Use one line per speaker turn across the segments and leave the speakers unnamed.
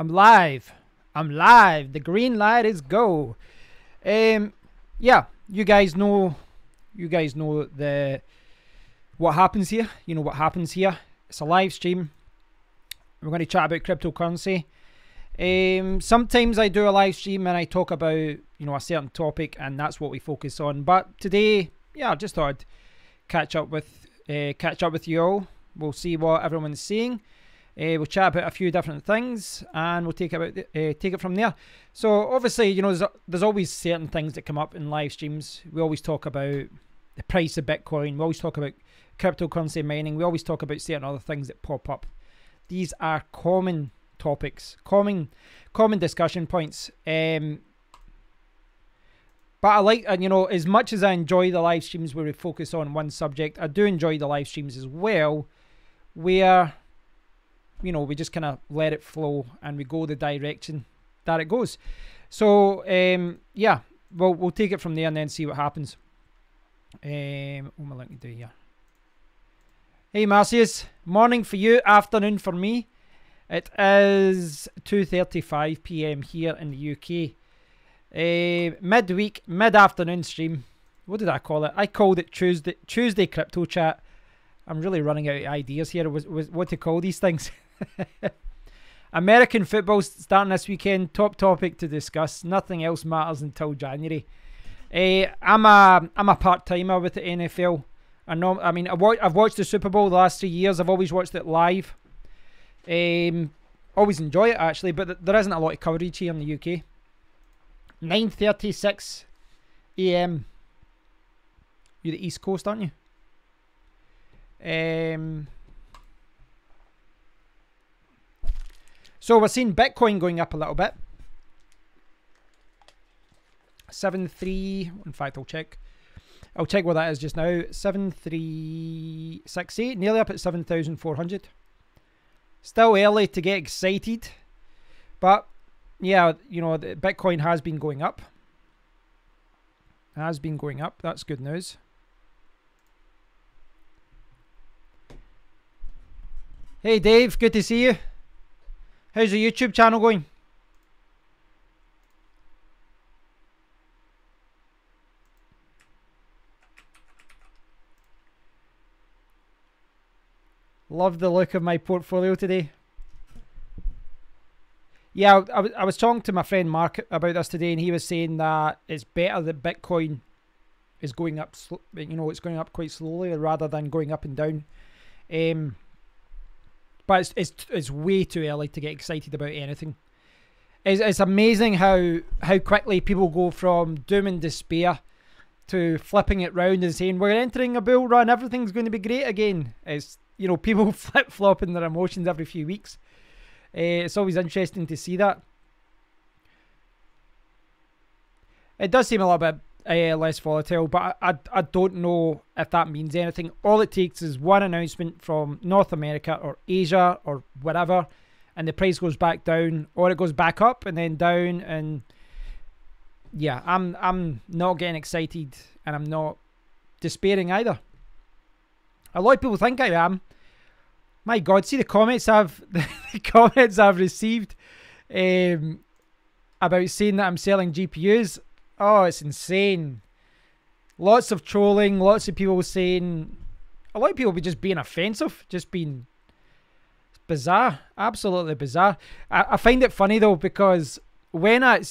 I'm live. I'm live. The green light is go. Yeah, you guys know what happens here. You know what happens here. It's a live stream. We're going to chat about cryptocurrency. Sometimes I do a live stream and I talk about, you know, a certain topic, and that's what we focus on. But today, yeah, I just thought I'd catch up with you all. We'll see what everyone's saying. We'll chat about a few different things, and we'll take it from there. So obviously, you know, there's always certain things that come up in live streams. We always talk about the price of Bitcoin. We always talk about cryptocurrency mining. We always talk about certain other things that pop up. These are common topics, common discussion points. But I like, and you know, as much as I enjoy the live streams where we focus on one subject, I do enjoy the live streams as well, where, you know, we just kind of let it flow and we go the direction that it goes. So yeah, we'll take it from there and then see what happens. What am I looking to do here? Hey Marcius, morning for you, afternoon for me. It is 2:35 PM here in the UK. Midweek, mid-afternoon stream. What did I call it? I called it Tuesday Crypto Chat. I'm really running out of ideas here. What to call these things. American football starting this weekend. Top topic to discuss. Nothing else matters until January. I'm a part-timer with the NFL. I mean, I've watched the Super Bowl the last 3 years. I've always watched it live. Always enjoy it actually, but there isn't a lot of coverage here in the UK. 9:36 AM. You're the East Coast, aren't you? So we're seeing Bitcoin going up a little bit. 7.3. In fact, I'll check what that is just now. 7.368, nearly up at 7,400. Still early to get excited, but yeah, you know, the Bitcoin has been going up. That's good news. Hey Dave, good to see you. How's the YouTube channel going? Love the look of my portfolio today. Yeah, I was talking to my friend Mark about this today, and he was saying that it's better that Bitcoin is going up, you know, it's going up quite slowly rather than going up and down. But it's way too early to get excited about anything. It's amazing how quickly people go from doom and despair to flipping it round and saying we're entering a bull run, everything's going to be great again. It's, you know, people flip-flopping their emotions every few weeks. It's always interesting to see that. It does seem a little bit less volatile, but I don't know if that means anything. All it takes is one announcement from North America or Asia or whatever, and the price goes back down, or it goes back up and then down. And yeah, I'm not getting excited, and I'm not despairing either. A lot of people think I am. My God, see the comments I've received about saying that I'm selling GPUs. Oh, it's insane. Lots of trolling, lots of people saying, a lot of people be just being offensive, just being bizarre, absolutely bizarre. I find it funny though, because when I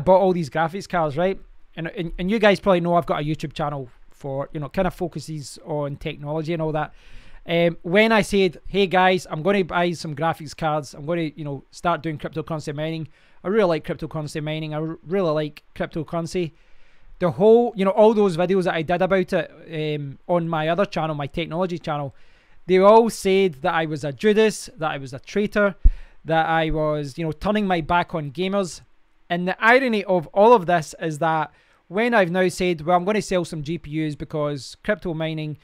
bought all these graphics cards, right, and you guys probably know I've got a YouTube channel for, you know, kind of focuses on technology and all that. When I said, hey guys, I'm going to buy some graphics cards, I'm going to, you know, start doing cryptocurrency mining. I really like cryptocurrency mining. I really like cryptocurrency. The whole, you know, all those videos that I did about it on my other channel, my technology channel, they all said that I was a Judas, that I was a traitor, that I was, you know, turning my back on gamers. And the irony of all of this is that when I've now said, well, I'm going to sell some GPUs because crypto mining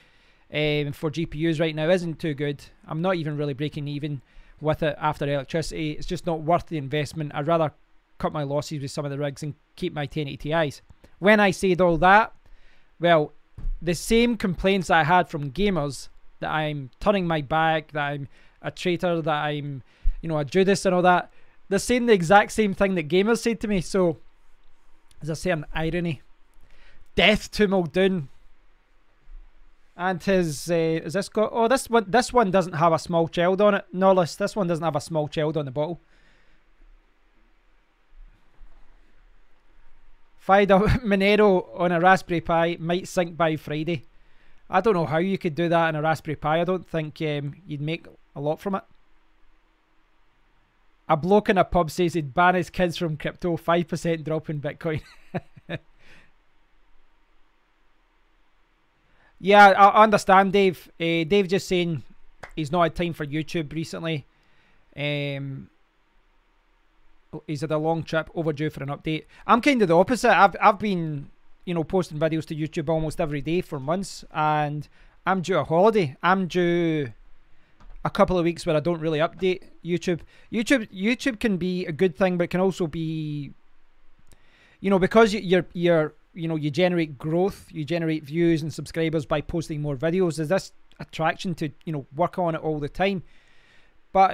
for GPUs right now isn't too good. I'm not even really breaking even with it after electricity. It's just not worth the investment. I'd rather cut my losses with some of the rigs and keep my 1080 Ti's. When I said all that, well, the same complaints I had from gamers, that I'm turning my back, that I'm a traitor, that I'm, you know, a Judas and all that, They're saying the exact same thing that gamers said to me, so there's a certain irony. Death to Muldoon. And his, is this got, oh, this one doesn't have a small child on it. Norlis, this one doesn't have a small child on the bottle. FIDA Monero on a Raspberry Pi might sync by Friday. I don't know how you could do that in a Raspberry Pi. I don't think you'd make a lot from it. A bloke in a pub says he'd ban his kids from crypto, 5% drop in Bitcoin. Yeah, I understand, Dave. Dave just saying he's not had time for YouTube recently. He's had a long trip, overdue for an update. I'm kind of the opposite. I've been, you know, posting videos to YouTube almost every day for months, and I'm due a holiday. I'm due a couple of weeks where I don't really update YouTube. YouTube can be a good thing, but it can also be, you know, because you generate growth, you generate views and subscribers by posting more videos. There's this attraction to, you know, work on it all the time, but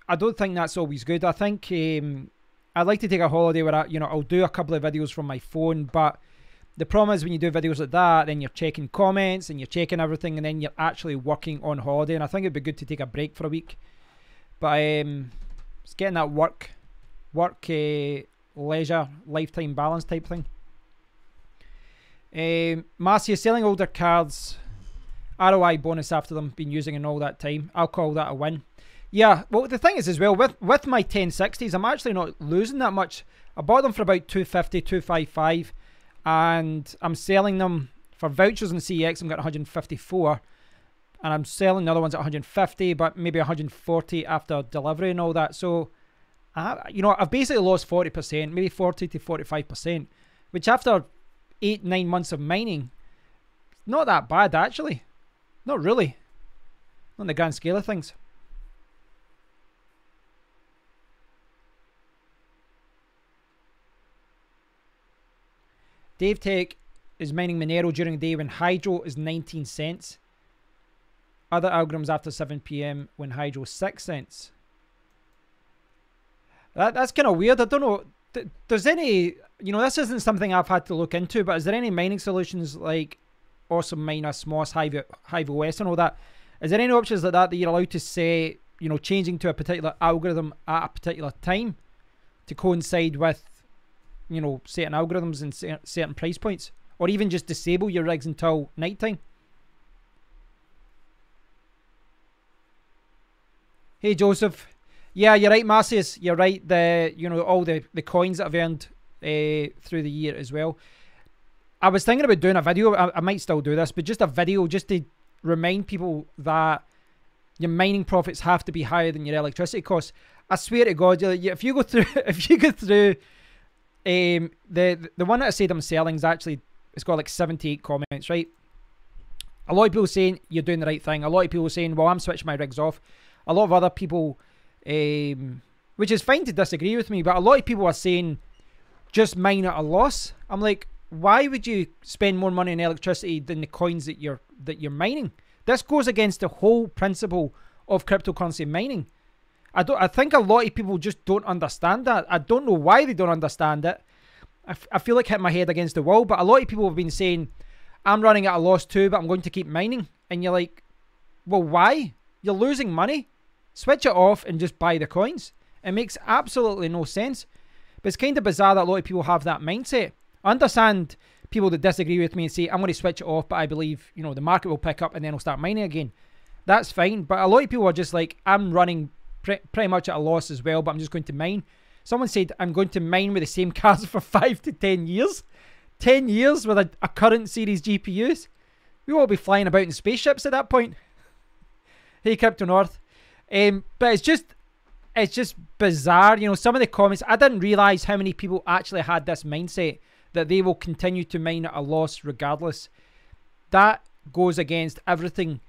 I don't think that's always good. I think I'd like to take a holiday where I'll do a couple of videos from my phone, but the problem is when you do videos like that, then you're checking comments and you're checking everything, and then you're actually working on holiday. And I think it'd be good to take a break for a week. But it's getting that work, leisure, lifetime balance type thing. Marcia, selling older cards, ROI bonus after them, been using in all that time. I'll call that a win. Yeah, well, the thing is as well, with my 1060s, I'm actually not losing that much. I bought them for about 250, 255, and I'm selling them for vouchers and CEX. I'm getting 154, and I'm selling the other ones at 150, but maybe 140 after delivery and all that. So, you know, I've basically lost 40%, maybe 40 to 45%, which after 8-9 months of mining, not that bad actually. Not really. Not in the grand scale of things. Dave Tech is mining Monero during the day when Hydro is 19 cents. Other algorithms after 7 PM when Hydro is 6 cents. That's kind of weird. I don't know. There's any, you know, this isn't something I've had to look into, but is there any mining solutions like Awesome Miner, Smos, Hive OS and all that? Is there any options like that you're allowed to say, you know, changing to a particular algorithm at a particular time to coincide with, you know, certain algorithms and certain price points, or even just disable your rigs until nighttime? Hey Joseph, yeah, you're right, Marcius, you're right. You know, all the coins that I've earned through the year as well. I was thinking about doing a video. I might still do this, but just a video just to remind people that your mining profits have to be higher than your electricity costs. I swear to God, if you go through, the one that I said I'm selling is actually, it's got like 78 comments, right? A lot of people saying you're doing the right thing. A lot of people saying, well, I'm switching my rigs off. A lot of other people, which is fine to disagree with me, but a lot of people are saying just mine at a loss. I'm like, why would you spend more money on electricity than the coins that you're mining? This goes against the whole principle of cryptocurrency mining. I think a lot of people just don't understand that. I don't know why they don't understand it. I feel like hitting my head against the wall, but a lot of people have been saying, I'm running at a loss too, but I'm going to keep mining. And you're like, well, why? You're losing money. Switch it off and just buy the coins. It makes absolutely no sense. But it's kind of bizarre that a lot of people have that mindset. I understand people that disagree with me and say, I'm going to switch it off, but I believe, you know, the market will pick up and then I'll start mining again. That's fine. But a lot of people are just like, I'm running pretty much at a loss as well, but I'm just going to mine. Someone said, I'm going to mine with the same cards for 5 to 10 years. 10 years with a current series GPUs. We won't be flying about in spaceships at that point. Hey, Crypto North. But it's just bizarre. You know, some of the comments, I didn't realize how many people actually had this mindset that they will continue to mine at a loss regardless. That goes against everything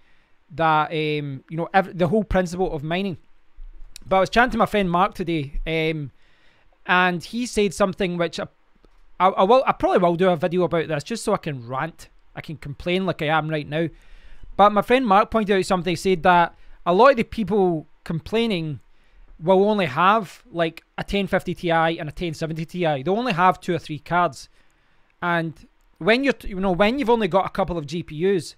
that, you know, the whole principle of mining. But I was chatting to my friend Mark today, and he said something which I probably will do a video about this just so I can rant. I can complain like I am right now. But my friend Mark pointed out something. He said that a lot of the people complaining will only have like a 1050 Ti and a 1070 Ti. They'll only have 2 or 3 cards. And when when you've only got a couple of GPUs,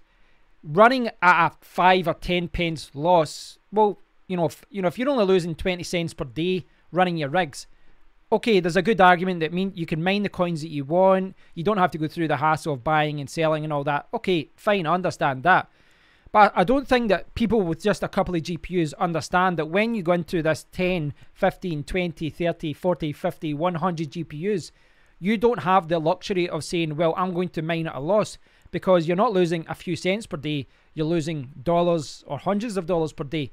running at a 5 or 10 pence loss, well, if you're only losing 20 cents per day running your rigs, okay, there's a good argument that you can mine the coins that you want. You don't have to go through the hassle of buying and selling and all that. Okay, fine, I understand that. But I don't think that people with just a couple of GPUs understand that when you go into this 10, 15, 20, 30, 40, 50, 100 GPUs, you don't have the luxury of saying, well, I'm going to mine at a loss, because you're not losing a few cents per day. You're losing dollars or hundreds of dollars per day.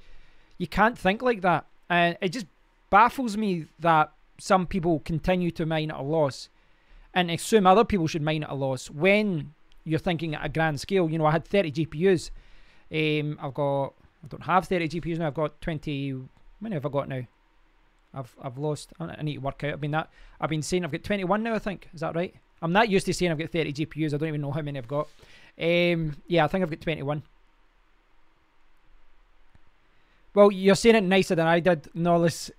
You can't think like that. And it just baffles me that some people continue to mine at a loss and assume other people should mine at a loss when you're thinking at a grand scale. I had 30 GPUs. I don't have 30 GPUs now. I've got 20. How many have I got now? I've lost. I need to work out. I've been saying I've got 21 now, I think. Is that right? I'm not used to saying I've got 30 GPUs. I don't even know how many I've got. Yeah, I think I've got 21. Well, you're saying it nicer than I did, Norlis,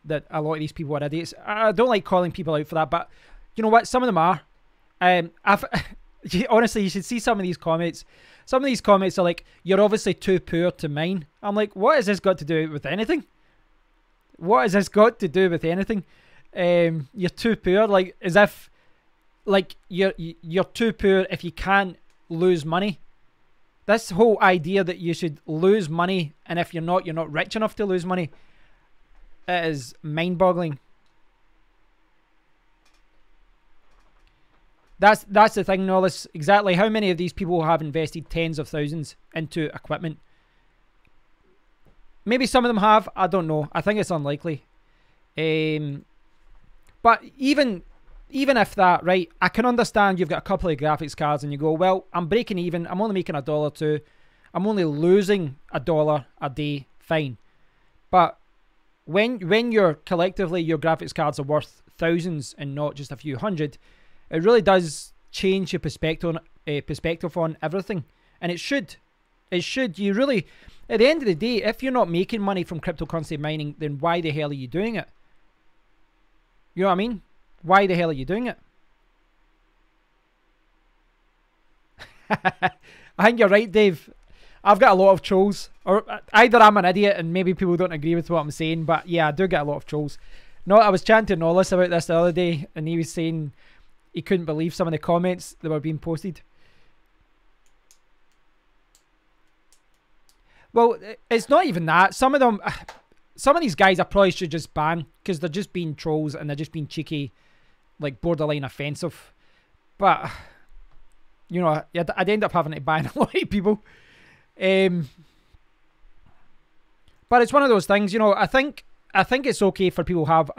that a lot of these people are idiots. I don't like calling people out for that, but you know what? Some of them are. Honestly, you should see some of these comments. Some of these comments are like, you're obviously too poor to mine. I'm like, what has this got to do with anything? What has this got to do with anything? You're too poor, like as if, like you're too poor if you can't lose money. This whole idea that you should lose money, and if you're not rich enough to lose money, it is mind-boggling. That's the thing, Nollis. Exactly how many of these people have invested tens of thousands into equipment? Maybe some of them have. I don't know. I think it's unlikely. But even if that, right, I can understand you've got a couple of graphics cards and you go, well, I'm breaking even. I'm only making $1.02. I'm only losing $1 a day. Fine. But when you're collectively, your graphics cards are worth thousands and not just a few hundred, it really does change your perspective on everything. And it should. You really, at the end of the day, if you're not making money from cryptocurrency mining, then why the hell are you doing it? You know what I mean? Why the hell are you doing it? I think you're right, Dave. I've got a lot of trolls. Or either I'm an idiot and maybe people don't agree with what I'm saying, but yeah, I do get a lot of trolls. No, I was chatting to Nollis about this the other day, and he was saying he couldn't believe some of the comments that were being posted. Well, it's not even that. Some of these guys I probably should just ban, because they're just being trolls and they're just being cheeky, like borderline offensive. But I'd end up having to ban a lot of people. But it's one of those things, I think it's okay for people to have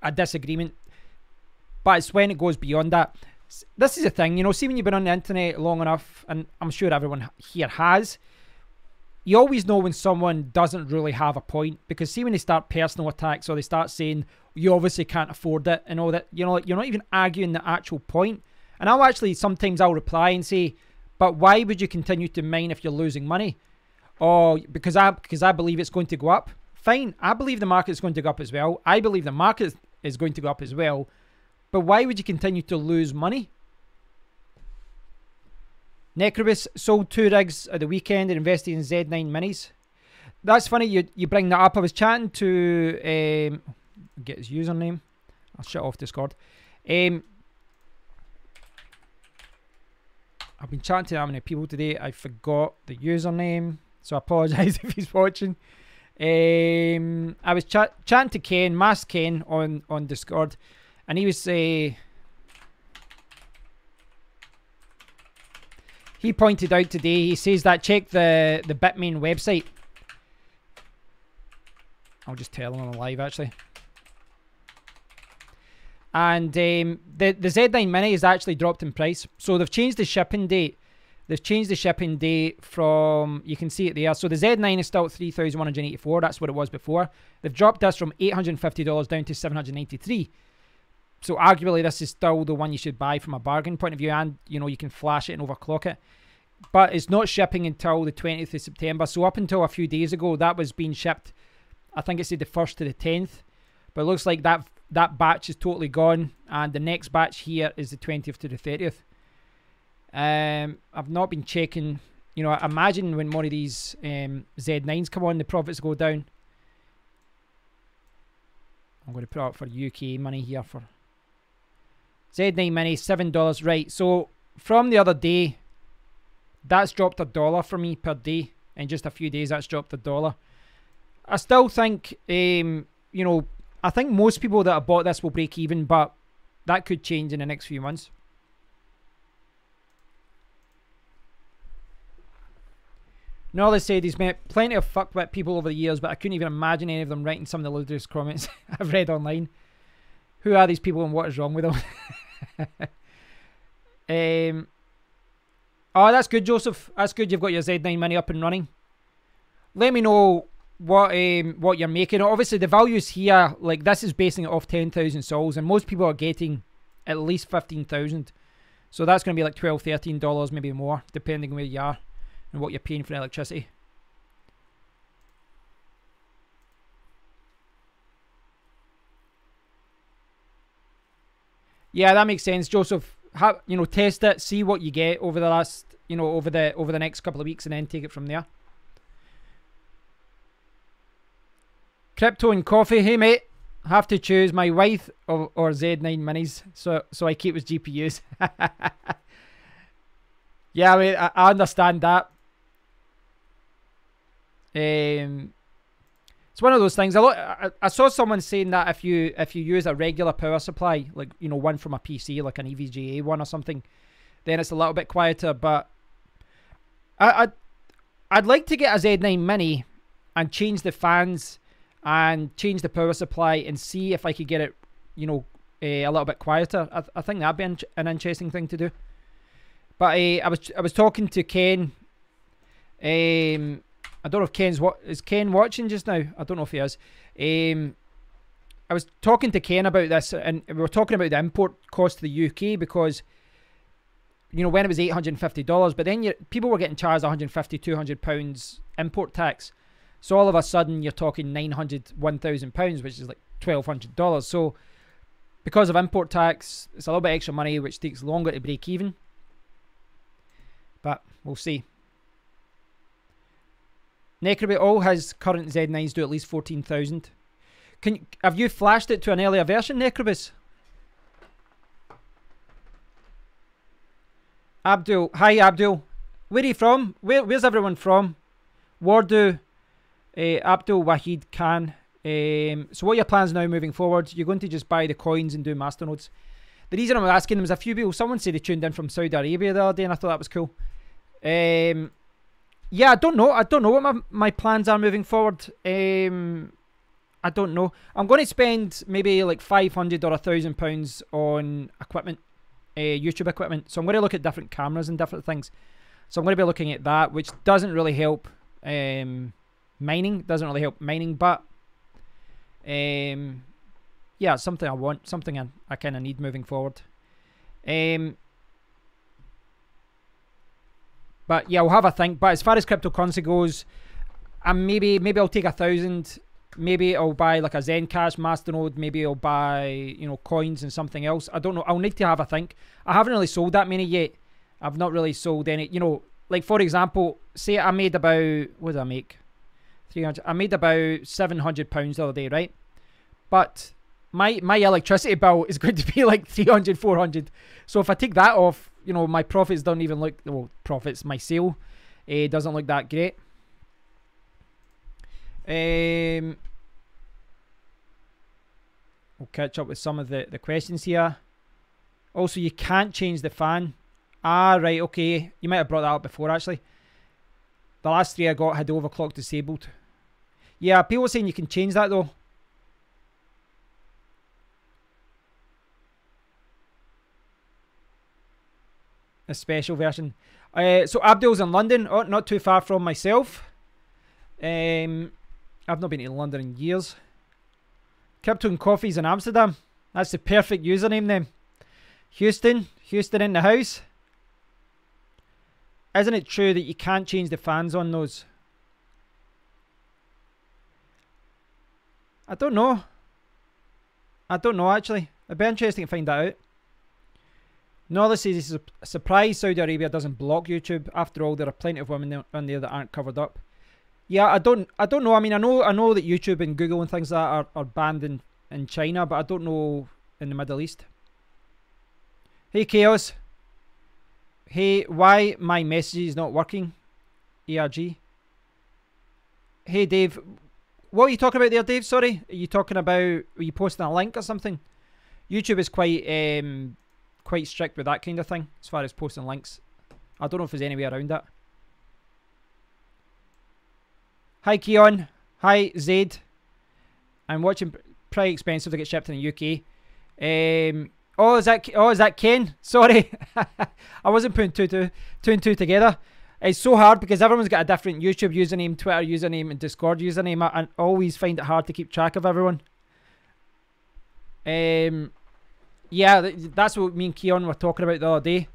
a disagreement, but it's when it goes beyond that. This is the thing, see, when you've been on the internet long enough, and I'm sure everyone here has, you always know when someone doesn't really have a point, because see, when they start personal attacks or they start saying you obviously can't afford it and all that, you're not even arguing the actual point. And I'll reply and say, but why would you continue to mine if you're losing money? Oh, because I believe it's going to go up. Fine, I believe the market is going to go up as well. I believe the market is going to go up as well. But why would you continue to lose money? Necrobus sold 2 rigs at the weekend and invested in Z9 minis. That's funny you bring that up. I was chatting to get his username. I'll shut off Discord. I've been chatting to that many people today. I forgot the username, so I apologise if he's watching. I was chatting to Ken, Mask Ken, on Discord, and he was he pointed out today, he says that check the Bitmain website. I'll just tell him on live actually. And the Z9 Mini is actually dropped in price. So they've changed the shipping date. They've changed the shipping date from, you can see it there. So the Z9 is still at $3,184. That's what it was before. They've dropped this from $850 down to $793. So arguably this is still the one you should buy from a bargain point of view, and you can flash it and overclock it. but it's not shipping until the 20th of September. So up until a few days ago, that was being shipped. I think it said the 1st to the 10th, but it looks like that batch is totally gone, and the next batch here is the 20th to the 30th. I've not been checking. You know, I imagine when more of these Z9s come on, the profits go down. I'm going to put out for UK money here for Z9 Mini, $7. Right, so from the other day, that's dropped $1 for me per day. In just a few days, that's dropped $1. I still think, you know, I think most people that have bought this will break even, but that could change in the next few months. Nolly said he's met plenty of fuckwit people over the years, but I couldn't even imagine any of them writing some of the loudest comments I've read online. Who are these people and what is wrong with them? Oh, that's good, Joseph. That's good. You've got your Z9 Mini up and running. Let me know what you're making. Obviously, the values here, like this is basing it off 10,000 sols, and most people are getting at least 15,000. So that's going to be like $12, $13, maybe more, depending on where you are and what you're paying for electricity. Yeah, that makes sense, Joseph. You know, test it, see what you get over the last, you know, over the next couple of weeks, and then take it from there. Crypto and coffee. Hey mate, have to choose my wife or Z9 Minis, so I keep with GPUs. Yeah, I mean, I understand that. It's one of those things. I saw someone saying that if you use a regular power supply, like, you know, one from a PC, like an EVGA one or something, then it's a little bit quieter. But I'd like to get a Z9 Mini and change the fans and change the power supply and see if I could get it, you know, a little bit quieter. I think that'd be an interesting thing to do. But I was talking to Ken. I don't know if is Ken watching just now? I don't know if he is. I was talking to Ken about this, and we were talking about the import cost to the UK, because, you know, when it was $850, but then people were getting charged £150, £200 import tax. So all of a sudden you're talking £900, £1,000, which is like $1,200. So because of import tax, it's a little bit extra money, which takes longer to break even. But we'll see. Necrobit, all his current Z9s do at least 14,000. Have you flashed it to an earlier version, Necrobus? Abdul, hi Abdul. Where are you from? Where's everyone from? Wardu, Abdul Wahid Khan. So what are your plans now moving forward? You're going to just buy the coins and do masternodes. The reason I'm asking them is a few people, someone said they tuned in from Saudi Arabia the other day, and I thought that was cool. Yeah, I don't know. I don't know what my plans are moving forward. I don't know. I'm going to spend maybe like £500 or £1,000 on equipment, YouTube equipment. So I'm going to look at different cameras and different things. So I'm going to be looking at that, which doesn't really help mining. Doesn't really help mining, but yeah, it's something I want, something I kind of need moving forward. But yeah, we'll have a think. But as far as cryptocurrency goes, maybe I'll take 1,000. Maybe I'll buy like a Zencash Masternode. Maybe I'll buy, you know, coins and something else. I don't know. I'll need to have a think. I haven't really sold that many yet. I've not really sold any. You know, like for example, say I made about, what did I make? 300. I made about £700 the other day, right? But my electricity bill is going to be like 300, 400. So if I take that off, you know, my profits don't even look, well, profits, my sale doesn't look that great. We'll catch up with some of the questions here. Also, you can't change the fan. Ah, right, okay. You might have brought that up before, actually. The last three I got had the overclock disabled. Yeah, people are saying you can change that, though. A special version. So Abdul's in London. Oh, not too far from myself. I've not been to London in years. Crypto and Coffee's in Amsterdam. That's the perfect username then. Houston in the house. Isn't it true that you can't change the fans on those? I don't know. I don't know, actually. It'd be interesting to find that out. Nola says he's surprised Saudi Arabia doesn't block YouTube. After all, there are plenty of women on there that aren't covered up. Yeah, I don't know. I mean, I know that YouTube and Google and things like that are banned in China, but I don't know in the Middle East. Hey, Chaos. Hey, why my message is not working? ERG. Hey, Dave. What are you talking about there, Dave? Sorry. Are you talking about... Are you posting a link or something? YouTube is quite strict with that kind of thing, as far as posting links. I don't know if there's any way around that. Hi, Keon. Hi, Zaid. I'm watching... Pretty expensive to get shipped in the UK. Oh, is that Ken? Sorry. I wasn't putting two and two together. It's so hard because everyone's got a different YouTube username, Twitter username, and Discord username. I always find it hard to keep track of everyone. Yeah, that's what me and Keon were talking about the other day.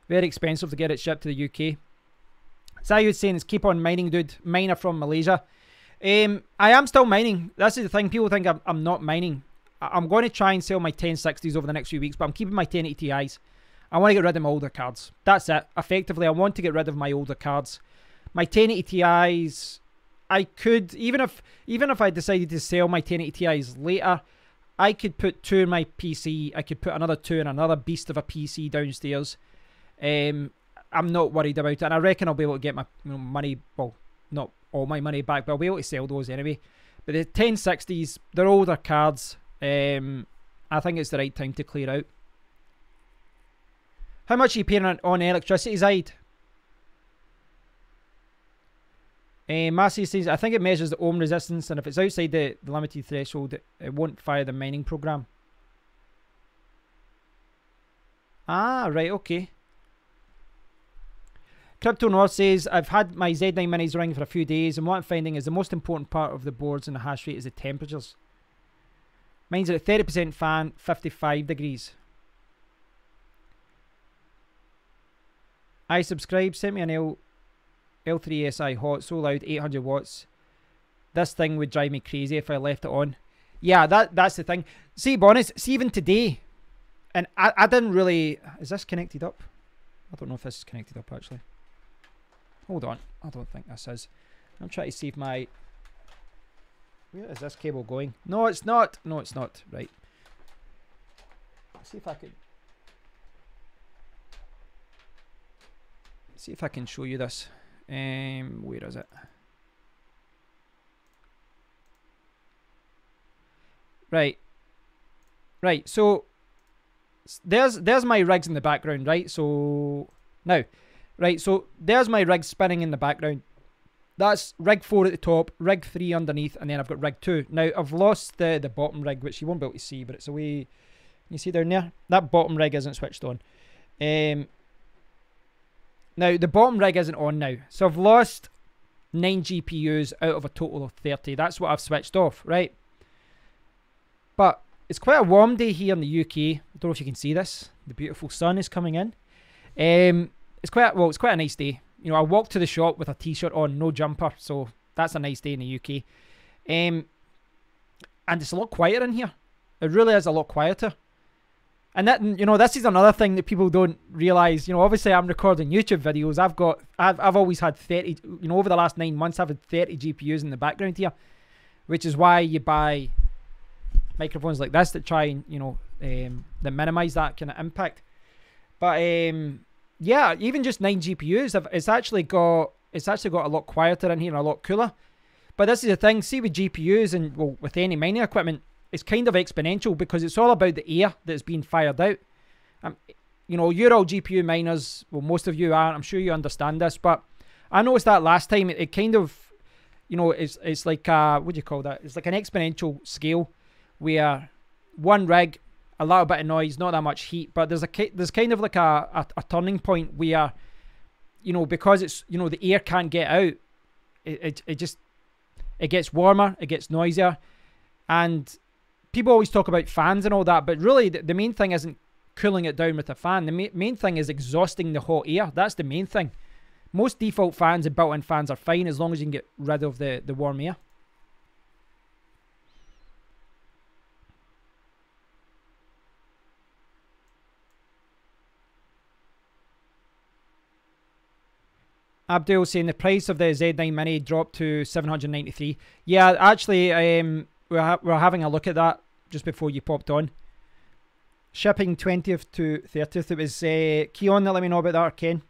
Very expensive to get it shipped to the UK. Sayud's saying it's keep on mining, dude. Miner from Malaysia. I am still mining. This is the thing. People think I'm not mining. I'm going to try and sell my 1060s over the next few weeks, but I'm keeping my 1080 Ti's. I want to get rid of my older cards. That's it. Effectively, I want to get rid of my older cards. My 1080 Ti's, I could, even if I decided to sell my 1080 Ti's later, I could put 2 in my PC. I could put another 2 in another beast of a PC downstairs. I'm not worried about it, and I reckon I'll be able to get my money, well, not all my money back, but I'll be able to sell those anyway. But the 1060s, they're older cards. I think it's the right time to clear out. How much are you paying on electricity, Zaid? Massey says, I think it measures the ohm resistance, and if it's outside the limited threshold, it won't fire the mining program. Ah, right, okay. Crypto North says, I've had my Z9 minis running for a few days, and what I'm finding is the most important part of the boards and the hash rate is the temperatures. Mine's at 30% fan, 55 degrees. I subscribe, sent me an L3SI hot, so loud, 800 watts. This thing would drive me crazy if I left it on. Yeah, that's the thing. See, Bonus, see even today, and I didn't really... Is this connected up? I don't know if this is connected up, actually. Hold on. I don't think this is. I'm trying to see if my... Where is this cable going? No, it's not. No, it's not. Right. Let's see if I can... See if I can show you this. Where is it? Right. Right, so... There's my rigs in the background, right? So... Now... Right, so there's my rig spinning in the background. That's rig 4 at the top, rig 3 underneath, and then I've got rig 2. Now, I've lost the bottom rig, which you won't be able to see, but it's away. You see down there? That bottom rig isn't switched on. Now, the bottom rig isn't on now. So I've lost 9 GPUs out of a total of 30. That's what I've switched off, right? But it's quite a warm day here in the UK. I don't know if you can see this. The beautiful sun is coming in. It's quite a nice day. You know, I walked to the shop with a t-shirt on, no jumper, so that's a nice day in the UK. And it's a lot quieter in here. It really is a lot quieter. And that, you know, this is another thing that people don't realise. You know, obviously I'm recording YouTube videos. I've always had 30, you know, over the last 9 months I've had 30 GPUs in the background here, which is why you buy microphones like this that try and, you know, that minimise that kind of impact. But yeah, even just 9 GPUs, it's actually got a lot quieter in here and a lot cooler. But this is the thing, see with GPUs and, well, with any mining equipment, it's kind of exponential because it's all about the air that's being fired out. You know, you're all GPU miners, well, most of you are, I'm sure you understand this, but I noticed that last time, it kind of, you know, it's like, what do you call that? It's like an exponential scale where one rig, a little bit of noise, not that much heat, but there's kind of like a turning point where, you know, because it's, you know, the air can't get out, it gets warmer, it gets noisier, and people always talk about fans and all that, but really the main thing isn't cooling it down with a fan. The main thing is exhausting the hot air. That's the main thing, Most default fans and built-in fans are fine as long as you can get rid of the warm air. Abdul saying the price of the Z9 Mini dropped to 793. Yeah, actually, we're having a look at that just before you popped on. Shipping 20th to 30th. It was Keon that let me know about that, or Ken.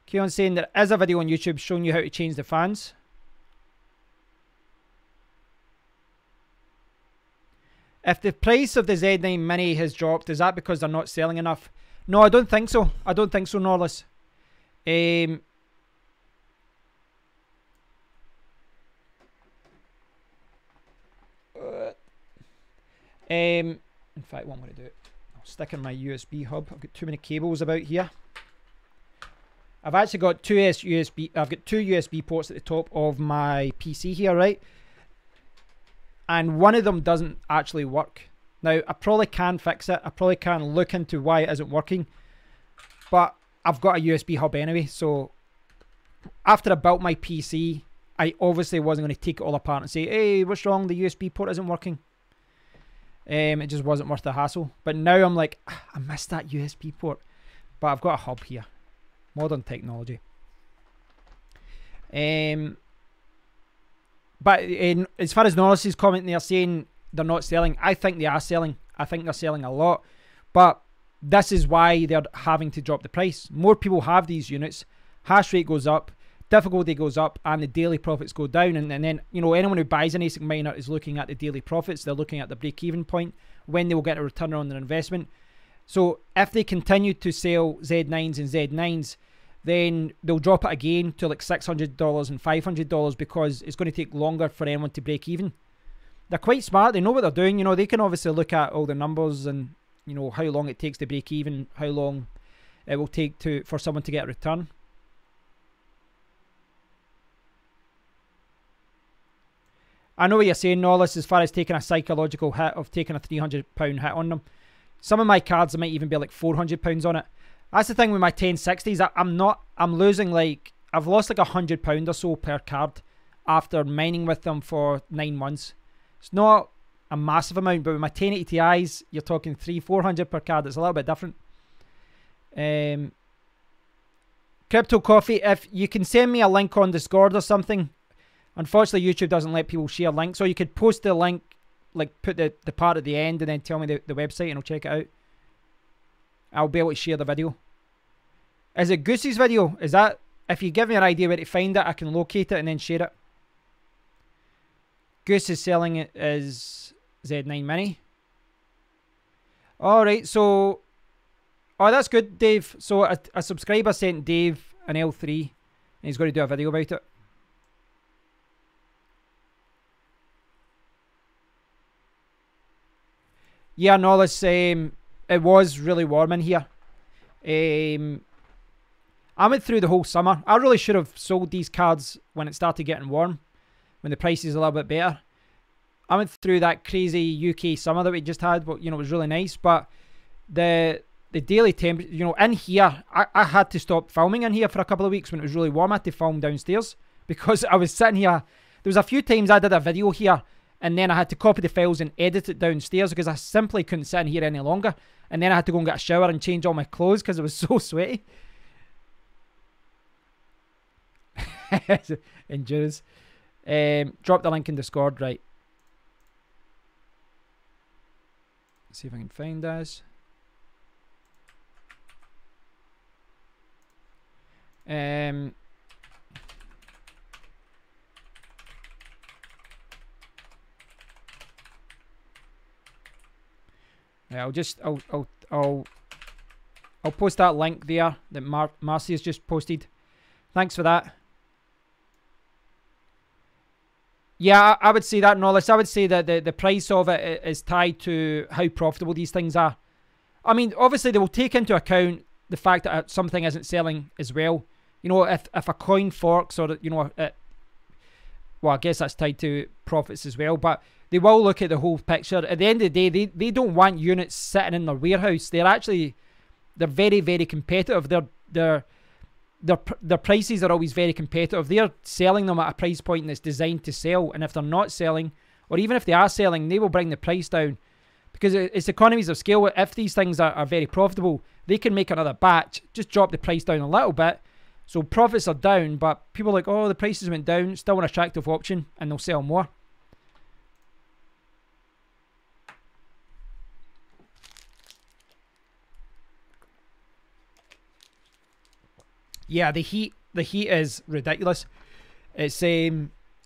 Keon saying there is a video on YouTube showing you how to change the fans. If the price of the Z9 Mini has dropped, is that because they're not selling enough? No, I don't think so. I don't think so, Norlis. In fact, what I'm going to do, I'll stick in my USB hub. I've got too many cables about here. I've actually got two USB ports at the top of my PC here, right? And one of them doesn't actually work. Now, I probably can fix it. I probably can look into why it isn't working. But I've got a USB hub anyway, so after I built my PC, I obviously wasn't going to take it all apart and say, hey, what's wrong? The USB port isn't working. It just wasn't worth the hassle. But now I'm like, I missed that USB port. But I've got a hub here. Modern technology. But as far as Norris is commenting, they're saying they're not selling. I think they are selling. I think they're selling a lot. But this is why they're having to drop the price. More people have these units. Hash rate goes up. Difficulty goes up. And the daily profits go down. And then, you know, anyone who buys an ASIC miner is looking at the daily profits. They're looking at the break-even point. When they will get a return on their investment. So if they continue to sell Z9s and Z9s, then they'll drop it again to like $600 and $500 because it's going to take longer for anyone to break even. They're quite smart. They know what they're doing. You know, they can obviously look at all the numbers and, you know, how long it takes to break even, how long it will take for someone to get a return. I know what you're saying, Nollis, as far as taking a psychological hit of taking a £300 hit on them. Some of my cards, there might even be like £400 on it. That's the thing with my 1060s. I'm losing like, I've lost like £100 or so per card after mining with them for 9 months. It's not a massive amount, but with my 1080 Ti's, you're talking $300-400 per card. It's a little bit different. Crypto Coffee, if you can send me a link on Discord or something. Unfortunately, YouTube doesn't let people share links, or you could post the link, like put the part at the end and then tell me the website and I'll check it out. I'll be able to share the video. Is it Goose's video? Is that, if you give me an idea where to find it, I can locate it and then share it. Goose is selling it as Z9 Mini. Alright, so, oh, that's good, Dave. So a subscriber sent Dave an L3 and he's going to do a video about it. Yeah, no, this, it was really warm in here. I went through the whole summer. I really should have sold these cards when it started getting warm, when the price is a little bit better. I went through that crazy UK summer that we just had, but, you know, it was really nice. But the daily temperature, you know, in here, I had to stop filming in here for a couple of weeks when it was really warm. I had to film downstairs because I was sitting here. There was a few times I did a video here and then I had to copy the files and edit it downstairs because I simply couldn't sit in here any longer. And then I had to go and get a shower and change all my clothes because it was so sweaty. Endurance. Drop the link in Discord, right. Let's see if I can find this. Yeah, I'll post that link there that Marcy has just posted. Thanks for that. Yeah, I would say that, Nollis. I would say that the price of it is tied to how profitable these things are. I mean, obviously they will take into account the fact that something isn't selling as well. You know, if a coin forks or, you know, well, I guess that's tied to profits as well, but they will look at the whole picture. At the end of the day, they don't want units sitting in their warehouse. They're actually, they're very, very competitive. Their prices are always very competitive. They're selling them at a price point that's designed to sell, and if they're not selling, or even if they are selling, they will bring the price down, because it's economies of scale. If these things are very profitable, they can make another batch, just drop the price down a little bit, so profits are down, but people are like, oh, the prices went down, still an attractive option, and they'll sell more. Yeah, the heat is ridiculous. It's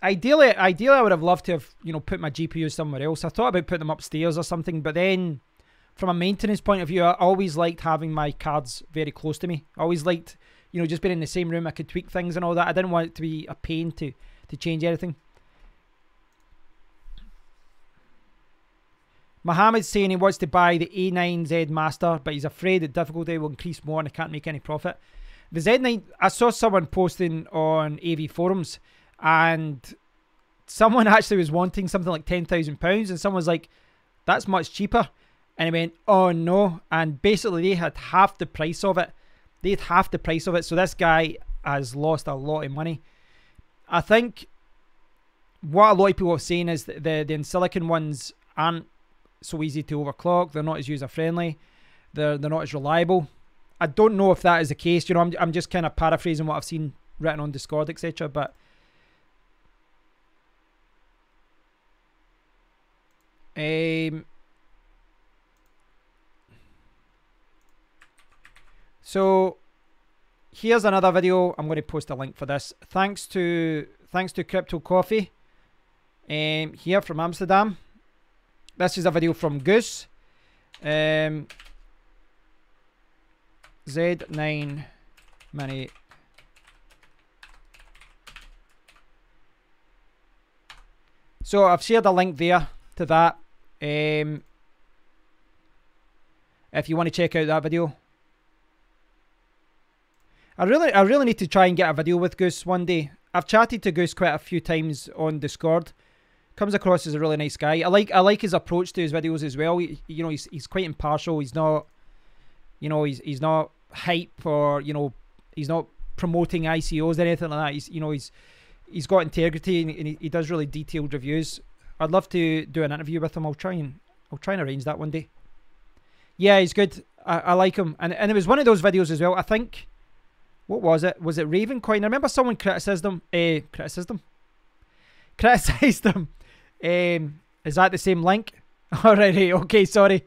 ideally I would have loved to have, you know, put my GPUs somewhere else. I thought about putting them upstairs or something, but then from a maintenance point of view, I always liked having my cards very close to me. I always liked, you know, just being in the same room. I could tweak things and all that. I didn't want it to be a pain to change anything. Mohammed's saying he wants to buy the A9Z Master, but he's afraid that difficulty will increase more and he can't make any profit. The Z9, I saw someone posting on AV forums, and someone actually was wanting something like £10,000, and someone was like, that's much cheaper. And he went, oh no. And basically they had half the price of it. They had half the price of it. So this guy has lost a lot of money. I think what a lot of people are saying is that the in-silicon ones aren't so easy to overclock. They're not as user-friendly. They're not as reliable. I don't know if that is the case. You know, I'm just kind of paraphrasing what I've seen written on Discord, etc. But so here's another video. I'm going to post a link for this. Thanks to Crypto Coffee, here from Amsterdam. This is a video from Goose. Z9 Mini. So I've shared a link there to that. If you want to check out that video. I really need to try and get a video with Goose one day. I've chatted to Goose quite a few times on Discord. Comes across as a really nice guy. I like his approach to his videos as well. You know, he's quite impartial. He's not, you know, he's not hype, or, you know, he's not promoting ICOs or anything like that. He's got integrity, and he does really detailed reviews. I'd love to do an interview with him. I'll try and arrange that one day. Yeah, he's good. I like him, and it was one of those videos as well. I think, what was it? Was it Ravencoin? I remember someone criticized him. Criticized him. Is that the same link? Alright, okay, sorry.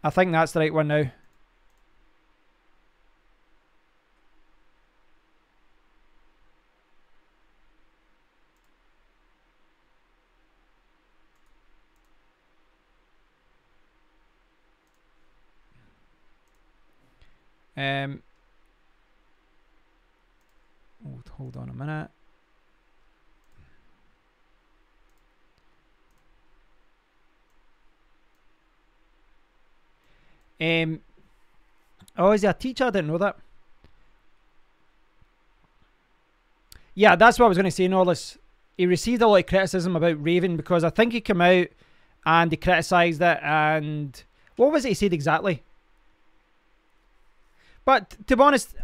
I think that's the right one now. Hold on a minute. Oh, is he a teacher? I didn't know that. Yeah, that's what I was going to say, Norlis. He received a lot of criticism about Raven because I think he came out and he criticised it, and what was it he said exactly? But to be honest,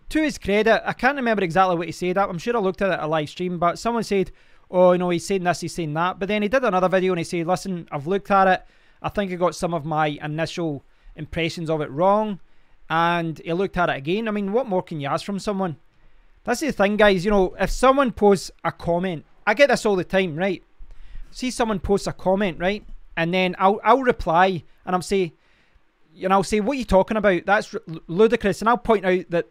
to his credit, I can't remember exactly what he said. I'm sure I looked at it at a live stream, but someone said, oh, you know, he's saying this, he's saying that. But then he did another video and he said, listen, I've looked at it. I think I got some of my initial impressions of it wrong. And he looked at it again. I mean, what more can you ask from someone? That's the thing, guys. You know, if someone posts a comment, I get this all the time, right? See someone posts a comment, right? And then I'll reply and I'll say, you know, I'll say, what are you talking about? That's ludicrous. And I'll point out that,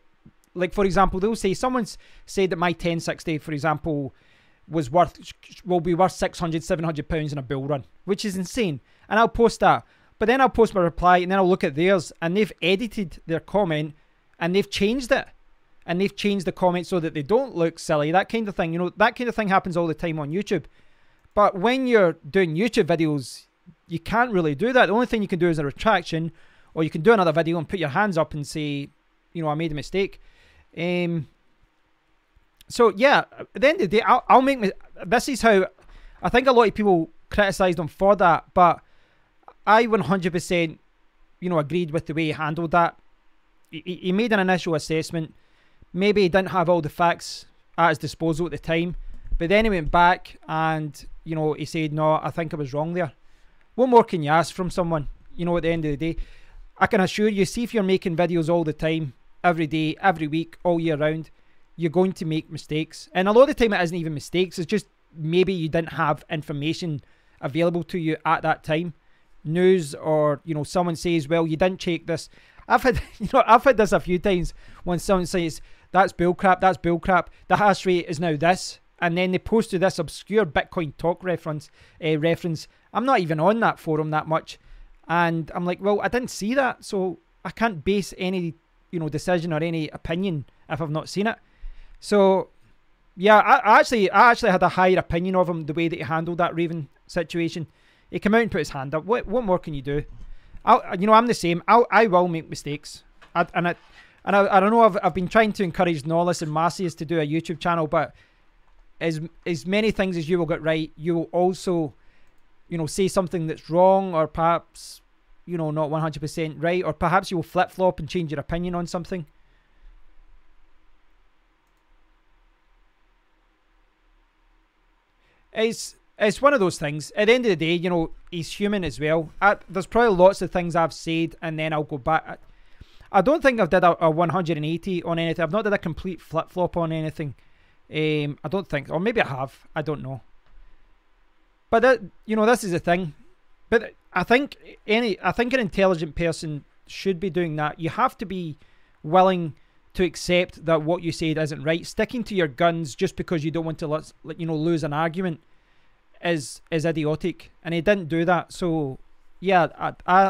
like, for example, they'll say, someone's said that my 1060, for example, will be worth 600, 700 pounds in a bull run, which is insane. And I'll post that. But then I'll post my reply and then I'll look at theirs, and they've edited their comment and they've changed it. And they've changed the comment so that they don't look silly, that kind of thing. You know, that kind of thing happens all the time on YouTube. But when you're doing YouTube videos, you can't really do that. The only thing you can do is a retraction, or you can do another video and put your hands up and say, you know, I made a mistake. So yeah, at the end of the day, I'll make me. This is how I think a lot of people criticised him for that, but I 100%, agreed with the way he handled that. He made an initial assessment. Maybe he didn't have all the facts at his disposal at the time, but then he went back and he said, no, I think I was wrong there. What more can you ask from someone? At the end of the day, I can assure you, see if you're making videos all the time, every day, every week, all year round, you're going to make mistakes. And a lot of the time it isn't even mistakes, it's just maybe you didn't have information available to you at that time. News, or someone says, well, you didn't check this. I've had I've had this a few times when someone says, that's bullcrap, the hash rate is now this, and then they post to this obscure Bitcoin talk reference. I'm not even on that forum that much, and I'm like, well, I didn't see that, so I can't base any decision or any opinion if I've not seen it. So yeah, I actually had a higher opinion of him, the way that he handled that Raven situation. He came out and put his hand up. What more can you do? I'm the same. I will make mistakes. I don't know. I've been trying to encourage Nollis and Macias to do a YouTube channel, but as many things as you will get right, you will also, say something that's wrong, or perhaps, not 100% right, or perhaps you will flip flop and change your opinion on something. It's one of those things. At the end of the day, he's human as well. There's probably lots of things I've said, and then I'll go back. I don't think I've did a 180 on anything. I've not did a complete flip-flop on anything. I don't think. Or maybe I have. I don't know. But, this is the thing. But I think an intelligent person should be doing that. You have to be willing to accept that what you said isn't right. Sticking to your guns just because you don't want to lose an argument is idiotic, and he didn't do that. So yeah, I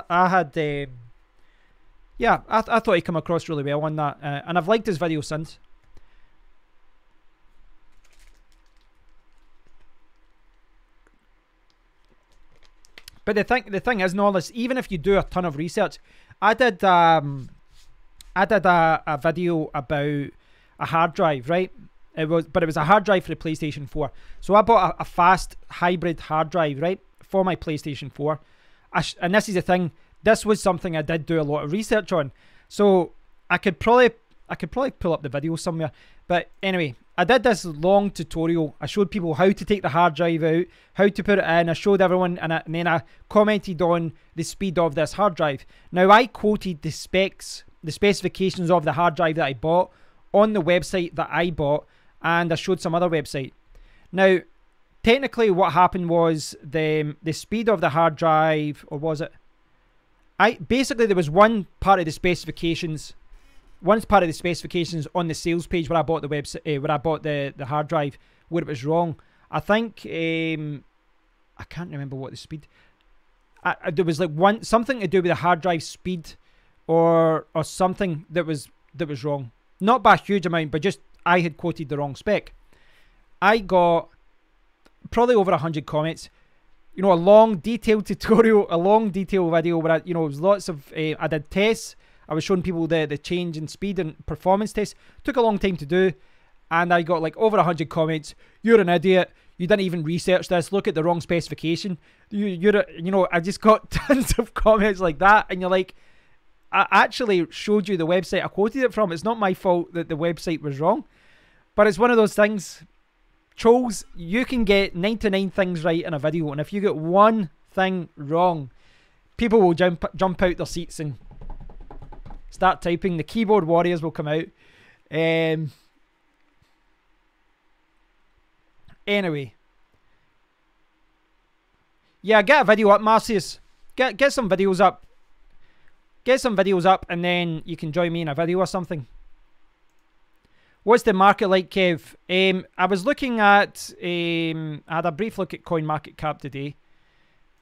thought he came across really well on that, and I've liked his video since. But the thing is, Nollis, even if you do a ton of research, I did a video about a hard drive, right? It was a hard drive for the PlayStation 4. So I bought a fast hybrid hard drive, right, for my PlayStation 4. And this is the thing. This was something I did do a lot of research on. So I could probably pull up the video somewhere. But anyway, I did this long tutorial. I showed people how to take the hard drive out, how to put it in. I showed everyone, and then I commented on the speed of this hard drive. Now, I quoted the specifications of the hard drive that I bought on the website that I bought, and I showed some other website. Now, technically what happened was the speed of the hard drive, or was it? Basically there was one part of the specifications on the sales page where I bought the website, where I bought the hard drive, where it was wrong. I think I can't remember what the speed. There was like something to do with the hard drive speed, or something that was wrong. Not by a huge amount, but just I had quoted the wrong spec. I got probably over 100 comments. A long detailed tutorial, a long detailed video where it was lots of. I did tests. I was showing people the change in speed and performance tests. Took a long time to do, and I got like over 100 comments. You're an idiot. You didn't even research this. Look at the wrong specification. I just got tons of comments like that, and you're like, I actually showed you the website I quoted it from. It's not my fault that the website was wrong, but it's one of those things. Trolls, you can get 99 things right in a video, and if you get one thing wrong, people will jump out their seats and start typing. The keyboard warriors will come out. Anyway, yeah, get a video up, Marcius. Get some videos up. Get some videos up, and then you can join me in a video or something. What's the market like, Kev? I was looking at... I had a brief look at CoinMarketCap today.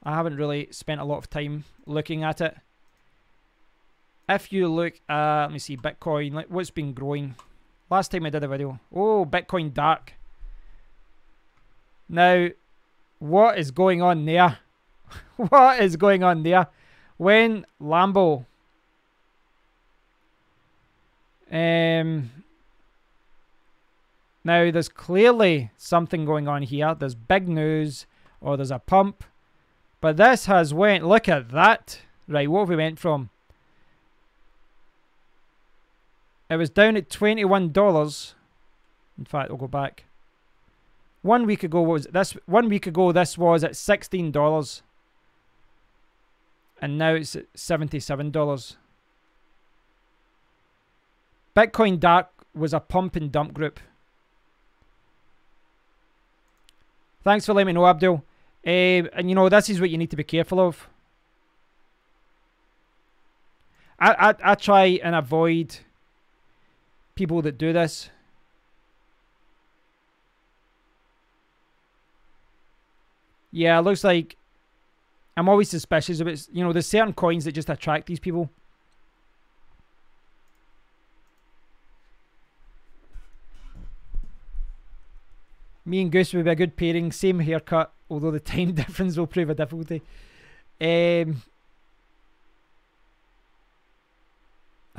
I haven't really spent a lot of time looking at it. If you look at... let me see, Bitcoin. Like, what's been growing? Last time I did a video. Oh, Bitcoin Dark. Now, what is going on there? What is going on there? When Lambo... Now, there's clearly something going on here. There's big news, or there's a pump. But this has went, look at that. Right, what have we went from? It was down at $21. In fact, I'll go back. 1 week ago was this. 1 week ago, this was at $16, and now it's at $77. Bitcoin Dark was a pump and dump group. Thanks for letting me know, Abdul. And you know, this is what you need to be careful of. I try and avoid people that do this. Yeah, it looks like I'm always suspicious of it. You know, there's certain coins that just attract these people. Me and Goose would be a good pairing. Same haircut, although the time difference will prove a difficulty. Have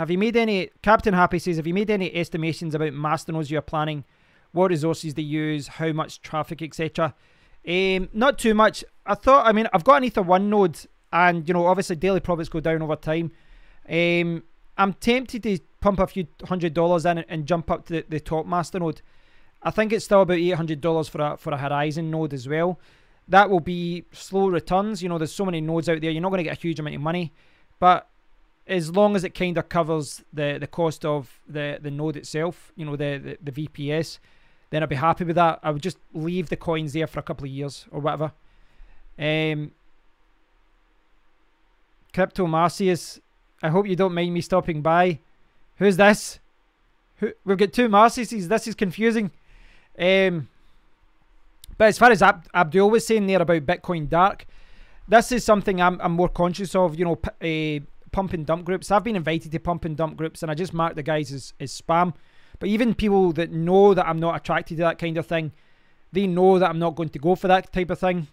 you made any... Captain Happy says, have you made any estimations about masternodes you're planning? What resources they use? How much traffic, etc.? Not too much. I mean, I've got an Ether 1 node, and, you know, obviously daily profits go down over time. I'm tempted to pump a few $100s in and jump up to the top masternode. I think it's still about $800 for a Horizon node as well. That will be slow returns. You know, there's so many nodes out there. You're not going to get a huge amount of money. But as long as it kind of covers the cost of the node itself, you know, the VPS, then I'd be happy with that. I would just leave the coins there for a couple of years or whatever. Crypto Marcius, I hope you don't mind me stopping by. Who's this? We've got two Marciuses. This is confusing. But as far as Abdul was saying there about Bitcoin Dark, this is something I'm more conscious of, you know, pump and dump groups. I've been invited to pump and dump groups, and I just mark the guys as spam. But even people that know that I'm not attracted to that kind of thing, they know that I'm not going to go for that type of thing,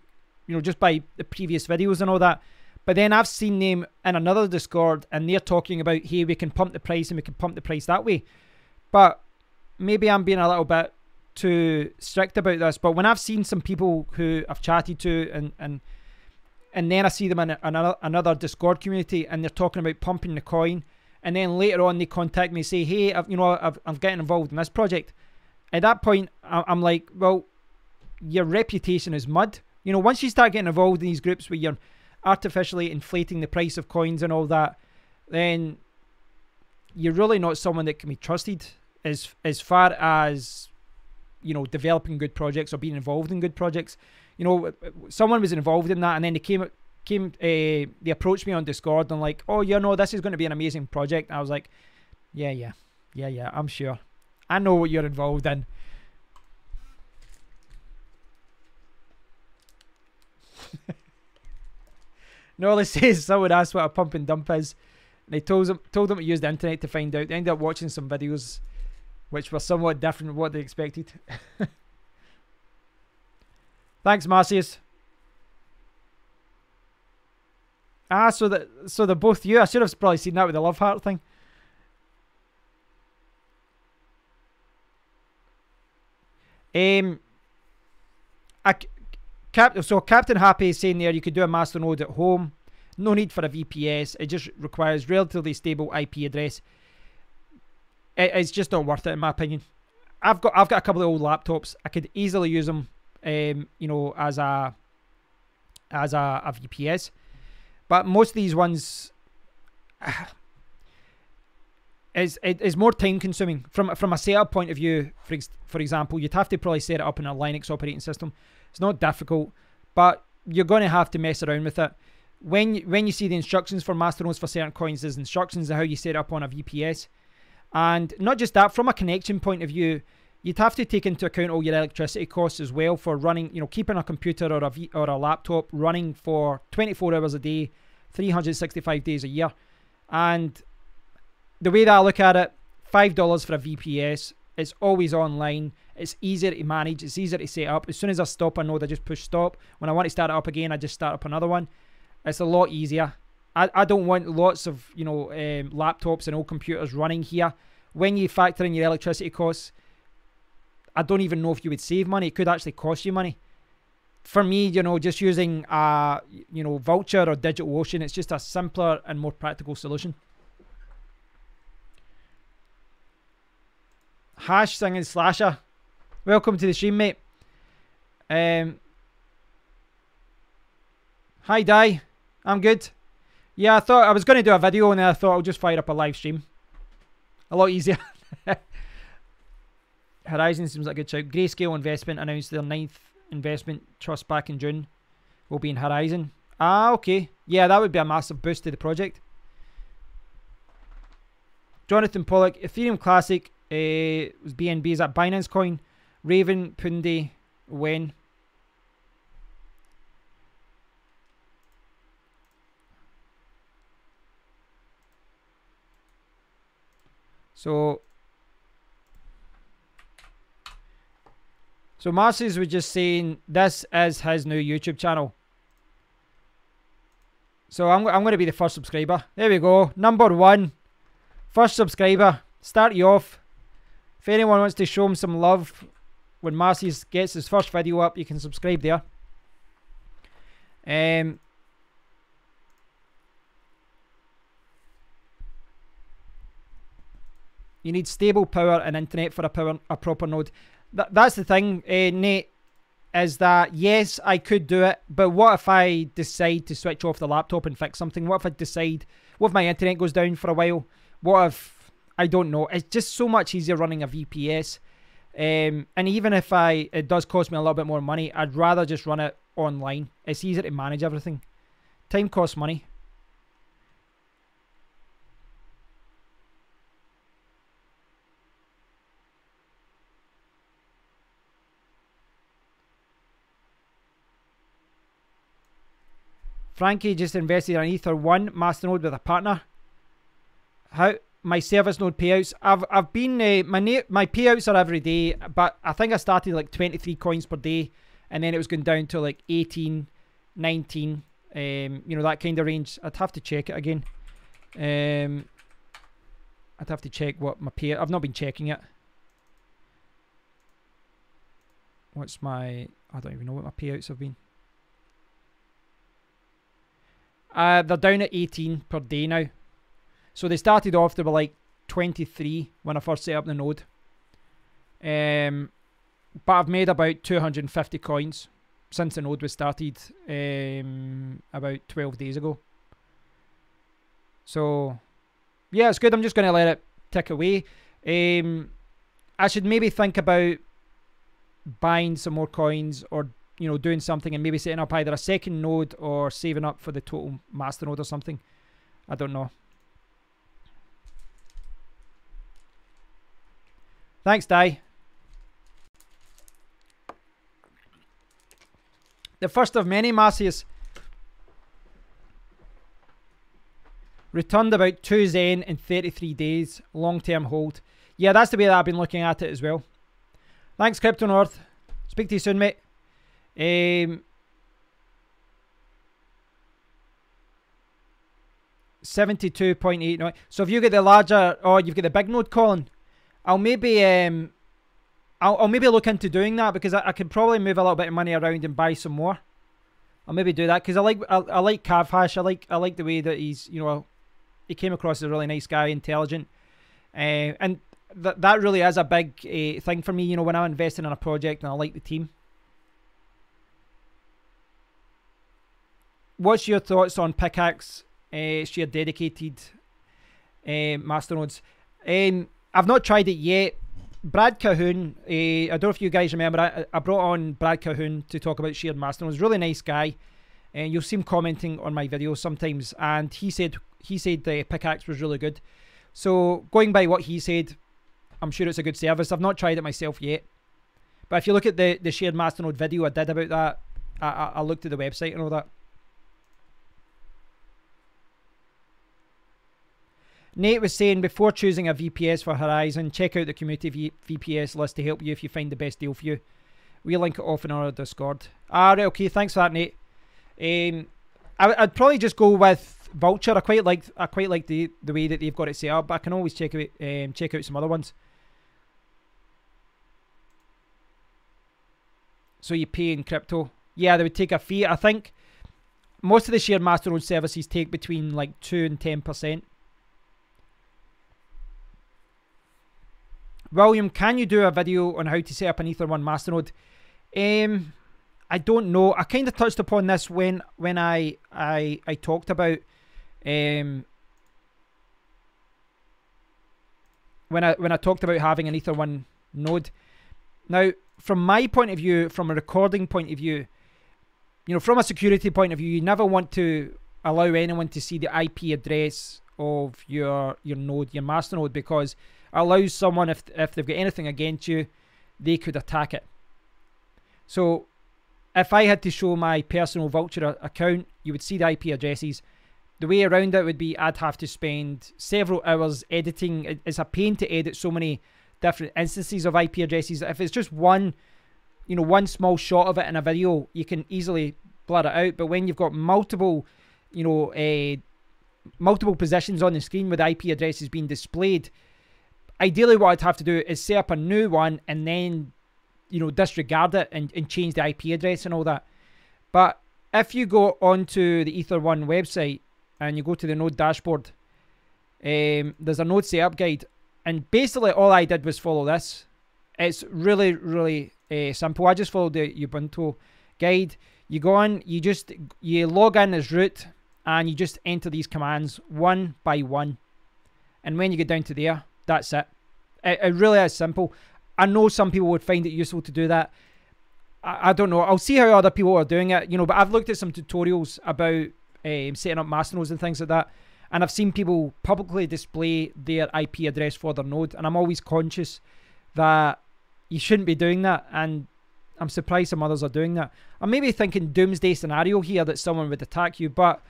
you know, just by the previous videos and all that. But then I've seen them in another Discord, and they're talking about, hey, we can pump the price and we can pump the price that way. But maybe I'm being a little bit too strict about this. But when I've seen some people who I've chatted to, and then I see them in another Discord community, and they're talking about pumping the coin, and then later on they contact me and say, hey, I'm getting involved in this project. At that point, I'm like, well, your reputation is mud. You know, once you start getting involved in these groups where you're artificially inflating the price of coins and all that, then you're really not someone that can be trusted as far as, you know, developing good projects or being involved in good projects. You know, someone was involved in that, and then they they approached me on Discord and like, oh, you know, this is going to be an amazing project. And I was like, yeah, I'm sure. I know what you're involved in. Norley says someone asked what a pump and dump is, and they told them to use the internet to find out. They ended up watching some videos which were somewhat different from what they expected. Thanks, Marcius. So they're both you. I should have probably seen that with the love heart thing. So Captain Happy is saying there you could do a masternode at home. No need for a VPS. It just requires relatively stable IP address. It's just not worth it, in my opinion. I've got a couple of old laptops. I could easily use them, you know, as a VPS. But most of these ones is more time consuming. From a setup point of view, for example, you'd have to probably set it up in a Linux operating system. It's not difficult, but you're going to have to mess around with it. When you see the instructions for masternodes for certain coins, there's instructions on how you set up on a VPS. And not just that, from a connection point of view, you'd have to take into account all your electricity costs as well for running, you know, keeping a computer or a laptop running for 24 hours a day, 365 days a year. And the way that I look at it, $5 for a VPS. It's always online. It's easier to manage. It's easier to set up. As soon as I stop a node, I just push stop. When I want to start it up again, I just start up another one. It's a lot easier. I don't want lots of, you know, laptops and old computers running here. When you factor in your electricity costs, I don't even know if you would save money. It could actually cost you money. For me, you know, just using a, you know, Vulture or DigitalOcean, it's just a simpler and more practical solution. Hash singing Slasher, welcome to the stream, mate. Hi, Di. I'm good. Yeah, I thought I was going to do a video and then I thought I'll just fire up a live stream. A lot easier. Horizon seems like a good shout. Grayscale Investment announced their 9th investment trust back in June. Will be in Horizon. Ah, okay. Yeah, that would be a massive boost to the project. Jonathan Pollock, Ethereum Classic was BNB. Is that Binance Coin? Raven, Pundi, when? So Marcy's was just saying this is his new YouTube channel. So I'm going to be the first subscriber. There we go. Number 1. First subscriber. Start you off. If anyone wants to show him some love when Marcy's gets his first video up, you can subscribe there. You need stable power and internet for a proper node. That's the thing, Nate, is that yes, I could do it, but what if I decide to switch off the laptop and fix something? What if I decide, what if my internet goes down for a while? What if, I don't know, it's just so much easier running a VPS. And even if it does cost me a little bit more money, I'd rather just run it online. It's easier to manage everything. Time costs money. Frankie just invested in Ether 1 Masternode with a partner. How my service node payouts? I've been my payouts are every day, but I think I started like 23 coins per day, and then it was going down to like 18, 19, you know, that kind of range. I'd have to check it again. I'd have to check what my payout. I've not been checking it. What's my? I don't even know what my payouts have been. They're down at 18 per day now. So they started off, they were like 23 when I first set up the node. But I've made about 250 coins since the node was started about 12 days ago. So, yeah, it's good. I'm just going to let it tick away. I should maybe think about buying some more coins, or you know, doing something and maybe setting up either a second node or saving up for the total master node or something. I don't know. Thanks, Di. The first of many Marcius. Returned about 2 Zen in 33 days. Long-term hold. Yeah, that's the way that I've been looking at it as well. Thanks, Crypto North. Speak to you soon, mate. 72.8. So if you get the larger, or you've got the big node, Colin, I'll maybe I'll maybe look into doing that, because I could probably move a little bit of money around and buy some more. I'll maybe do that, because I like Cav Hash. I like the way that he's, you know, he came across as a really nice guy, intelligent, and that really is a big thing for me. You know, when I'm investing in a project and I like the team. What's your thoughts on Pickaxe share dedicated masternodes? I've not tried it yet. Brad Cahoon, I don't know if you guys remember, I brought on Brad Cahoon to talk about shared masternodes. Really nice guy. You'll see him commenting on my videos sometimes, and he said the Pickaxe was really good. So going by what he said, I'm sure it's a good service. I've not tried it myself yet, but if you look at the shared masternode video I did about that, I looked at the website and all that. Nate was saying, before choosing a VPS for Horizon, check out the community VPS list to help you if you find the best deal for you. We'll link it off in our Discord. Right, okay, thanks for that, Nate. I'd probably just go with Vulture. I quite like the way that they've got it set up, but I can always check out some other ones. So you pay in crypto. Yeah, they would take a fee. I think most of the shared Masternode services take between like 2 and 10%. William, can you do a video on how to set up an Ether 1 Masternode? I don't know. I kind of touched upon this when I talked about when I talked about having an Ether 1 node. Now, from my point of view, from a recording point of view, you know, from a security point of view, you never want to allow anyone to see the IP address of your node, your Masternode, because it allows someone, if they've got anything against you, they could attack it. So if I had to show my personal Vulture account, you would see the IP addresses. The way around it would be I'd have to spend several hours editing. It's a pain to edit so many different instances of IP addresses. If it's just one, you know, one small shot of it in a video, you can easily blur it out. But when you've got multiple, you know, multiple positions on the screen with IP addresses being displayed, ideally what I'd have to do is set up a new one and then, you know, disregard it and change the IP address and all that. But if you go onto the Ether 1 website and you go to the node dashboard, there's a node setup guide, and basically all I did was follow this. It's really, really simple. I just followed the Ubuntu guide. You go on, you log in as root, and you just enter these commands one by one, and when you get down to there, that's it. It really is simple. I know some people would find it useful to do that. I don't know. I'll see how other people are doing it, you know, but I've looked at some tutorials about setting up Masternodes and things like that, and I've seen people publicly display their IP address for their node, and I'm always conscious that you shouldn't be doing that, and I'm surprised some others are doing that. I'm maybe thinking doomsday scenario here that someone would attack you, but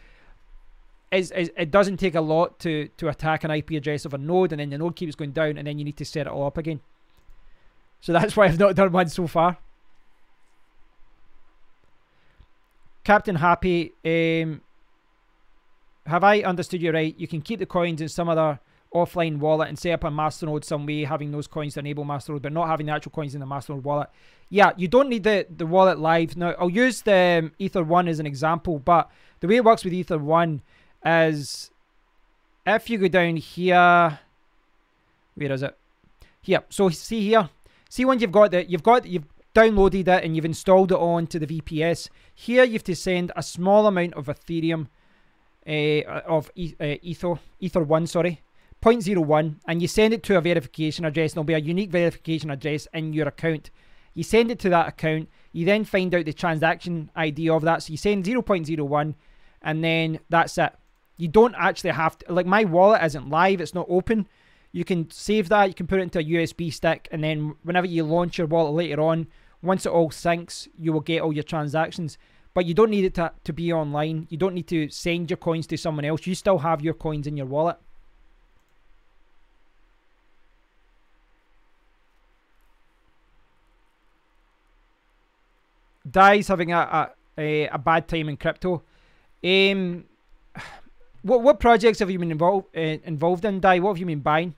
it doesn't take a lot to attack an IP address of a node, and then the node keeps going down, and then you need to set it all up again. So that's why I've not done one so far. Captain Happy, have I understood you right? You can keep the coins in some other offline wallet and set up a Masternode some way, having those coins to enable Masternode, but not having the actual coins in the Masternode wallet. Yeah, you don't need the wallet live. Now, I'll use the Ether 1 as an example, but the way it works with Ether 1 is if you go down here, where is it? Here. So see here. See when you've downloaded it and you've installed it onto the VPS. Here you have to send a small amount of Ethereum, Ether 1, sorry, 0.01, and you send it to a verification address, and there'll be a unique verification address in your account. You send it to that account, you then find out the transaction ID of that, so you send 0.01, and then that's it. You don't actually have to, like, my wallet isn't live, it's not open. You can save that, you can put it into a USB stick, and then whenever you launch your wallet later on, once it all syncs, you will get all your transactions. But you don't need it to be online. You don't need to send your coins to someone else. You still have your coins in your wallet. Dai's having a bad time in crypto. What projects have you been involved in, Dai? What have you been buying?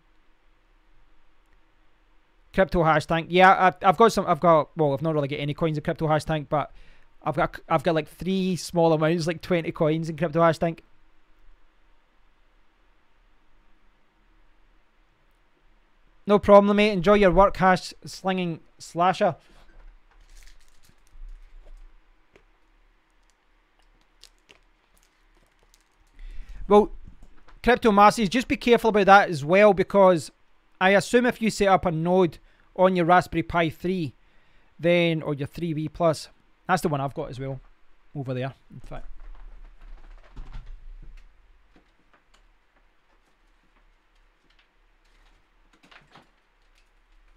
Crypto hash tank. Yeah, I've not really got any coins in crypto hash tank, but I've got like 3 small amounts, like 20 coins in crypto hash tank. No problem, mate. Enjoy your work, hash slinging slasher. Well, crypto masses, just be careful about that as well, because I assume if you set up a node on your Raspberry Pi 3, then, or your 3B Plus, that's the one I've got as well, over there, in fact.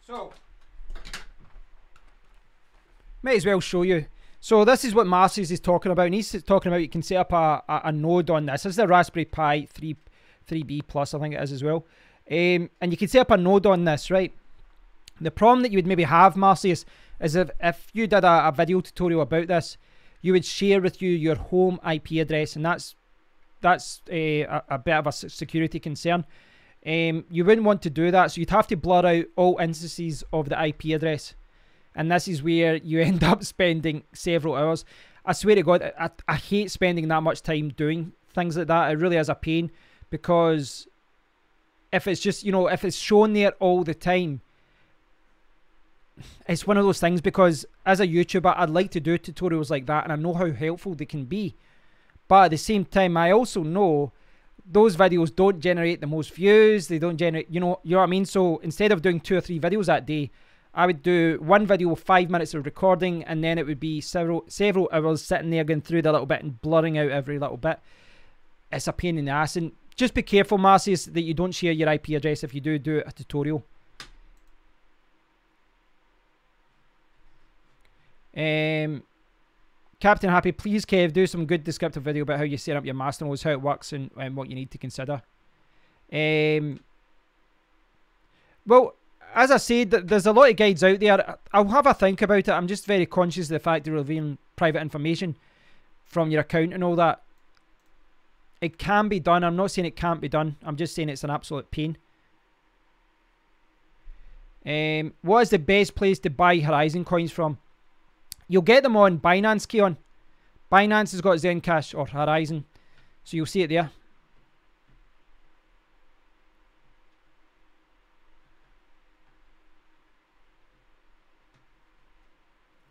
So, may as well show you. So this is what Marcy's is talking about, and he's talking about you can set up a node on this. This is the Raspberry Pi 3B Plus, I think it is as well. And you can set up a node on this, right? The problem that you would maybe have, Marcy, is if you did a video tutorial about this, you would share with you your home IP address, and that's a bit of a security concern. You wouldn't want to do that, so you'd have to blur out all instances of the IP address. And this is where you end up spending several hours. I swear to God, I hate spending that much time doing things like that. It really is a pain, because if it's just, you know, if it's shown there all the time, it's one of those things, because as a YouTuber, I'd like to do tutorials like that, and I know how helpful they can be. But at the same time, I also know those videos don't generate the most views. They don't generate, you know what I mean? So instead of doing 2 or 3 videos that day, I would do one video with 5 minutes of recording, and then it would be several hours sitting there going through the little bit and blurring out every little bit. It's a pain in the ass. And just be careful, Marcius, that you don't share your IP address if you do a tutorial. Captain Happy, please, Kev, do some good descriptive video about how you set up your Masternodes, how it works, and what you need to consider. Well, as I said, there's a lot of guides out there. I'll have a think about it. I'm just very conscious of the fact of revealing private information from your account and all that. It can be done. I'm not saying it can't be done. I'm just saying it's an absolute pain. What is the best place to buy Horizon coins from? You'll get them on Binance, Keon. Binance has got Zencash or Horizon, so you'll see it there.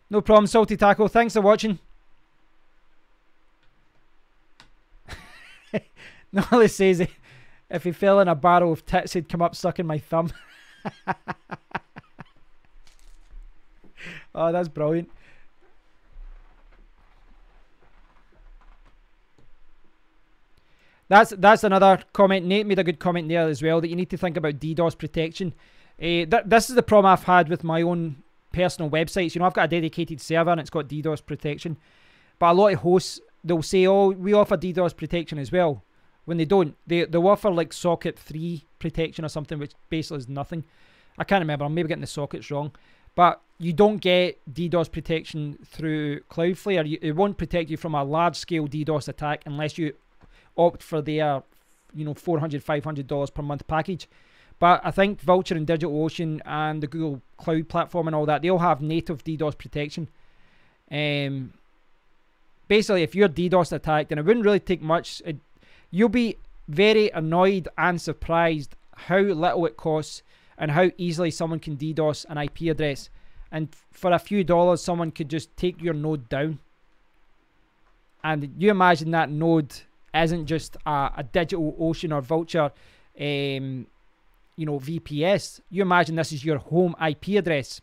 No problem, Salty Taco. Thanks for watching. Nolly says if he fell in a barrel of tits, he'd come up sucking my thumb. Oh, that's brilliant. That's another comment. Nate made a good comment there as well, that you need to think about DDoS protection. This is the problem I've had with my own personal websites. You know, I've got a dedicated server and it's got DDoS protection. But a lot of hosts, they'll say, oh, we offer DDoS protection as well. When they don't. They'll offer like socket 3 protection or something, which basically is nothing. I can't remember. I'm maybe getting the sockets wrong. But you don't get DDoS protection through Cloudflare. It won't protect you from a large-scale DDoS attack unless you opt for their, you know, $400, $500 per month package. But I think Vultr and DigitalOcean and the Google Cloud Platform and all that, they all have native DDoS protection. Basically, if you're DDoS attacked, and it wouldn't really take much, you'll be very annoyed and surprised how little it costs and how easily someone can DDoS an IP address. And for a few dollars, someone could just take your node down. And you imagine that node isn't just a DigitalOcean or Vultr, you know, VPS. You imagine this is your home IP address.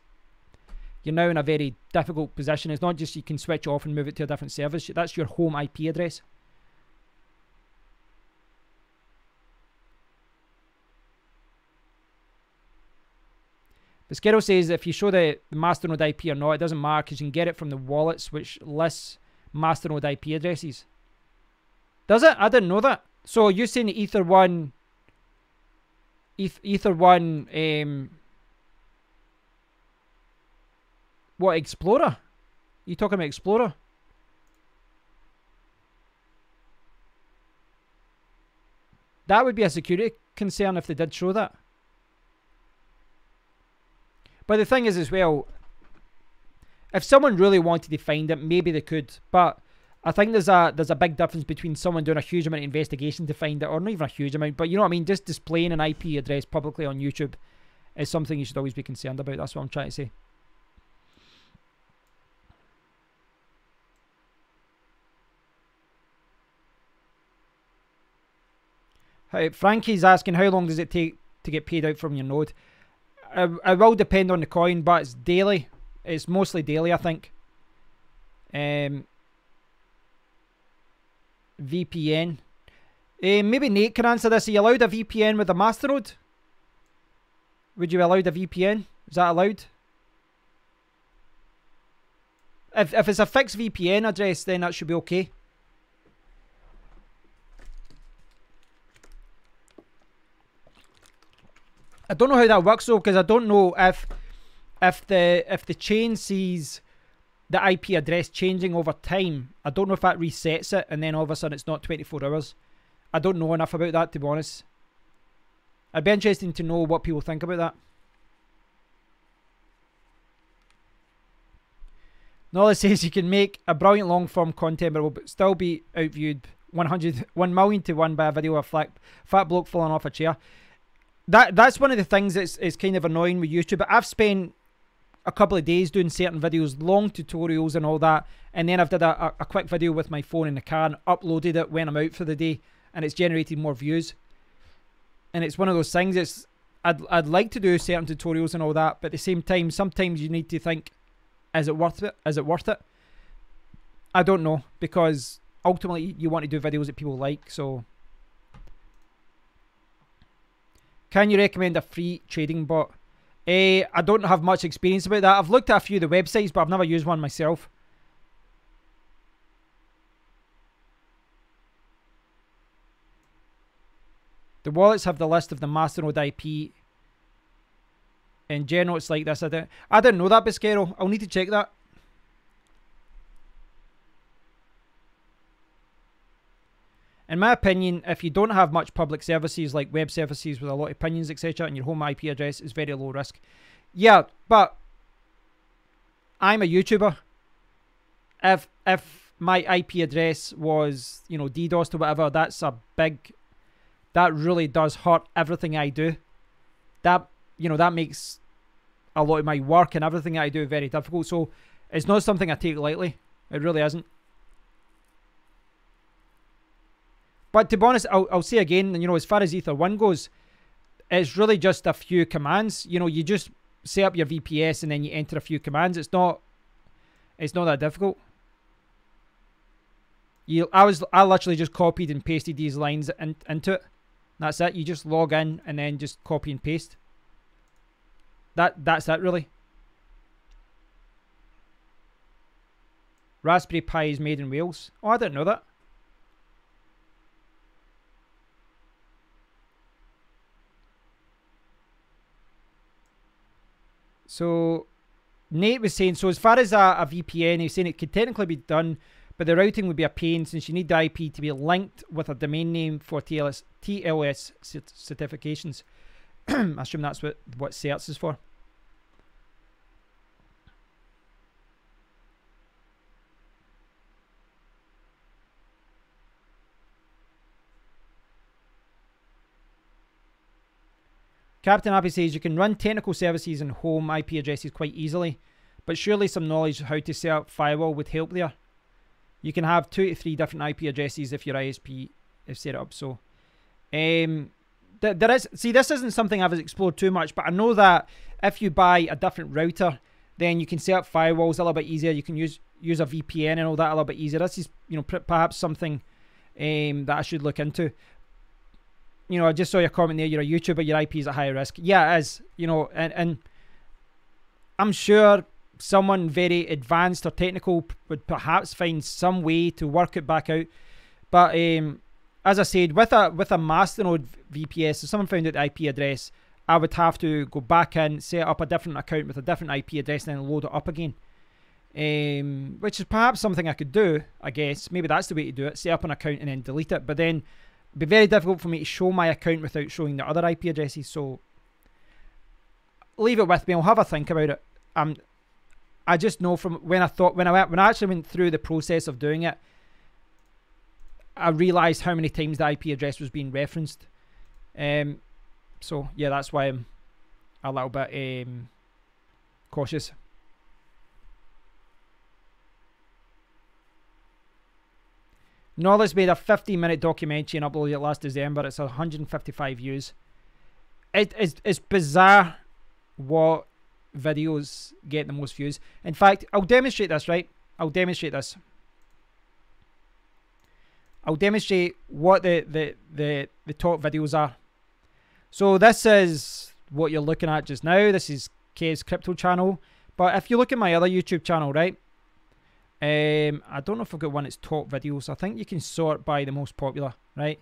You're now in a very difficult position. It's not just you can switch off and move it to a different service. That's your home IP address. But Skittle says if you show the Masternode IP or not, it doesn't matter because you can get it from the wallets which lists Masternode IP addresses. Does it? I didn't know that. So you're saying the Ether1... Ether1... what, Explorer? You talking about Explorer? That would be a security concern if they did show that. But the thing is as well, if someone really wanted to find it, maybe they could. But I think there's a big difference between someone doing a huge amount of investigation to find it, or not even a huge amount, but you know what I mean, just displaying an IP address publicly on YouTube is something you should always be concerned about. That's what I'm trying to say. Frankie's asking, how long does it take to get paid out from your node? It will depend on the coin, but it's daily. It's mostly daily, I think. VPN. Maybe Nate can answer this. Are you allowed a VPN with a Masternode? Would you be allowed a VPN? Is that allowed? If it's a fixed VPN address, then that should be okay. I don't know how that works though, because I don't know if the chain sees the IP address changing over time. I don't know if that resets it and then all of a sudden it's not 24 hours. I don't know enough about that, to be honest. It'd be interesting to know what people think about that. Knowledge says you can make a brilliant long-form content but will still be outviewed 1 million to 1 by a video of a fat bloke falling off a chair. That's one of the things that's kind of annoying with YouTube. I've spent a couple of days doing certain videos, long tutorials and all that, and then I've did a quick video with my phone in the car and uploaded it when I'm out for the day, and it's generated more views. And it's one of those things, I'd like to do certain tutorials and all that, but at the same time, sometimes you need to think, is it worth it? Is it worth it? I don't know, because ultimately you want to do videos that people like. So can you recommend a free trading bot? I don't have much experience about that. I've looked at a few of the websites, but I've never used one myself. The wallets have the list of the Masternode IP. In general, it's like this. I didn't know that, Bisquero. I'll need to check that. In my opinion, if you don't have much public services like web services with a lot of opinions, etc., and your home IP address is very low risk. Yeah, but I'm a YouTuber. If my IP address was, you know, DDoS or whatever, that's a big... That really does hurt everything I do. That, you know, that makes a lot of my work and everything I do very difficult. So it's not something I take lightly. It really isn't. But to be honest, I'll say again, you know, as far as Ether 1 goes, it's really just a few commands. You know, you just set up your VPS and then you enter a few commands. It's not that difficult. I literally just copied and pasted these lines into it. That's it. You just log in and then just copy and paste. That's it really. Raspberry Pi is made in Wales. Oh, I didn't know that. So Nate was saying, so as far as a VPN, he's saying it could technically be done, but the routing would be a pain since you need the IP to be linked with a domain name for TLS certifications. I assume that's what certs is for. Captain Happy says you can run technical services and home IP addresses quite easily, but surely some knowledge of how to set up firewall would help there. You can have 2 to 3 different IP addresses if your ISP is set up. So, there is. See, this isn't something I've explored too much, but I know that if you buy a different router, then you can set up firewalls a little bit easier. You can use a VPN and all that a little bit easier. This is, you know, perhaps something that I should look into. You know, I just saw your comment there. You're a YouTuber. Your IP is at high risk. Yeah, it is. You know, and I'm sure someone very advanced or technical would perhaps find some way to work it back out. But as I said, with a Masternode VPS, if someone found out the IP address, I would have to go back in, set up a different account with a different IP address, and then load it up again. Which is perhaps something I could do, I guess. Maybe that's the way to do it. Set up an account and then delete it. But then it'd be very difficult for me to show my account without showing the other IP addresses. So leave it with me. I'll have a think about it. I just know from when I actually went through the process of doing it, I realised how many times the IP address was being referenced. So yeah, that's why I'm a little bit cautious. Knowledge made a 15-minute documentary and uploaded it last December. It's 155 views. It's bizarre what videos get the most views. In fact, I'll demonstrate this, right? I'll demonstrate this. I'll demonstrate what the top videos are. So this is what you're looking at just now. This is Kev's crypto channel. But if you look at my other YouTube channel, right? I don't know if I've got one that's top videos. I think you can sort by the most popular, right?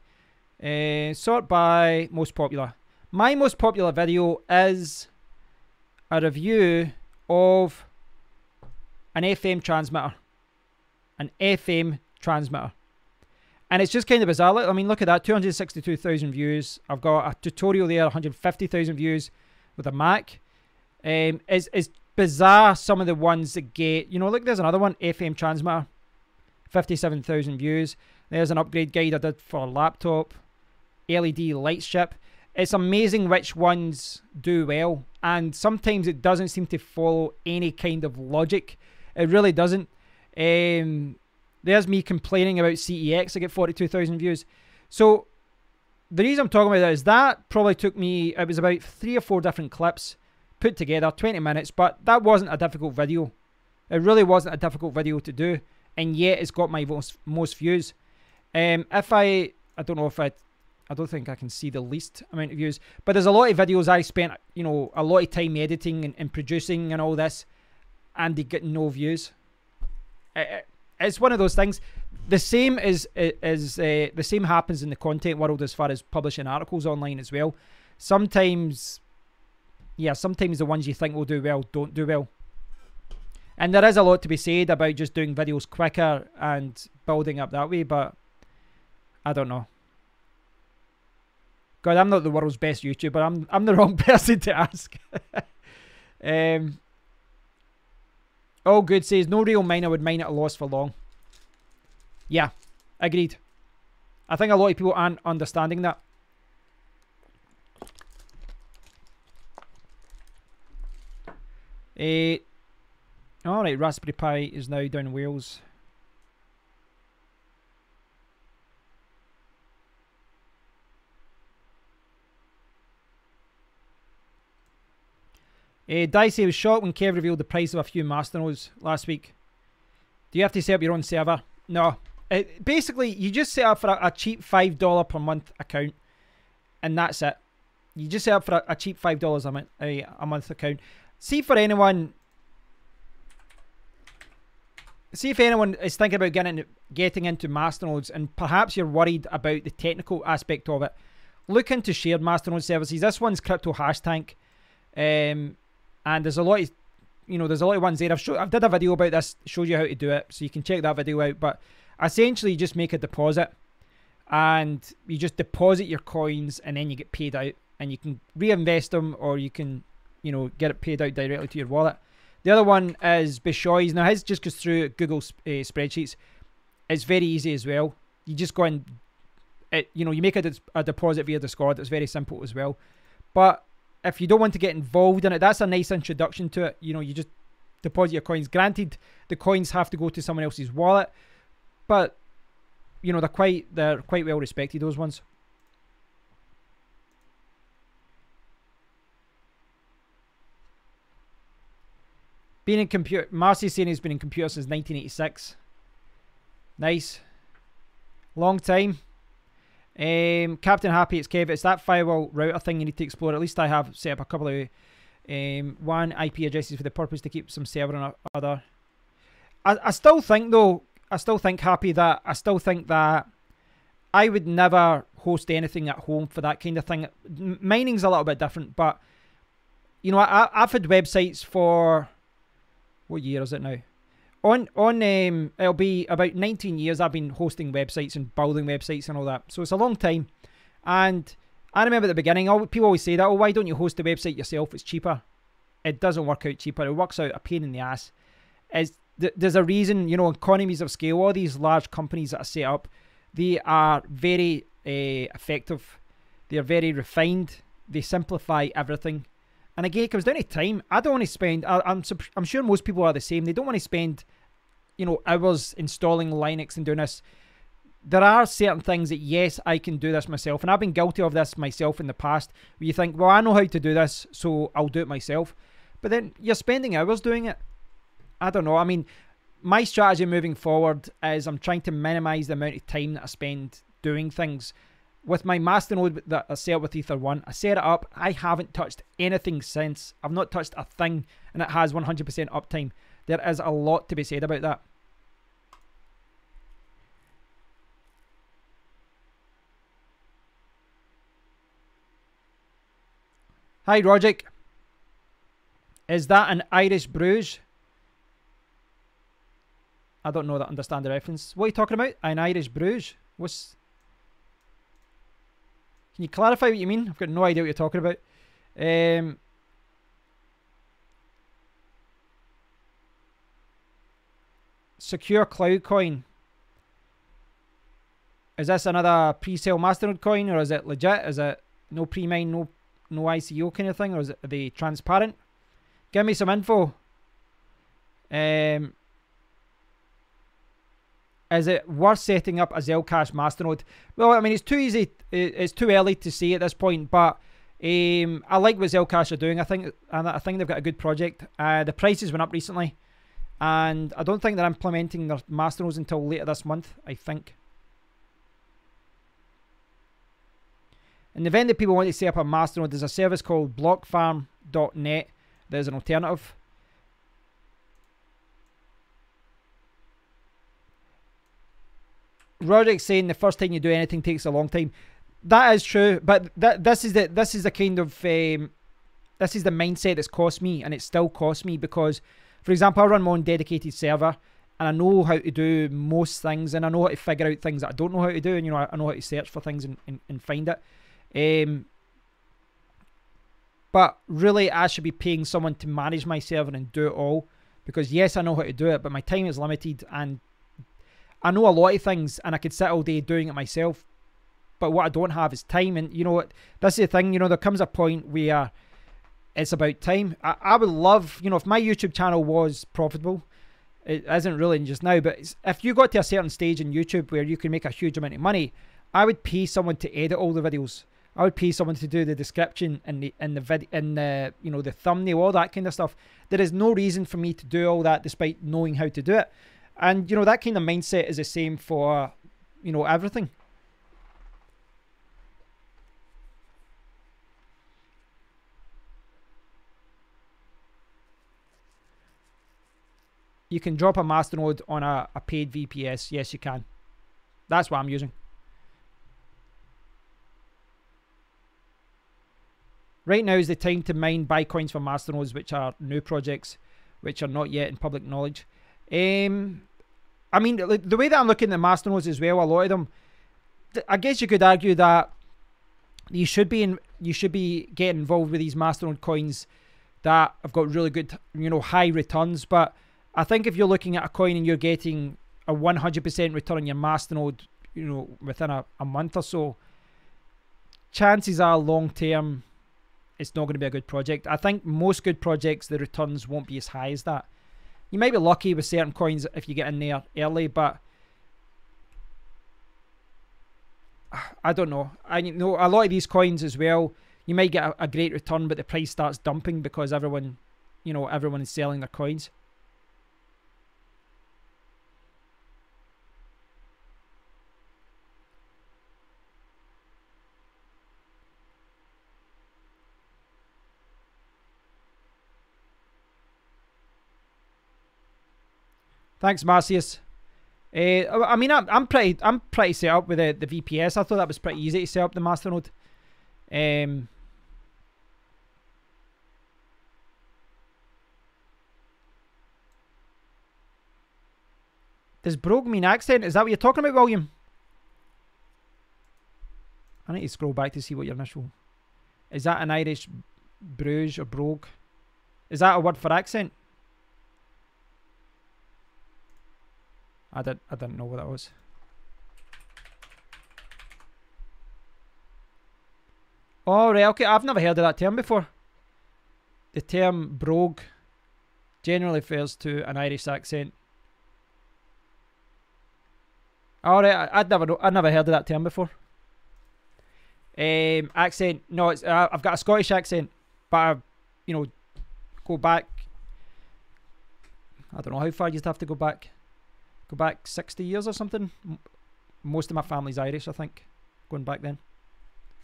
Sort by most popular. My most popular video is a review of an FM transmitter. An FM transmitter. And it's just kind of bizarre. I mean, look at that, 262,000 views. I've got a tutorial there, 150,000 views with a Mac. It's bizarre some of the ones that get, you know, look, there's another one, FM transmitter, 57,000 views. There's an upgrade guide I did for a laptop, LED light strip. It's amazing which ones do well, and sometimes it doesn't seem to follow any kind of logic. It really doesn't. There's me complaining about CEX. I get 42,000 views. So the reason I'm talking about that is that probably took me, it was about 3 or 4 different clips put together, 20 minutes, but that wasn't a difficult video. It really wasn't a difficult video to do, and yet it's got my most views. If I don't know if I don't think I can see the least amount of views, but there's a lot of videos I spent, you know, a lot of time editing and producing and all this, and they get no views. It's one of those things. The same the same happens in the content world as far as publishing articles online as well. Sometimes, yeah, sometimes the ones you think will do well don't do well. And there is a lot to be said about just doing videos quicker and building up that way, but I don't know. God, I'm not the world's best YouTuber. I'm the wrong person to ask. All good says, no real miner would mine at a loss for long. Yeah, agreed. I think a lot of people aren't understanding that. Alright, Raspberry Pi is now down in Wales. Dicey was shocked when Kev revealed the price of a few Masternodes last week. Do you have to set up your own server? No. Basically, you just set up for a cheap $5 per month account, and that's it. You just set up for a cheap $5 a month account. See if anyone is thinking about getting into Masternodes, and perhaps you're worried about the technical aspect of it. Look into shared Masternode services. This one's Crypto Hashtank. And there's a lot of, you know, there's a lot of ones there. I've did a video about this, showed you how to do it, so you can check that video out. But essentially, you just make a deposit, and you just deposit your coins, and then you get paid out, and you can reinvest them, or you can, you know, get it paid out directly to your wallet. The other one is Bishoy's. Now his just goes through Google spreadsheets. It's very easy as well. You just go and, you know, you make a deposit via Discord. It's very simple as well. But if you don't want to get involved in it, that's a nice introduction to it. You know, you just deposit your coins. Granted, the coins have to go to someone else's wallet, but you know, they're quite well respected, those ones. Been in computer. Marcy's saying he's been in computer since 1986. Nice, long time. Captain Happy, it's Kev. It's that firewall router thing you need to explore. At least I have set up a couple of WAN IP addresses for the purpose to keep some server and other. I still think though, Happy, that I still think that I would never host anything at home for that kind of thing. Mining's a little bit different, but you know, I've had websites for, what year is it now? It'll be about 19 years I've been hosting websites and building websites and all that. So it's a long time. And I remember at the beginning, people always say that, oh, why don't you host the website yourself? It's cheaper. It doesn't work out cheaper. It works out a pain in the ass. There's a reason, you know, economies of scale, all these large companies that are set up, they are very effective. They're very refined. They simplify everything. And again, it comes down to time. I don't want to spend, I'm sure most people are the same. They don't want to spend, you know, hours installing Linux and doing this. There are certain things that, yes, I can do this myself. And I've been guilty of this myself in the past. Where you think, well, I know how to do this, so I'll do it myself. But then you're spending hours doing it. I don't know. I mean, my strategy moving forward is I'm trying to minimize the amount of time that I spend doing things. With my Masternode that I set up with Ether 1, I set it up. I haven't touched anything since. I've not touched a thing, and it has 100% uptime. There is a lot to be said about that. Hi, Rogic. Is that an Irish Bruges? I don't know that. Understand the reference. What are you talking about? An Irish Bruges? What's... Can you clarify what you mean? I've got no idea what you're talking about. Secure Cloud coin. Is this another pre-sale Masternode coin, or is it legit? Is it no pre-mine, no ICO kind of thing, or are they transparent? Give me some info. Is it worth setting up a Zcash Masternode? Well, I mean, it's too easy. It's too early to say at this point, but I like what Zcash are doing. I think they've got a good project. The prices went up recently, and I don't think they're implementing their Masternodes until later this month, I think. In the event that people want to set up a Masternode, there's a service called blockfarm.net. There's an alternative. Roderick's saying the first time you do anything takes a long time. That is true, but this is the kind of this is the mindset that's cost me, and it still costs me because, for example, I run my own dedicated server, and I know how to do most things, and I know how to figure out things that I don't know how to do, and I know how to search for things and find it. But really, I should be paying someone to manage my server and do it all, because yes, I know how to do it, but my time is limited, and I know a lot of things, and I could sit all day doing it myself, but what I don't have is time. And you know what, that's the thing, there comes a point where it's about time. I would love, if my YouTube channel was profitable, it isn't really just now, but if you got to a certain stage in YouTube where you can make a huge amount of money, I would pay someone to edit all the videos. I would pay someone to do the description and the thumbnail, all that kind of stuff. There is no reason for me to do all that despite knowing how to do it. And that kind of mindset is the same for everything. You can drop a Masternode on a paid VPS. Yes, you can. That's what I'm using. Right now is the time to mine, buy coins for Masternodes, which are new projects, which are not yet in public knowledge. I mean, the way that I'm looking at Masternodes as well, a lot of them, I guess you could argue that you should be getting involved with these Masternode coins that have got really good, high returns. But I think if you're looking at a coin and you're getting a 100% return on your Masternode, within a month or so, chances are long term, it's not going to be a good project. I think most good projects, the returns won't be as high as that. You might be lucky with certain coins if you get in there early, but I don't know. I know a lot of these coins as well, you might get a great return, but the price starts dumping because everyone is selling their coins. Thanks, Marcius. I mean, I'm pretty set up with the VPS. I thought that was pretty easy to set up the Masternode. Does brogue mean accent? Is that what you're talking about, William? I need to scroll back to see what your initial... Is that an Irish bruge or brogue? Is that a word for accent? I didn't know what that was. Oh, right, okay. I've never heard of that term before. The term brogue generally refers to an Irish accent. All right, I'd never heard of that term before. Accent, no, it's I've got a Scottish accent, but I, go back. I don't know how far you'd have to go back. Go back 60 years or something. Most of my family's Irish, I think. Going back then.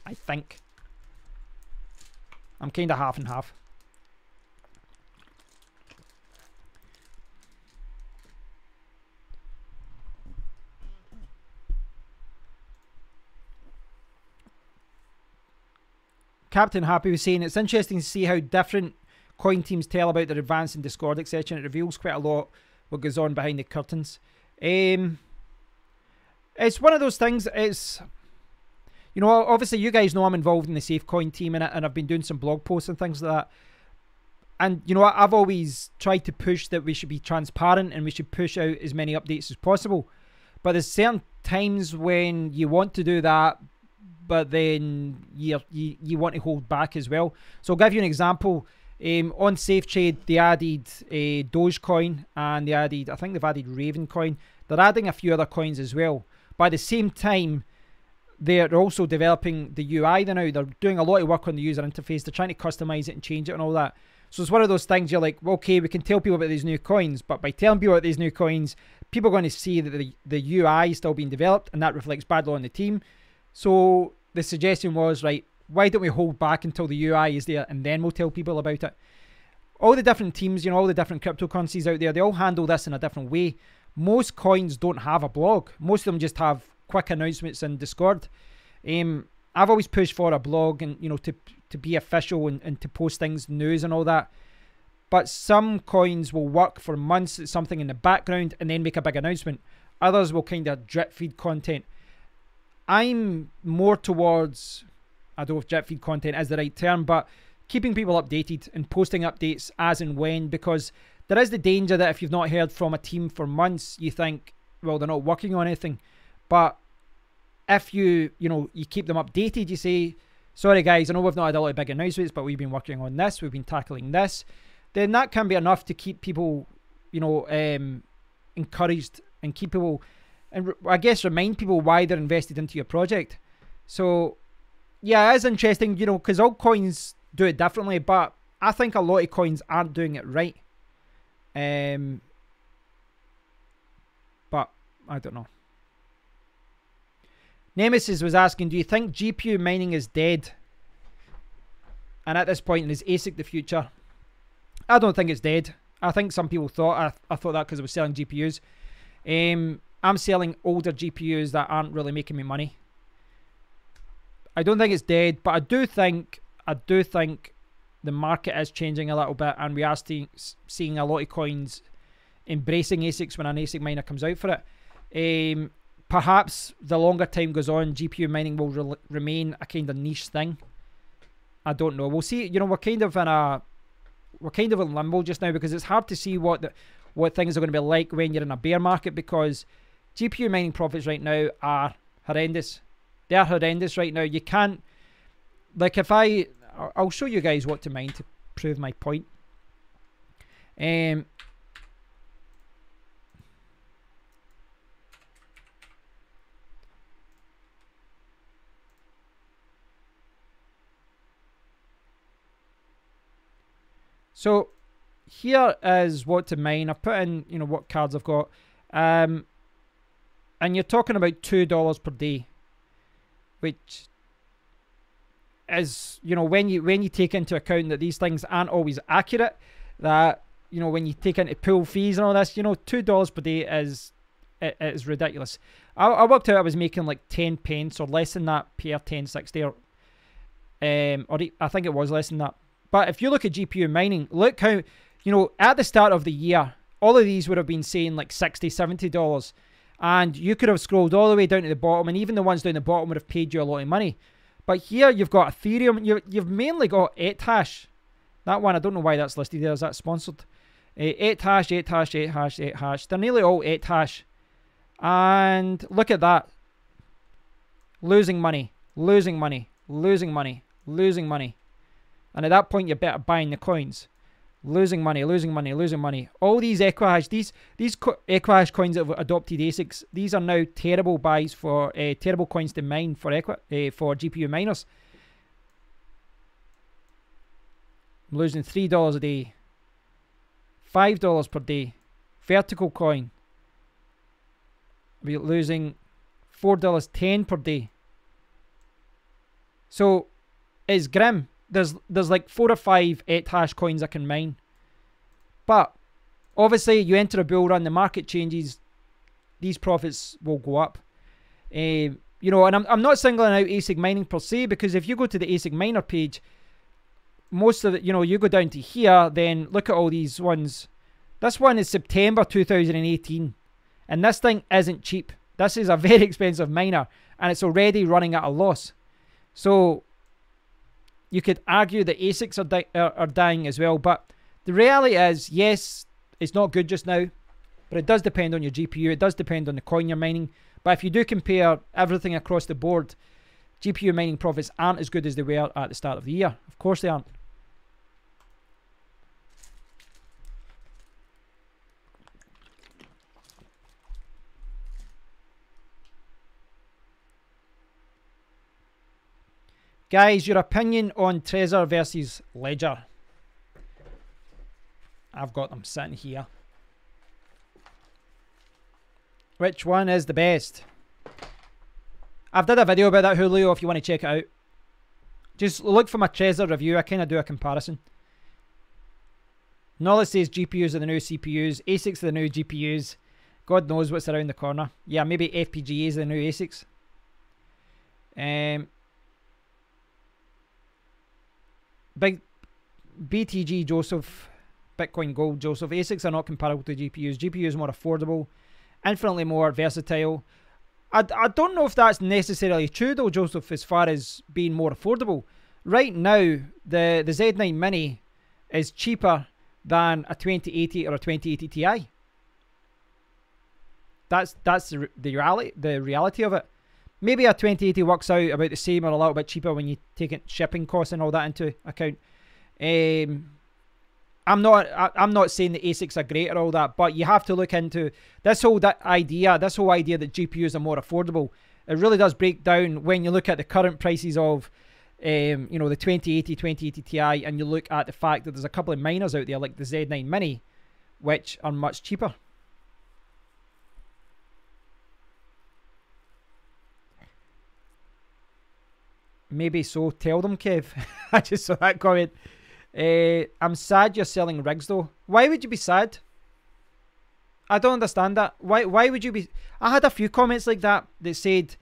I think. I'm kind of half and half. Captain Happy was saying, it's interesting to see how different coin teams tell about their advance in Discord, etc. It reveals quite a lot what goes on behind the curtains. It's one of those things. It's, obviously you guys know I'm involved in the SafeCoin team and I've been doing some blog posts and things like that. And you know what, I've always tried to push that we should be transparent and we should push out as many updates as possible. But there's certain times when you want to do that, but then you want to hold back as well. So I'll give you an example. On SafeTrade, they added Dogecoin, and they added, I think they've added Ravencoin. They're adding a few other coins as well. But at the same time, they're also developing the UI now. They're doing a lot of work on the user interface. They're trying to customize it and change it and all that. So it's one of those things you're like, well, okay, we can tell people about these new coins, but by telling people about these new coins, people are going to see that the UI is still being developed, and that reflects badly on the team. So the suggestion was, right, why don't we hold back until the UI is there, and then we'll tell people about it. All the different teams, you know, all the different cryptocurrencies out there, they all handle this in a different way. Most coins don't have a blog. Most of them just have quick announcements in Discord. I've always pushed for a blog, and you know, to be official and to post things, news and all that. But some coins will work for months, it's something in the background, and then make a big announcement. Others will kind of drip feed content. I'm more towards, I don't know if drip feed content is the right term, but keeping people updated and posting updates as and when, because there is the danger that if you've not heard from a team for months, you think, well, they're not working on anything. But if you keep them updated, you say, sorry guys, I know we've not had a lot of big announcements, but we've been working on this, we've been tackling this, then that can be enough to keep people, you know, encouraged, and keep people, and I guess remind people why they're invested into your project. So yeah, it is interesting, you know, because all coins do it differently, but I think a lot of coins aren't doing it right. But I don't know. Nemesis was asking, do you think GPU mining is dead? And at this point, is ASIC the future? I don't think it's dead. I think some people thought, I thought that because I was selling GPUs. I'm selling older GPUs that aren't really making me money. I don't think it's dead, but I do think the market is changing a little bit, and we are seeing a lot of coins embracing ASICs when an ASIC miner comes out for it. Perhaps the longer time goes on, GPU mining will remain a kind of niche thing. I don't know. We'll see. You know, we're kind of in limbo just now, because it's hard to see what things are going to be like when you're in a bear market, because GPU mining profits right now are horrendous. They are horrendous right now. You can't, like, if I'll show you guys what to mine to prove my point. So here is what to mine. I've put in, you know, what cards I've got, and you're talking about $2 per day, which is, you know, when you take into account that these things aren't always accurate, that, you know, when you take into pool fees and all this, you know, $2 per day is ridiculous. I worked out I was making like 10 pence or less than that per 1060, or I think it was less than that. But if you look at GPU mining, look how, you know, at the start of the year, all of these would have been saying like $60, $70. And you could have scrolled all the way down to the bottom, and even the ones down the bottom would have paid you a lot of money. But here you've got Ethereum, you've mainly got 8hash. That one, I don't know why that's listed there. Is that sponsored? 8hash, 8hash, 8hash, 8hash. They're nearly all 8hash. And look at that. Losing money, losing money, losing money, losing money. And at that point, you're better buying the coins. Losing money, losing money, losing money. All these Equihash, these Equihash coins that have adopted ASICs, these are now terrible buys for terrible coins to mine for GPU miners. I'm losing $3 a day, $5 per day. Vertical coin, we're losing $4.10 per day. So it's grim. There's like 4 or 5 8hash coins I can mine. But obviously you enter a bull run, the market changes, these profits will go up. You know, and I'm not singling out ASIC mining per se, because if you go to the ASIC miner page, most of it, you know, you go down to here, then look at all these ones. This one is September 2018, and this thing isn't cheap. This is a very expensive miner, and it's already running at a loss. So you could argue that ASICs are dying as well, but The reality is, yes, it's not good just now, but it does depend on your GPU. It does depend on the coin you're mining. But if you do compare everything across the board, GPU mining profits aren't as good as they were at the start of the year. Of course they aren't. Guys, your opinion on Trezor versus Ledger. I've got them sitting here. Which one is the best? I've did a video about that, Julio, if you want to check it out. Just look for my Trezor review. I kind of do a comparison. Knowledge says GPUs are the new CPUs. ASICs are the new GPUs. God knows what's around the corner. Yeah, maybe FPGAs are the new ASICs. Big BTG Joseph, Bitcoin Gold Joseph. ASICs are not comparable to GPUs. GPUs are more affordable, infinitely more versatile. I don't know if that's necessarily true though, Joseph, as far as being more affordable. Right now, the Z9 Mini is cheaper than a 2080 or a 2080 Ti. That's the reality of it. Maybe a 2080 works out about the same or a little bit cheaper when you take shipping costs and all that into account. I'm not saying the ASICs are great or all that, but you have to look into this whole idea that GPUs are more affordable. It really does break down when you look at the current prices of the 2080 Ti, and you look at the fact that there's a couple of miners out there like the Z9 Mini, which are much cheaper. Maybe so. Tell them, Kev. I just saw that comment. I'm sad you're selling rigs though. Why would you be sad? I don't understand that. Why would you be... I had a few comments like that said,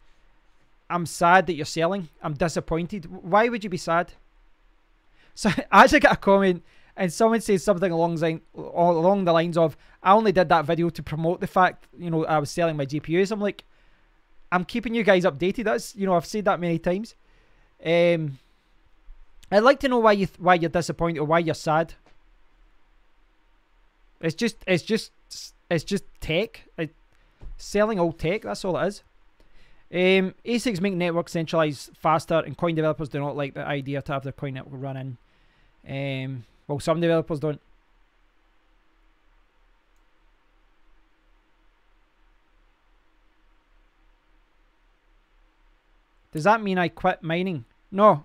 I'm sad that you're selling. I'm disappointed. Why would you be sad? So I actually got a comment and someone said something along the lines of, I only did that video to promote the fact, I was selling my GPUs. I'm like, I'm keeping you guys updated. That's, I've said that many times. I'd like to know why you're disappointed or why you're sad. It's just tech. Selling old tech. That's all it is. ASICs make networks centralized faster, and coin developers do not like the idea to have their coin network run in. Well, some developers don't. Does that mean I quit mining? No.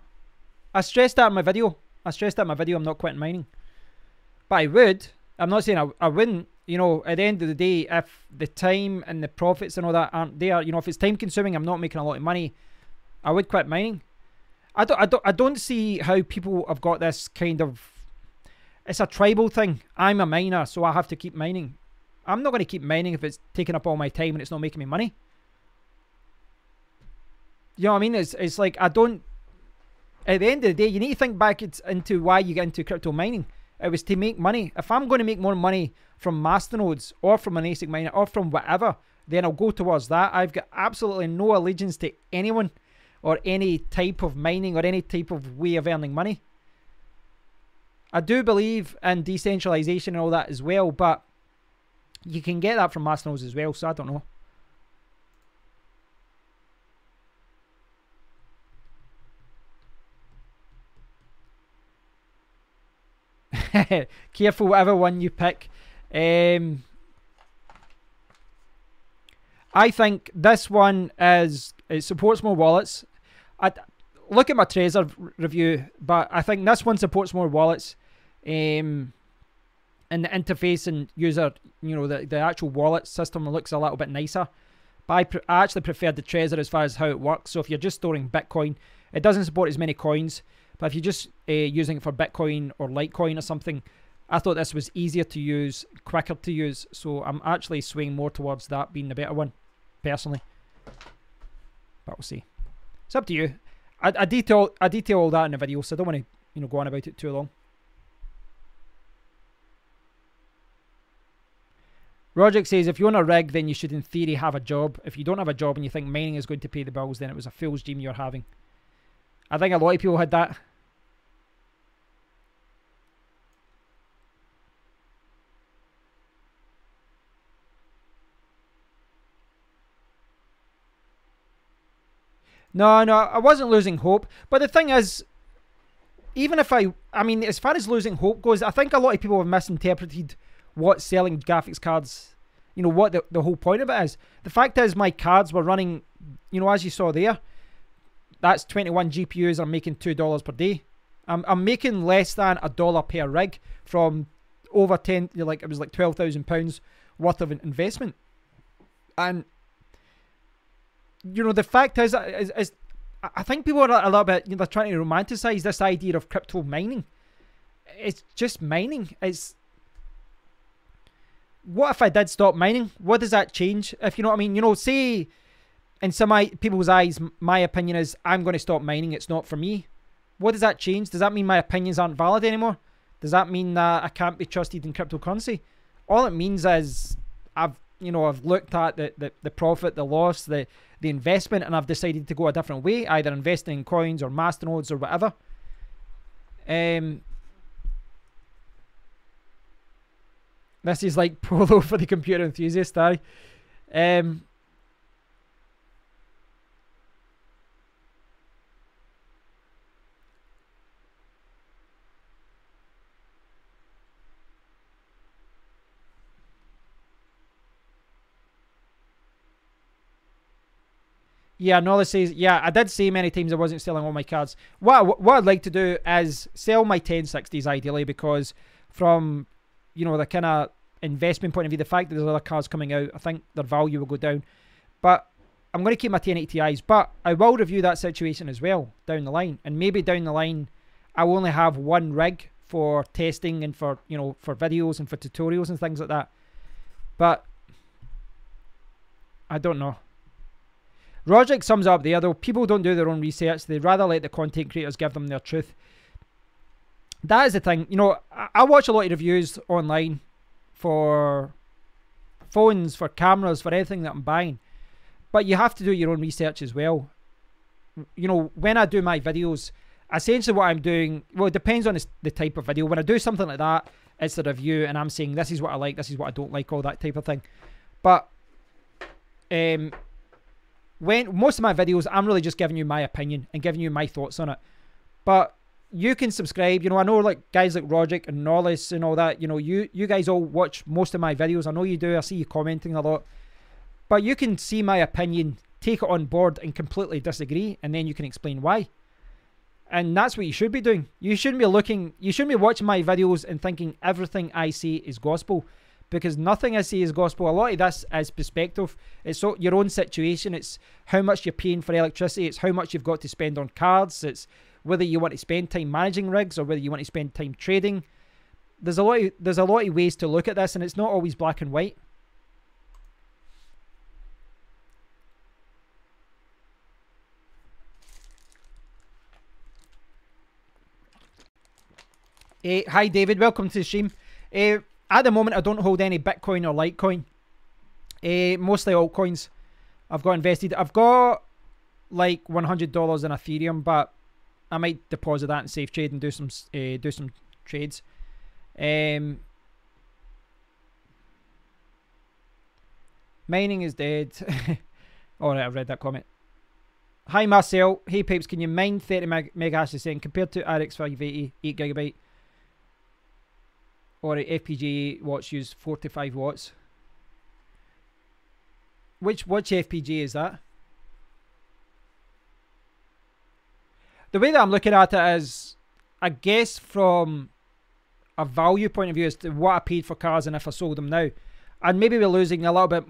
I stressed that in my video. I'm not quitting mining. But I would. I'm not saying I wouldn't. At the end of the day, if the time and the profits and all that aren't there, if it's time consuming, I'm not making a lot of money, I would quit mining. I don't see how people have got this kind of... It's a tribal thing. I'm a miner, so I have to keep mining. I'm not going to keep mining if it's taking up all my time and it's not making me money. You know what I mean? It's like, I don't... At the end of the day, you need to think back into why you get into crypto mining. It was to make money. If I'm going to make more money from Masternodes or from an ASIC miner or from whatever, then I'll go towards that. I've got absolutely no allegiance to anyone or any type of mining or any type of way of earning money. I do believe in decentralization and all that as well, but you can get that from Masternodes as well, so I don't know. Careful whatever one you pick. I think this one it supports more wallets. Look at my Trezor review, but I think this one supports more wallets. And the interface and user, the actual wallet system looks a little bit nicer. But I actually prefer the Trezor as far as how it works. So if you're just storing Bitcoin, it doesn't support as many coins. But if you're just using it for Bitcoin or Litecoin or something, I thought this was easier to use, quicker to use. So I'm actually swaying more towards that being the better one, personally. But we'll see. It's up to you. I detail all that in the video, so I don't want to go on about it too long. Roderick says, if you own a rig, then you should in theory have a job. If you don't have a job and you think mining is going to pay the bills, then it was a fool's dream you're having. I think a lot of people had that. No, I wasn't losing hope. But the thing is, even if I mean, as far as losing hope goes, I think a lot of people have misinterpreted what selling graphics cards, you know, what the whole point of it is. The fact is, my cards were running, you know, as you saw there, that's 21 GPUs. I'm making $2 per day. I'm making less than $1 per rig from over 10, like it was like £12,000 worth of an investment. And you know, the fact is I think people are a little bit, you know, they're trying to romanticize this idea of crypto mining. It's just mining. It's, what if I did stop mining? What does that change? If you know what I mean, you know, say in some people's eyes, my opinion is I'm going to stop mining. It's not for me. What does that change? Does that mean my opinions aren't valid anymore? Does that mean that I can't be trusted in cryptocurrency? All it means is I've looked at the profit, the loss, the investment, and I've decided to go a different way, either investing in coins or masternodes or whatever. This is like polo for the computer enthusiast, aye. Yeah, Nola says, yeah, I did say many times I wasn't selling all my cards. What I'd like to do is sell my 1060s ideally, because from, you know, the kind of investment point of view, the fact that there's other cards coming out, I think their value will go down. But I'm going to keep my 1080 Ti's, but I will review that situation as well down the line. And maybe down the line, I will only have one rig for testing and for, you know, for videos and for tutorials and things like that. But I don't know. Roderick sums up there, though, people don't do their own research. They'd rather let the content creators give them their truth. That is the thing. You know, I watch a lot of reviews online for phones, for cameras, for anything that I'm buying. But you have to do your own research as well. You know, when I do my videos, essentially what I'm doing, well, it depends on the type of video. When I do something like that, it's a review, and I'm saying this is what I like, this is what I don't like, all that type of thing. But when most of my videos, I'm really just giving you my opinion and giving you my thoughts on it. But you can subscribe. You know, I know like guys like Roderick and Nollis and all that, you know, you guys all watch most of my videos. I know you do. I see you commenting a lot. But you can see my opinion, take it on board and completely disagree, and then you can explain why. And that's what you should be doing. You shouldn't be watching my videos and thinking everything I say is gospel. Because nothing I say is gospel. A lot of this is perspective. It's your own situation. It's how much you're paying for electricity. It's how much you've got to spend on cards. It's whether you want to spend time managing rigs or whether you want to spend time trading. There's a lot of ways to look at this, and it's not always black and white. Hi David, welcome to the stream. At the moment, I don't hold any Bitcoin or Litecoin. Mostly altcoins. I've got invested. I've got like $100 in Ethereum, but I might deposit that in Safe Trade and do some trades. Mining is dead. Alright, I've read that comment. Hi Marcel. Hey Pipes, can you mine 30 mega hash a second compared to RX 580 8GB? Or FPGA watts use 45 watts. Which FPGA is that? The way that I'm looking at it is, I guess from a value point of view as to what I paid for cars and if I sold them now, I'd maybe be losing a little bit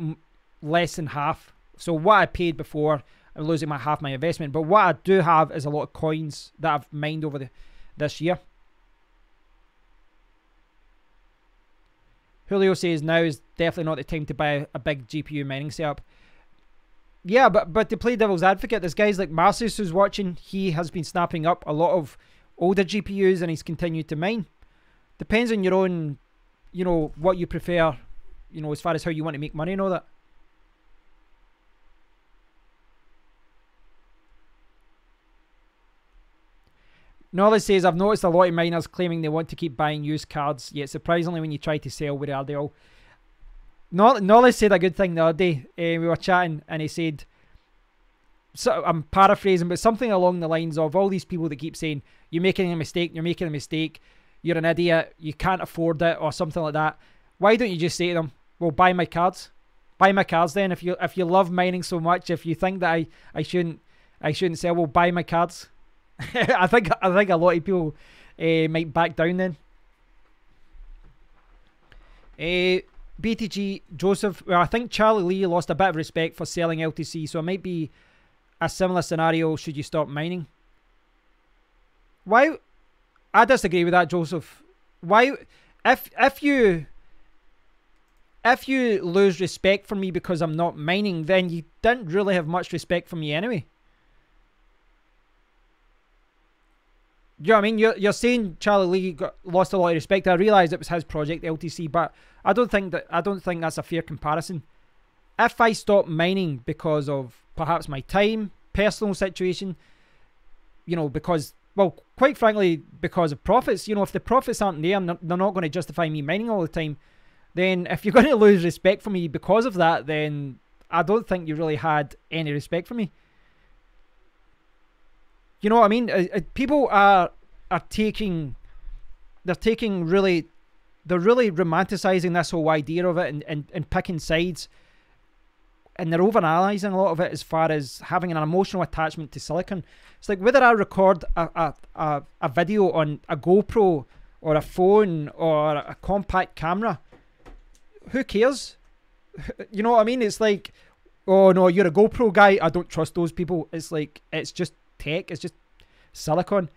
less than half. So what I paid before, I'm losing half my investment. But what I do have is a lot of coins that I've mined over this year. Julio says now is definitely not the time to buy a big GPU mining setup. Yeah, but to play devil's advocate, there's guys like Marcus who's watching. He has been snapping up a lot of older GPUs and he's continued to mine. Depends on your own, you know, what you prefer, you know, as far as how you want to make money and all that. Knowledge says, I've noticed a lot of miners claiming they want to keep buying used cards, yet surprisingly when you try to sell, where are they all? Knowledge said a good thing the other day. We were chatting and he said, so I'm paraphrasing, but something along the lines of all these people that keep saying, you're making a mistake, you're an idiot, you can't afford it, or something like that. Why don't you just say to them, well, buy my cards. Buy my cards then. If you love mining so much, if you think that I shouldn't sell, well, buy my cards. I think a lot of people might back down then. BTG Joseph, well, I think Charlie Lee lost a bit of respect for selling LTC, so it might be a similar scenario should you stop mining. Why? I disagree with that, Joseph. Why? If you lose respect for me because I'm not mining, then you didn't really have much respect for me anyway. You know what I mean? You're saying Charlie Lee lost a lot of respect. I realise it was his project, LTC, but I don't think that's a fair comparison. If I stop mining because of perhaps my time, personal situation, you know, because, well, quite frankly, because of profits, you know, if the profits aren't there, they're not going to justify me mining all the time, then if you're going to lose respect for me because of that, then I don't think you really had any respect for me. You know what I mean? People are taking, they're really romanticizing this whole idea of it and picking sides, and they're overanalyzing a lot of it as far as having an emotional attachment to silicon. It's like whether I record a video on a GoPro or a phone or a compact camera, who cares? You know what I mean? It's like, oh no, you're a GoPro guy, I don't trust those people. It's like, it's just tech, it's just silicon.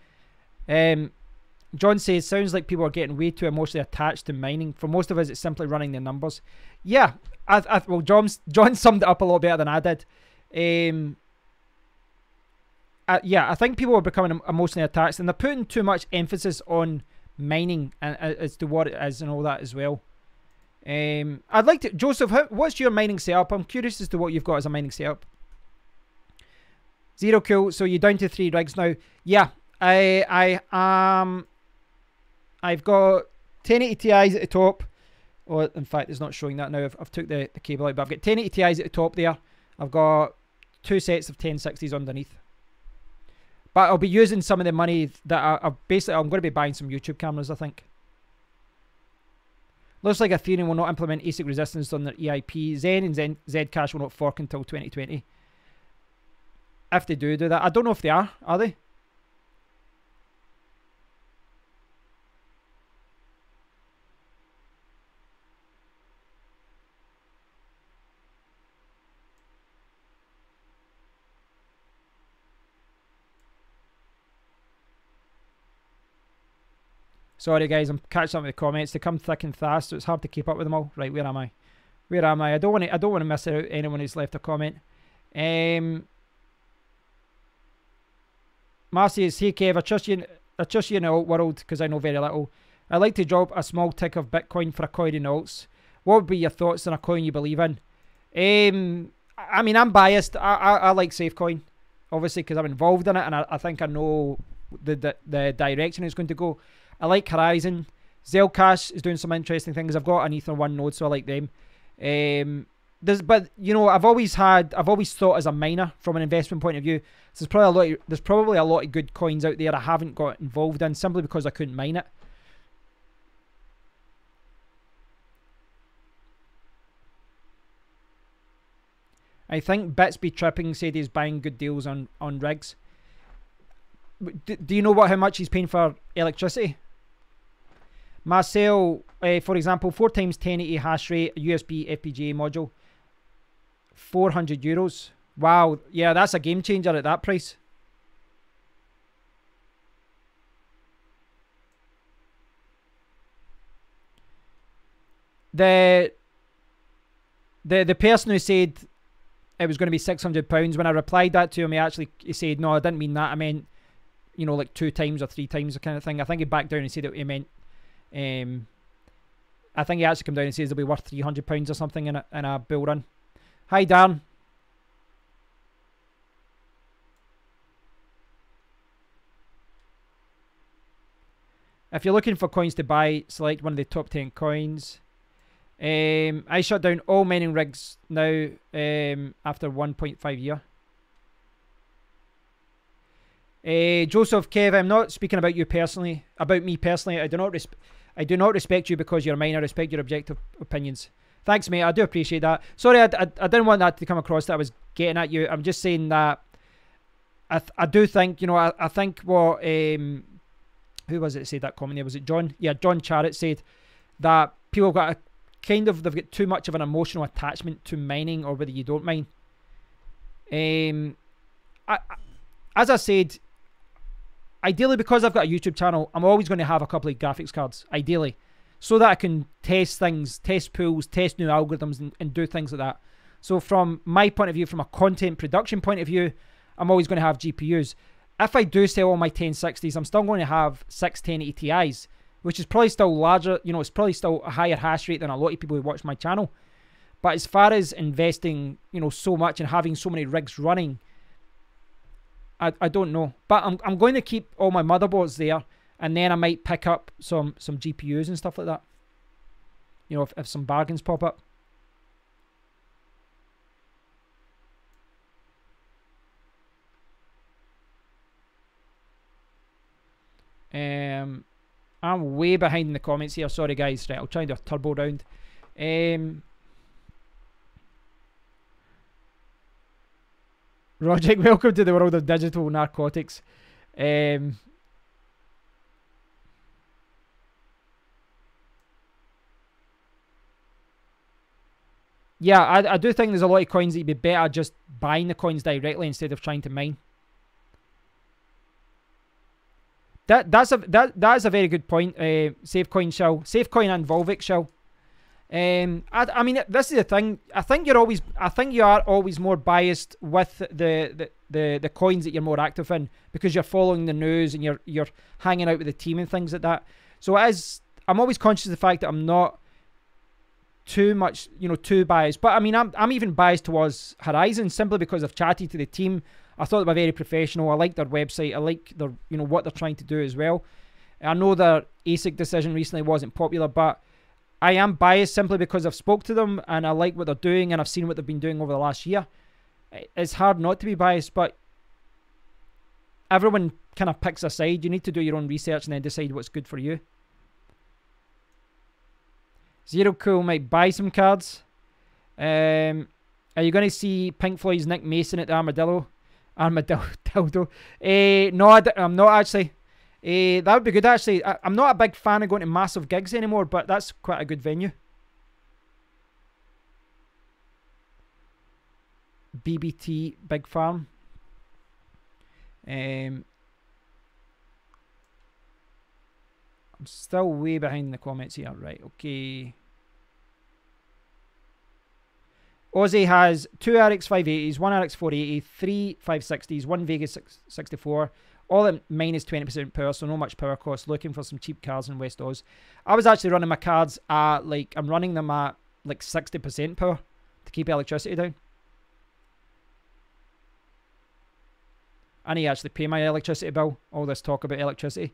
John says, sounds like people are getting way too emotionally attached to mining. For most of us, it's simply running the numbers. Yeah, well, John summed it up a lot better than I did. Yeah, I think people are becoming emotionally attached, and they're putting too much emphasis on mining and as to what it is and all that as well. I'd like to, Joseph, what's your mining setup? I'm curious as to what you've got as a mining setup. Zero cool. So you're down to 3 rigs now. Yeah, I've got 1080 Ti's at the top. Or in fact, it's not showing that now. I've took the cable out, but I've got 1080 Ti's at the top there. I've got 2 sets of 1060s underneath. But I'll be using some of the money that I'm going to be buying some YouTube cameras, I think. Looks like Ethereum will not implement ASIC resistance on their EIP. Zen and Zcash will not fork until 2020. If they do that. I don't know if they are they? Sorry guys, I'm catching up with the comments. They come thick and fast, so it's hard to keep up with them all. Right, where am I? I don't want to miss out anyone who's left a comment. Marcy is, hey Kev, I trust you in the alt world because I know very little. I'd like to drop a small tick of Bitcoin for a coin in alts. What would be your thoughts on a coin you believe in? I mean, I'm biased. I like Safecoin, obviously, because I'm involved in it, and I think I know the direction it's going to go. I like Horizon. Zcash is doing some interesting things. I've got an Ether 1 node, so I like them. But you know, I've always thought as a miner from an investment point of view. So there's probably a lot of good coins out there I haven't got involved in simply because I couldn't mine it. I think Bitsby Tripping said he's buying good deals on rigs. Do you know how much he's paying for electricity? Marcel, for example, 4 times 1080 hash rate, a USB FPGA module, €400. Wow, yeah, that's a game changer at that price. The person who said it was going to be £600, when I replied that to him, he said, no, I didn't mean that. I meant, you know, like 2 times or 3 times kind of thing. I think he backed down and said that he meant, I think he actually came down and says they'll be worth £300 or something in a bull run. Hi, Darren. If you're looking for coins to buy, select one of the top 10 coins. I shut down all mining rigs now after 1.5 year. Joseph, Kev, I'm not speaking about you personally. About me personally, I do not respect you because you're mine. I respect your objective opinions. Thanks, mate. I do appreciate that. Sorry, I didn't want that to come across that I was getting at you. I'm just saying that I do think, you know, I think what who was it that said that comment there? Was it John? Yeah, John Charrett said that people have got they've got too much of an emotional attachment to mining, or whether you don't mine. As I said, ideally, because I've got a YouTube channel, I'm always going to have a couple of graphics cards, ideally, so that I can test things, test pools, test new algorithms, and do things like that. So from my point of view, from a content production point of view, I'm always going to have GPUs. If I do sell all my 1060s, I'm still going to have 6 1080 Ti's, which is probably still larger, you know, it's probably still a higher hash rate than a lot of people who watch my channel. But as far as investing, you know, so much and having so many rigs running, I don't know. But I'm going to keep all my motherboards there, and then I might pick up some GPUs and stuff like that. You know, if some bargains pop up. I'm way behind in the comments here. Sorry, guys. Right, I'll try and do a turbo round. Rogic, welcome to the world of digital narcotics. Yeah, I do think there's a lot of coins that you'd be better just buying the coins directly instead of trying to mine. That's a very good point. Safecoin shell, Safecoin and Volvic shell. I mean, this is the thing. I think you are always more biased with the coins that you're more active in, because you're following the news and you're hanging out with the team and things like that. So I'm always conscious of the fact that I'm not too much, you know, too biased. But I mean, I'm even biased towards Horizon simply because I've chatted to the team. I thought they were very professional. I like their website. I like their, you know, what they're trying to do as well. I know their ASIC decision recently wasn't popular, but I am biased simply because I've spoke to them and I like what they're doing and I've seen what they've been doing over the last year. It's hard not to be biased, but everyone kind of picks a side. You need to do your own research and then decide what's good for you. Zero Cool might buy some cards. Are you going to see Pink Floyd's Nick Mason at the Armadillo? Armadillo. No, I'm not actually. That would be good actually. I'm not a big fan of going to massive gigs anymore, but that's quite a good venue. BBT Big Farm. I'm still way behind the comments here. Right, okay. Aussie has 2 RX 580s, 1 RX 480, 3 560s, 1 Vegas 64, all at minus 20% power, so no much power cost. Looking for some cheap cards in West Oz. I was actually running my cards at, like, I'm running them at like 60% power to keep electricity down. I need to actually pay my electricity bill. All this talk about electricity.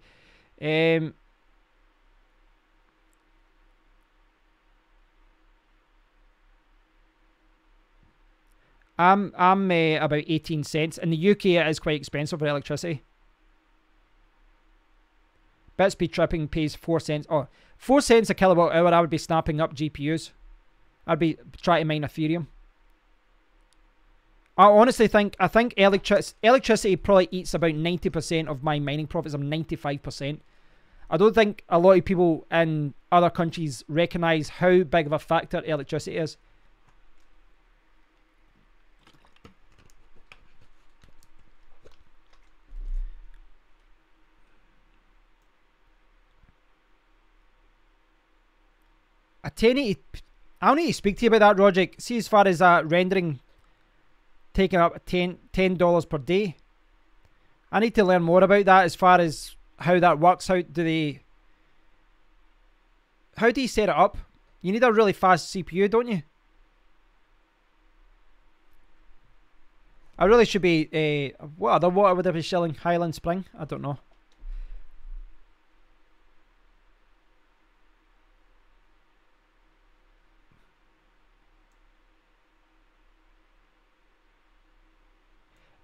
I'm about 18 cents. In the UK, it is quite expensive for electricity. Bitspeed tripping pays 4 cents. Oh, 4 cents a kilowatt hour, I would be snapping up GPUs. I'd be trying to mine Ethereum. I honestly think, electricity probably eats about 90% of my mining profits. I'm 95%. I don't think a lot of people in other countries recognise how big of a factor electricity is. A 1080, I'll need to speak to you about that, Rogic. See, as far as rendering taking up $10 per day, I need to learn more about that, as far as how that works. How do you set it up? You need a really fast CPU, don't you? I really should be what other water would I be shilling? Highland Spring? I don't know.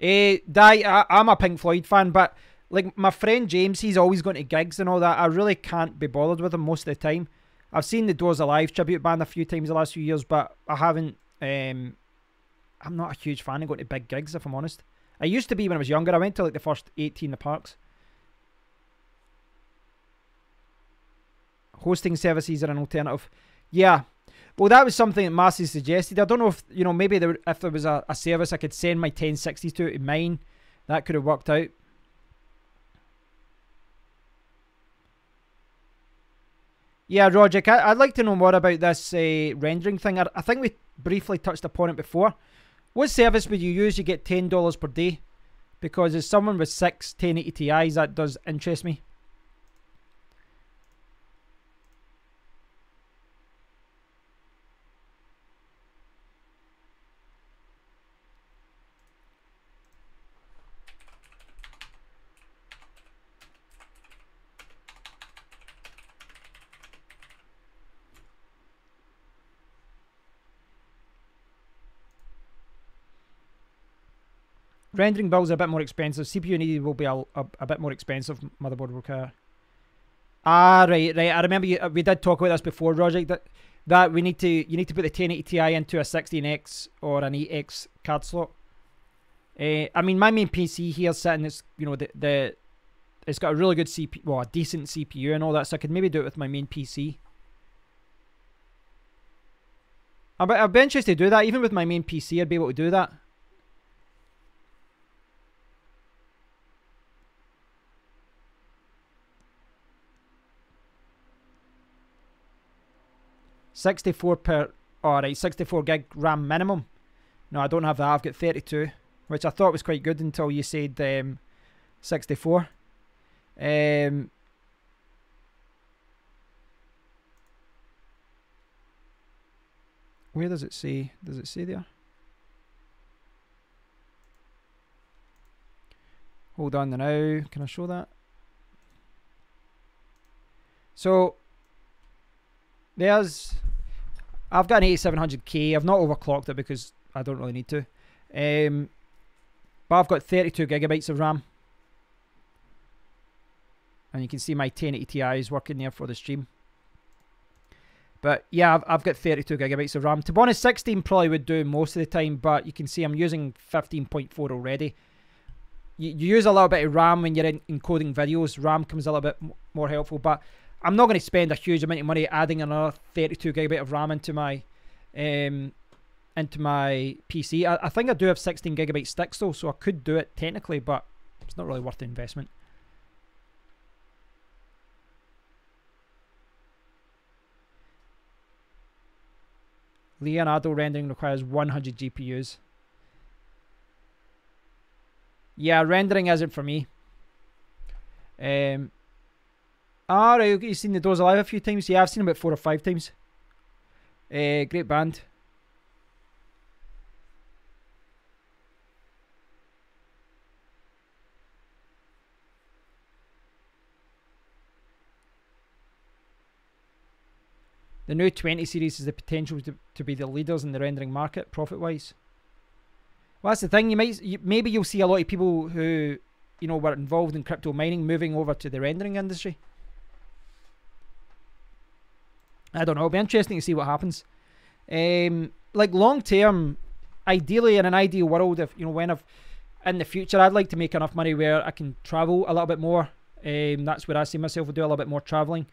I'm a Pink Floyd fan, but like my friend James, he's always going to gigs and all that. I really can't be bothered with him most of the time. I've seen the Doors Alive tribute band a few times the last few years, but I haven't. I'm not a huge fan of going to big gigs, if I'm honest. I used to be when I was younger. I went to like the first 18 in the parks. Hosting services are an alternative. Yeah. Well, that was something that Massey suggested. I don't know if, you know, maybe if there was a service I could send my 1060s to mine, that could have worked out. Yeah, Roger, I'd like to know more about this rendering thing. I think we briefly touched upon it before. What service would you use? You get $10 per day. Because as someone with 6 1080 Ti's, that does interest me. Rendering bills are a bit more expensive. CPU needed will be a bit more expensive. Motherboard require. Ah, right. I remember we did talk about this before, Roger. That you need to put the 1080 Ti into a 16X or an 8X card slot. I mean, my main PC here sitting is, you know, it's got a really good CPU, well, a decent CPU and all that, so I could maybe do it with my main PC. I'd be interested to do that. Even with my main PC, I'd be able to do that. Alright, 64 gig RAM minimum. No, I don't have that. I've got 32, which I thought was quite good until you said 64. Where does it say? Does it say there? Hold on now. Can I show that? So I've got an 8700K. I've not overclocked it because I don't really need to. But I've got 32 gigabytes of RAM. And you can see my 1080 Ti is working there for the stream. But yeah, I've got 32 gigabytes of RAM. To be honest, 16 probably would do most of the time, but you can see I'm using 15.4 already. You use a little bit of RAM when you're encoding videos. RAM comes a little bit more helpful, but I'm not going to spend a huge amount of money adding another 32 gigabyte of RAM into my PC. I think I do have 16 gigabyte sticks though, so I could do it technically, but it's not really worth the investment. Leonardo rendering requires 100 GPUs. Yeah, rendering isn't for me. Alright, you've seen the Doors Alive a few times? Yeah, I've seen them about 4 or 5 times. Great band. The new 20 series has the potential to be the leaders in the rendering market, profit-wise. Well, that's the thing. Maybe you'll see a lot of people who, you know, were involved in crypto mining moving over to the rendering industry. I don't know. It'll be interesting to see what happens. Like long term, ideally in an ideal world, if you know, when in the future, I'd like to make enough money where I can travel a little bit more. That's where I see myself will do a little bit more traveling.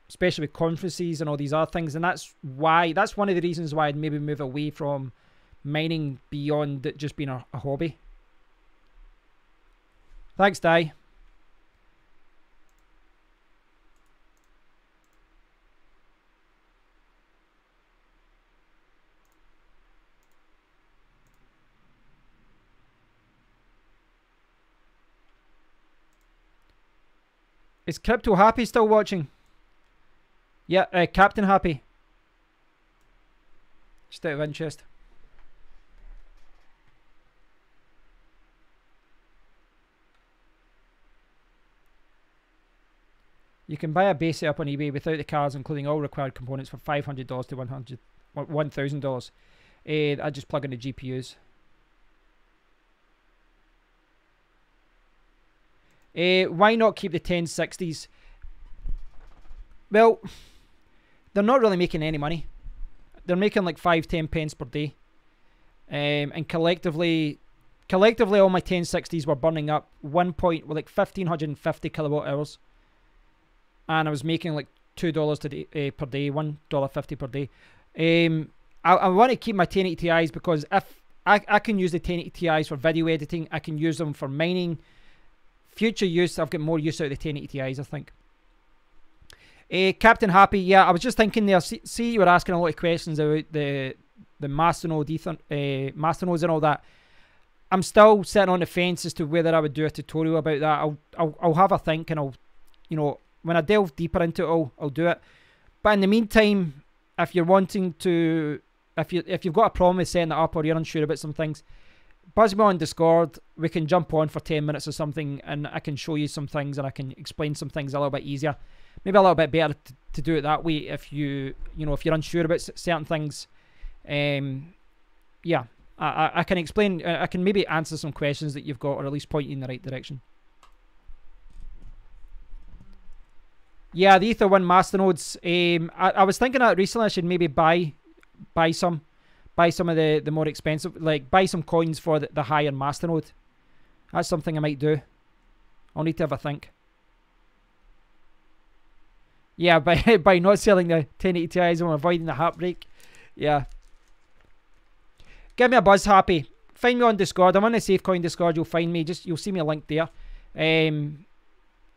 Especially with conferences and all these other things, and that's one of the reasons why I'd maybe move away from mining beyond it just being a hobby. Thanks, Di. Is Crypto Happy still watching? Yeah, Captain Happy. Just out of interest. You can buy a base setup on eBay without the cards, including all required components, for $500 to $1,000. I just plug in the GPUs. Why not keep the 1060s? Well, they're not really making any money. They're making like 5-10 pence per day. And collectively all my 1060s were burning up 1,550 kilowatt hours. And I was making like $2 per day, $1.50 per day. I want to keep my 1080 Ti's because if I can use the 1080 Ti's for video editing, I can use them for mining. Future use, I've got more use out of the 1080 Ti's, I think. Captain Happy, yeah, I was just thinking there. See, you were asking a lot of questions about the Masternode, Masternodes and all that. I'm still sitting on the fence as to whether I would do a tutorial about that. I'll have a think, and I'll, you know, when I delve deeper into it, I'll do it. But in the meantime, if you're wanting to, if you've got a problem with setting it up or you're unsure about some things, buzz me on Discord. We can jump on for 10 minutes or something, and I can show you some things, and I can explain some things a little bit easier. Maybe a little bit better to do it that way if if you're unsure about certain things. Yeah, I can explain. I can maybe answer some questions that you've got, or at least point you in the right direction. Yeah, the Ether 1 Masternodes. I was thinking that recently I should maybe buy some of the more expensive, like buy some coins for the higher Masternode. That's something I might do. I'll need to have a think. Yeah, by not selling the 1080 Ti's, I'm avoiding the heartbreak. Yeah. Give me a buzz, Happy. Find me on Discord. I'm on the SafeCoin Discord. You'll find me. You'll see me a link there.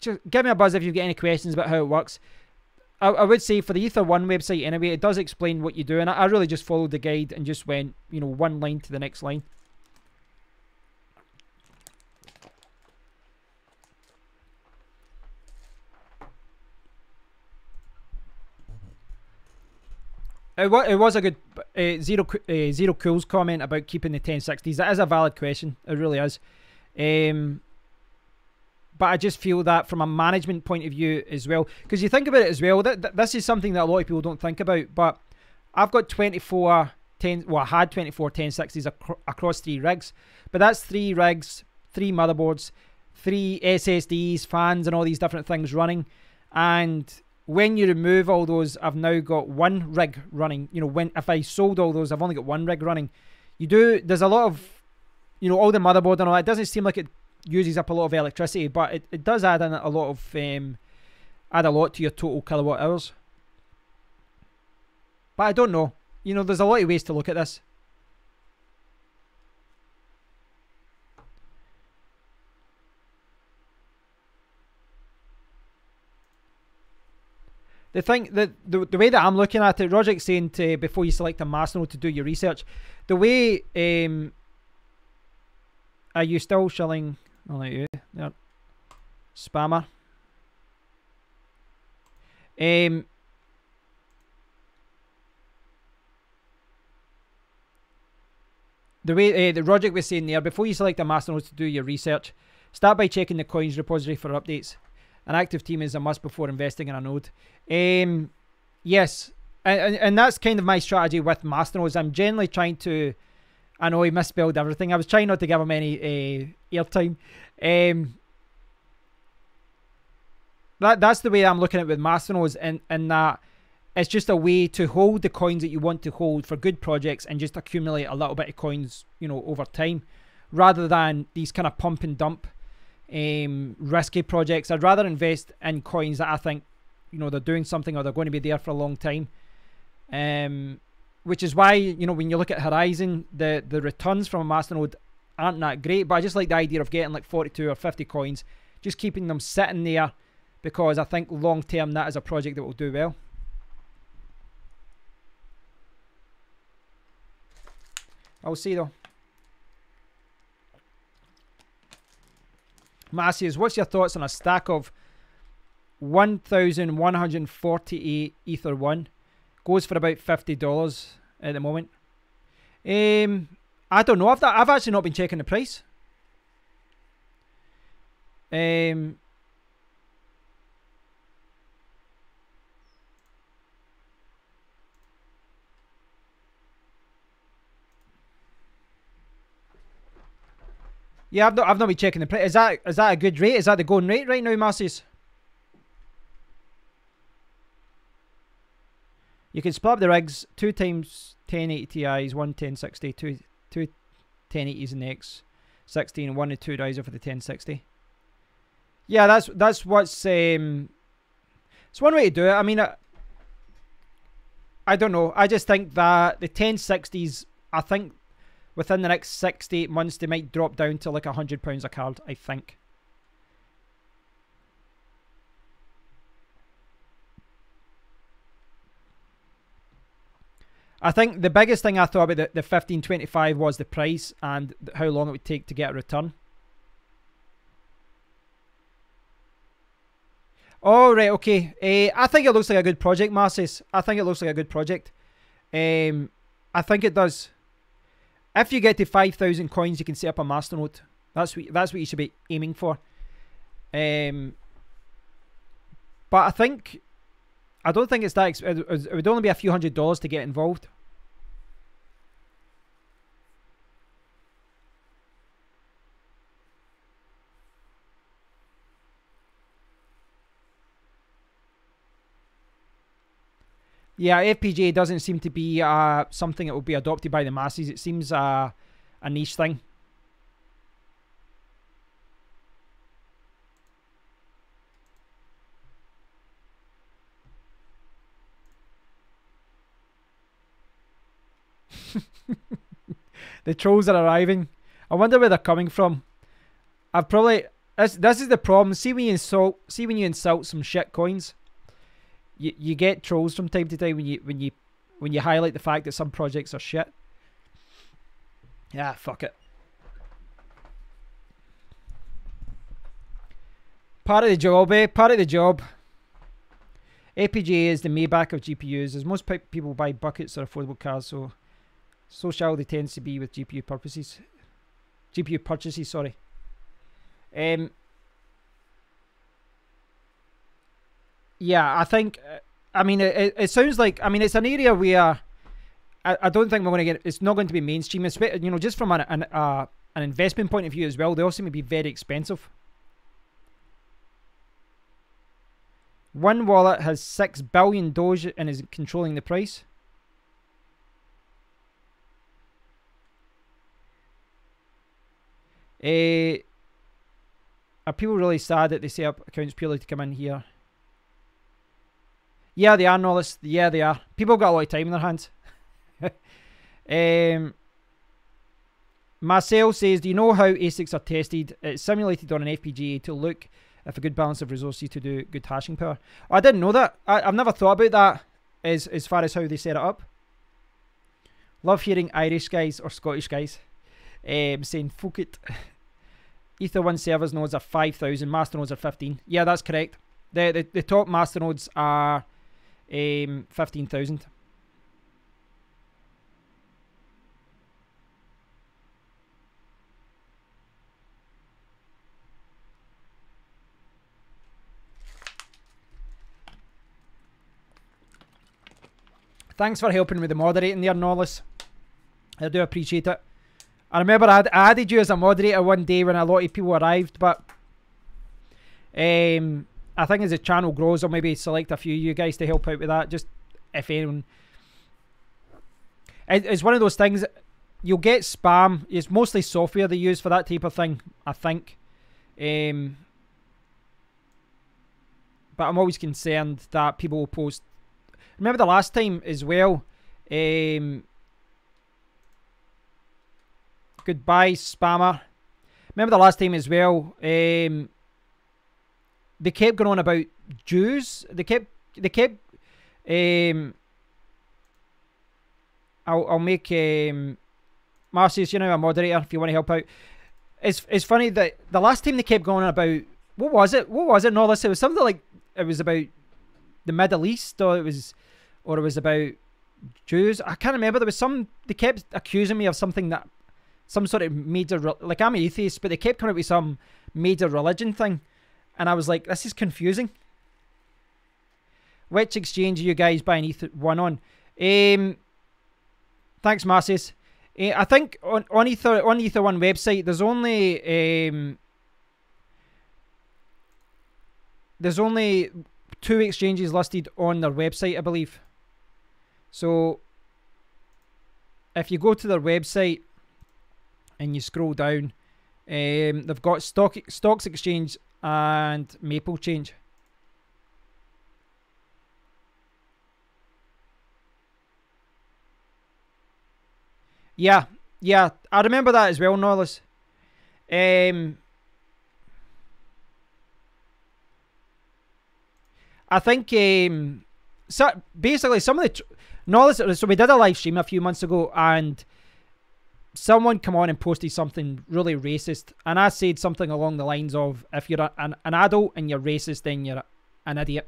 Just give me a buzz if you get any questions about how it works. I would say for the Ether 1 website anyway, it does explain what you do, and I really just followed the guide and just went, one line to the next line. It was a good Zero Cool's comment about keeping the 1060s. That is a valid question. It really is. But I just feel that from a management point of view as well, because you think about it as well, this is something that a lot of people don't think about, but I've got 24 I had 24 1060s across 3 rigs, but that's 3 rigs, 3 motherboards, 3 SSDs, fans, and all these different things running. And when you remove all those, I've now got 1 rig running. If I sold all those, I've only got 1 rig running. There's a lot of, all the motherboard and all that. It doesn't seem like it uses up a lot of electricity, but it does add in a lot of add a lot to your total kilowatt hours. But I don't know. There's a lot of ways to look at this. The thing that the way that I'm looking at it, Roger's saying before you select a Masternode to do your research, the way are you still shilling? I'll let you. Yeah. Spammer. The way the Roger was saying there, before you select a Masternode to do your research, start by checking the coins repository for updates. An active team is a must before investing in a node. Yes, and that's kind of my strategy with Masternodes. I'm generally trying to, I know he misspelled everything. I was trying not to give him any airtime. That's the way I'm looking at it with Masternodes, and that it's just a way to hold the coins that you want to hold for good projects and just accumulate a little bit of coins, over time, rather than these kind of pump and dump risky projects. I'd rather invest in coins that I think they're doing something or they're going to be there for a long time, which is why when you look at Horizon, the returns from a Masternode aren't that great, but I just like the idea of getting like 42 or 50 coins, just keeping them sitting there, because I think long term that is a project that will do well. I'll see though. Massius, what's your thoughts on a stack of 1,148 Ether 1? Goes for about $50 at the moment. I don't know. I've actually not been checking the price. Yeah, I've not been checking the price. Is that a good rate? Is that the going rate right now, Masses? You can split up the rigs 2 times 1080 Ti's, 1 1060, 2 1080s in the X16, and 1 to 2 riser for the 1060. Yeah, that's what's it's one way to do it. I mean, I don't know. I just think that the 1060s, I think within the next 6 to 8 months, they might drop down to like £100 a card, I think. I think the biggest thing I thought about the 1525 was the price and how long it would take to get a return. Oh, right, okay. I think it looks like a good project, Masses. I think it looks like a good project. I think it does. If you get to 5,000 coins, you can set up a Masternode. That's what you should be aiming for. But I don't think it's that it would only be a few $100s to get involved. Yeah, FPGA doesn't seem to be something that will be adopted by the masses. It seems a niche thing. The trolls are arriving. I wonder where they're coming from. I've probably this is the problem. See when you insult some shit coins. You get trolls from time to time when you highlight the fact that some projects are shit. Yeah, fuck it. Part of the job, eh? Part of the job. FPGA is the Maybach of GPUs. As most people buy buckets or affordable cars, so shall they tend to be with GPU purchases. Sorry. Yeah, I think. I mean, it sounds like. I mean, it's an area where I don't think we're going to get. It's not going to be mainstream. You know, just from an investment point of view as well. They also may be very expensive. One wallet has 6 billion Doge and is controlling the price. Are people really sad that they set up accounts purely to come in here? Yeah, they are, Nollis. Yeah, they are. People got a lot of time in their hands. Marcel says, do you know how ASICs are tested? It's simulated on an FPGA to look if a good balance of resources to do good hashing power. Oh, I didn't know that. I've never thought about that as far as how they set it up. Love hearing Irish guys or Scottish guys saying, fuck it. Ether 1 servers nodes are 5,000. Master nodes are 15. Yeah, that's correct. The top master nodes are 15,000. Thanks for helping with the moderating there, Nollis. I do appreciate it. I remember I added you as a moderator one day when a lot of people arrived, but I think as the channel grows, I'll maybe select a few of you guys to help out with that. Just if anyone. It's one of those things, you'll get spam. It's mostly software they use for that type of thing, I think. But I'm always concerned that people will post. Remember the last time as well. Goodbye, spammer. Remember the last time as well. They kept going on about Jews. They kept. I'll make Marcius, you know, a moderator if you want to help out. It's funny that the last time they kept going on about what was it? No, listen, it was something like it was about the Middle East, or it was about Jews. I can't remember. There was they kept accusing me of something that some sort of major, like I'm an atheist, but they kept coming up with some major religion thing, and I was like, this is confusing. Which exchange are you guys buying Ether 1 on? Thanks, Marcius. I think on Ether One website, there's only 2 exchanges listed on their website, I believe. So if you go to their website and you scroll down, they've got Stocks Exchange and Maple Change. Yeah, I remember that as well, Norlis. I think so basically some of the Norlis. So we did a live stream a few months ago, and someone come on and posted something really racist, and I said something along the lines of, if you're an adult and you're racist, then you're an idiot.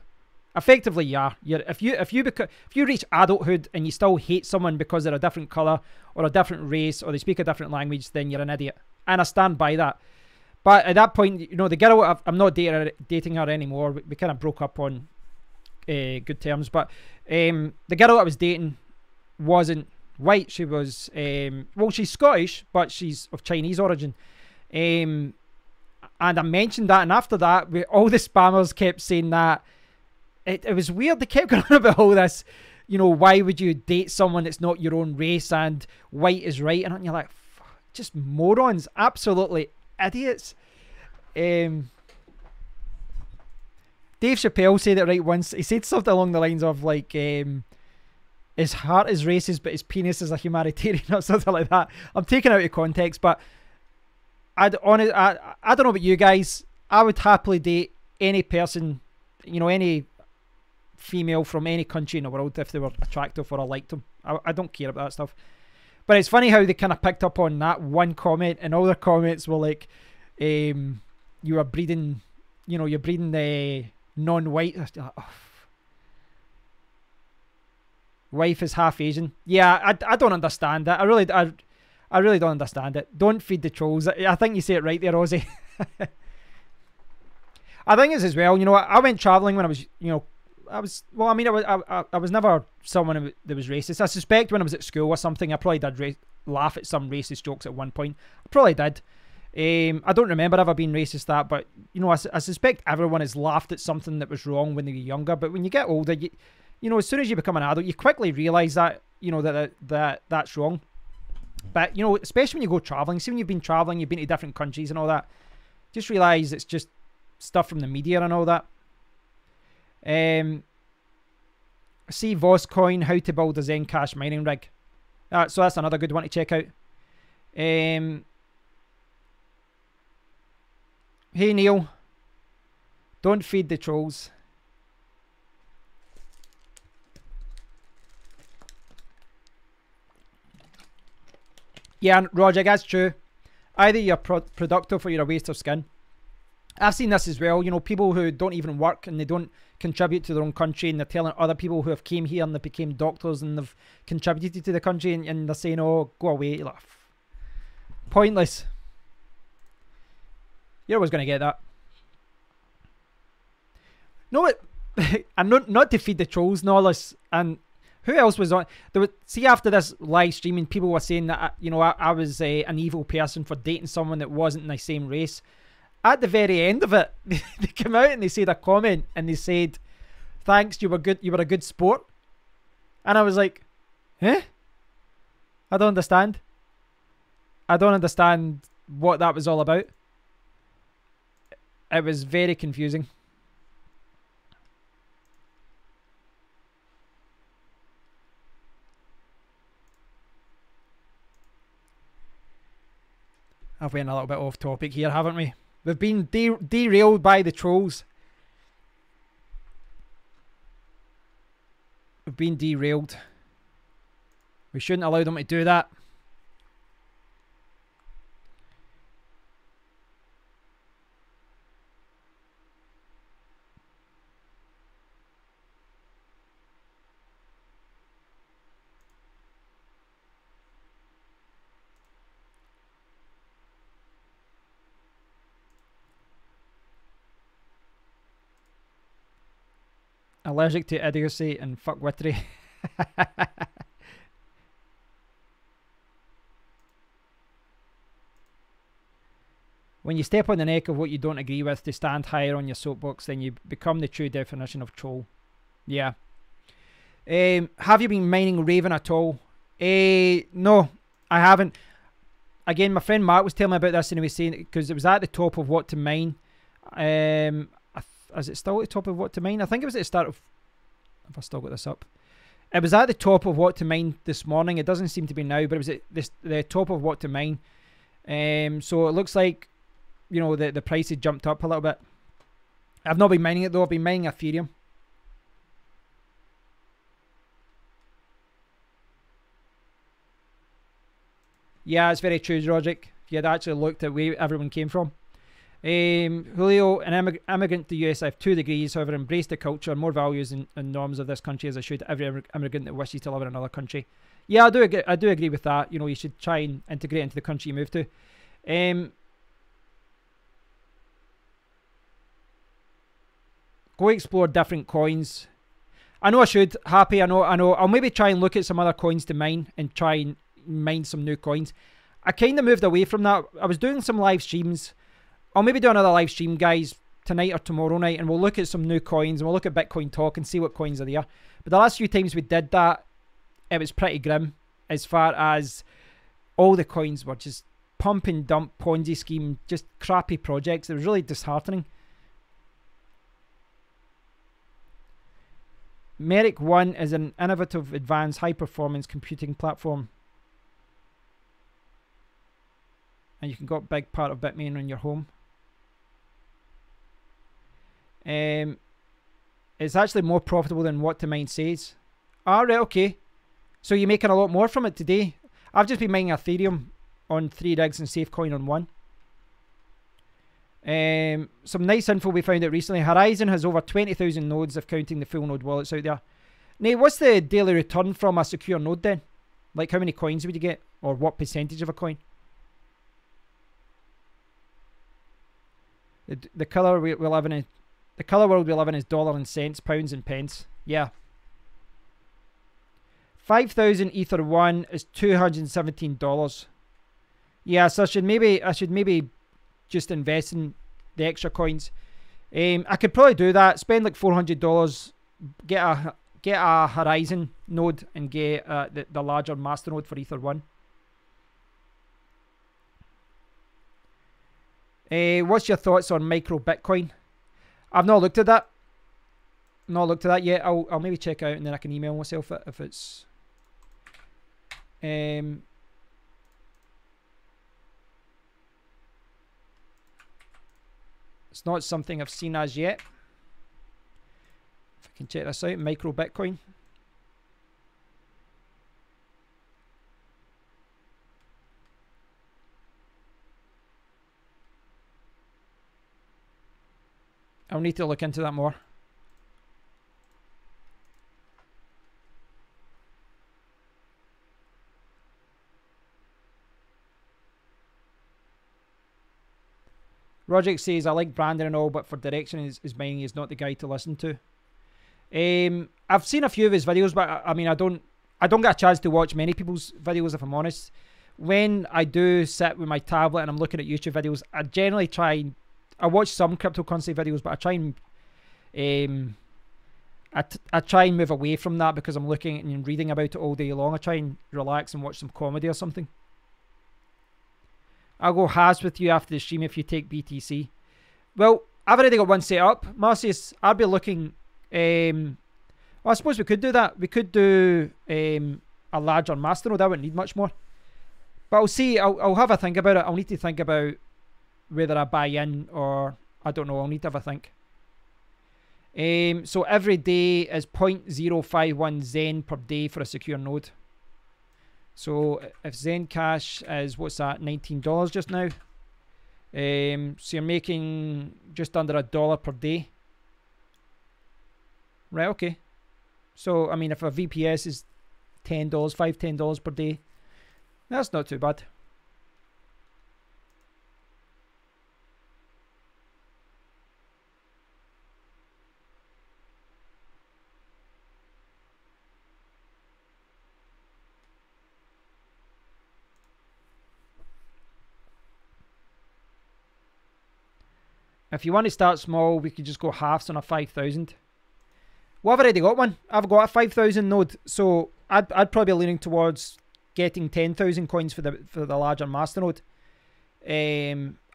Effectively, yeah. If you reach adulthood and you still hate someone because they're a different color or a different race or they speak a different language, then you're an idiot. And I stand by that. But at that point, you know, the girl, I'm not dating her anymore. We kind of broke up on good terms. But the girl I was dating wasn't white. She was, well, she's Scottish, but she's of Chinese origin. And I mentioned that, and after that, all the spammers kept saying that. It was weird. They kept going on about all this, you know, why would you date someone that's not your own race and white is right? And you're like, just morons, absolutely idiots. Dave Chappelle said it right once. He said something along the lines of like, his heart is racist, but his penis is a humanitarian or something like that. I'm taking it out of context, but I don't know about you guys. I would happily date any person, you know, any female from any country in the world if they were attractive or I liked them. I don't care about that stuff. But it's funny how they kind of picked up on that one comment, and all their comments were like, you are breeding, you know, you're breeding the non-white. Wife is half Asian. Yeah, I don't understand that. I really don't understand it. Don't feed the trolls. I think you say it right there, Ozzy. I think it's as well, you know, I went traveling when I was, you know, I was never someone that was racist. I suspect when I was at school or something, I probably did laugh at some racist jokes at one point. I probably did. I don't remember ever being racist at, but, you know, I suspect everyone has laughed at something that was wrong when they were younger. But when you get older, you know, as soon as you become an adult, you quickly realise that, you know, that's wrong. But, you know, especially when you go traveling, see when you've been traveling, you've been to different countries and all that, just realise it's just stuff from the media and all that. See Voscoin, how to build a Zencash mining rig. So that's another good one to check out. Hey Neil, don't feed the trolls. Yeah, Roger, that's true. Either you're productive or you're a waste of skin. I've seen this as well, you know, people who don't even work and they don't contribute to their own country, and they're telling other people who have came here and they became doctors and they've contributed to the country, and they're saying, oh, go away. Like, pointless. You're always going to get that. No, and not to feed the trolls, Norlis, and who else was on? See, after this live streaming, people were saying that, you know, I was an evil person for dating someone that wasn't my same race. At the very end of it, they came out and they said a comment and they said, thanks, you were good, you were a good sport. And I was like, huh? I don't understand. I don't understand what that was all about. It was very confusing. I've went a little bit off topic here, haven't we? We've been derailed by the trolls. We've been derailed. We shouldn't allow them to do that. Allergic to idiocy and fuckwittery. When you step on the neck of what you don't agree with to stand higher on your soapbox, then you become the true definition of troll. Yeah. Have you been mining Raven at all? No, I haven't. Again, my friend Mark was telling me about this, and he was saying because it was at the top of what to mine. Is it still at the top of what to mine? I think it was at the start of. Have I still got this up? It was at the top of what to mine this morning. It doesn't seem to be now, but it was at the top of what to mine. So it looks like, you know, the price had jumped up a little bit. I've not been mining it though. I've been mining Ethereum. Yeah, it's very true, Roderick. If you had actually looked at where everyone came from. Julio, an immigrant to the US. I have 2 degrees, however, embrace the culture, more values and norms of this country as I should every immigrant that wishes to live in another country. Yeah, I do agree with that. You know, you should try and integrate into the country you move to. Go explore different coins. I know I should. Happy, I know. I'll maybe try and look at some other coins to mine and try and mine some new coins. I kind of moved away from that. I was doing some live streams. I'll maybe do another live stream, guys, tonight or tomorrow night, and we'll look at some new coins, and we'll look at Bitcoin Talk and see what coins are there. But the last few times we did that, it was pretty grim as far as all the coins were just pump and dump Ponzi scheme, just crappy projects. It was really disheartening. Merrick 1 is an innovative, advanced, high-performance computing platform. And you can get a big part of Bitmain on your home. It's actually more profitable than what to mine says. Alright, okay. So you're making a lot more from it today. I've just been mining Ethereum on 3 rigs and Safecoin on 1. Some nice info we found out recently. Horizon has over 20,000 nodes if counting the full node wallets out there. Nate, what's the daily return from a secure node then? Like how many coins would you get? Or what percentage of a coin? The color we live in, the color world we live in is dollar and cents, pounds and pence. Yeah. 5,000 Ether 1 is $217. Yeah, so I should maybe just invest in the extra coins. I could probably do that. Spend like $400, get a Horizon node and get the larger Masternode for Ether 1. What's your thoughts on micro Bitcoin? I've not looked at that. Not looked at that yet. I'll maybe check out and then I can email myself if it's. It's not something I've seen as yet. If I can check this out, micro Bitcoin. I'll need to look into that more. Rogic says, I like Brandon and all, but for direction, his mining is not the guy to listen to. I've seen a few of his videos, but I mean, I don't get a chance to watch many people's videos, if I'm honest. When I do sit with my tablet and I'm looking at YouTube videos, I generally try. I watch some cryptocurrency videos, but I try and I try and move away from that because I'm looking and reading about it all day long. I try and relax and watch some comedy or something. I'll go hash with you after the stream if you take BTC. Well, I've already got one set up. Marcius, I'll be looking. Well, I suppose we could do that. We could do a larger Masternode. I wouldn't need much more. But I'll see. I'll have a think about it. I'll need to think about whether I buy in or I don't know. I'll need to have a think. So every day is 0.051 Zen per day for a secure node. So if Zen Cash is, what's that, $19 just now. So you're making just under $1 per day. Right, okay. So, I mean, if a VPS is $10, $5-10 per day, that's not too bad. If you want to start small, we could just go halves on a 5,000. Well, I've already got one. I've got a 5,000 node, so I'd probably be leaning towards getting 10,000 coins for the larger Masternode.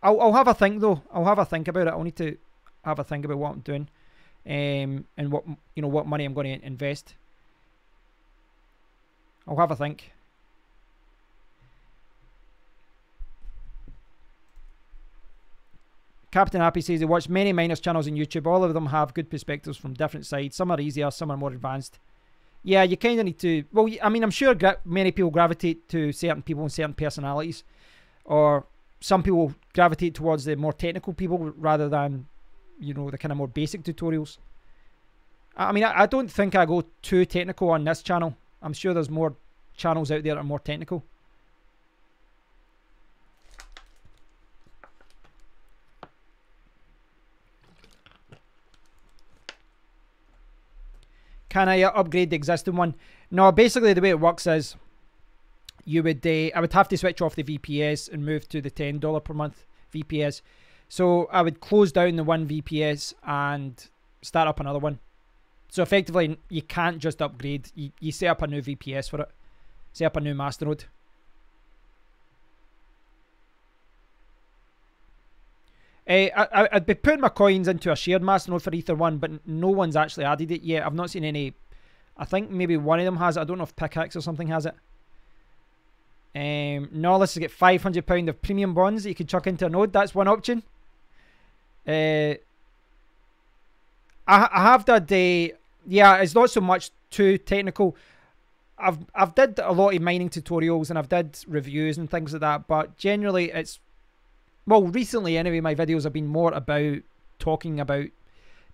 I'll have a think though. I'll have a think about it. I'll need to have a think about what I'm doing, and what money I'm going to invest. I'll have a think. Captain Happy says he watched many miners channels on YouTube. All of them have good perspectives from different sides. Some are easier, some are more advanced. Yeah, you kind of need to... Well, I mean, I'm sure many people gravitate to certain people and certain personalities. Or some people gravitate towards the more technical people rather than, the kind of more basic tutorials. I mean, I don't think I go too technical on this channel. I'm sure there's more channels out there that are more technical. Can I upgrade the existing one? No, basically the way it works is you would I would have to switch off the VPS and move to the $10 per month VPS. So I would close down the one VPS and start up another one. So effectively you can't just upgrade. You set up a new VPS for it. Set up a new Masternode. I'd be putting my coins into a shared Masternode for Ether 1, but no one's actually added it yet. I've not seen any. I think maybe one of them has it. I don't know if Pickaxe or something has it. No, let's get £500 of premium bonds that you could chuck into a node. That's one option. I have that day. Yeah, it's not so much too technical. I've did a lot of mining tutorials and I've did reviews and things like that, but generally it's, well, recently anyway, my videos have been more about talking about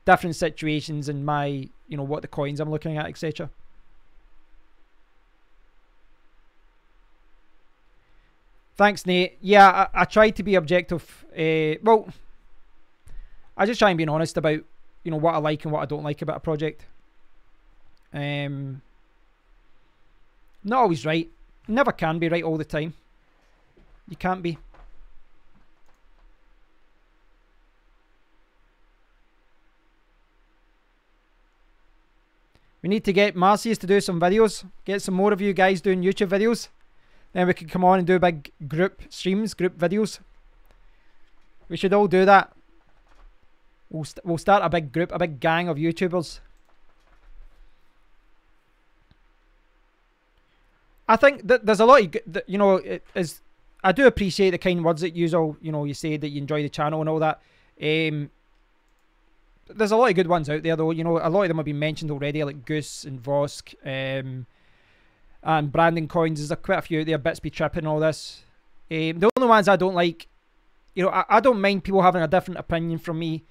different situations and my, what the coins I'm looking at, etc. Thanks, Nate. Yeah, I try to be objective. Well, I just try and be honest about, what I like and what I don't like about a project. Not always right. Never can be right all the time. You can't be. We need to get Marcius to do some videos. Get some more of you guys doing YouTube videos. Then we can come on and do big group streams, group videos. We should all do that. We'll start a big group, a big gang of YouTubers. I think that there's a lot of, I do appreciate the kind words that you all, you say that you enjoy the channel and all that. There's a lot of good ones out there though, a lot of them have been mentioned already, like Goose and Vosk, and Branding Coins. There's quite a few out there, Bits Be Tripping, all this. The only ones I don't like, I don't mind people having a different opinion from me.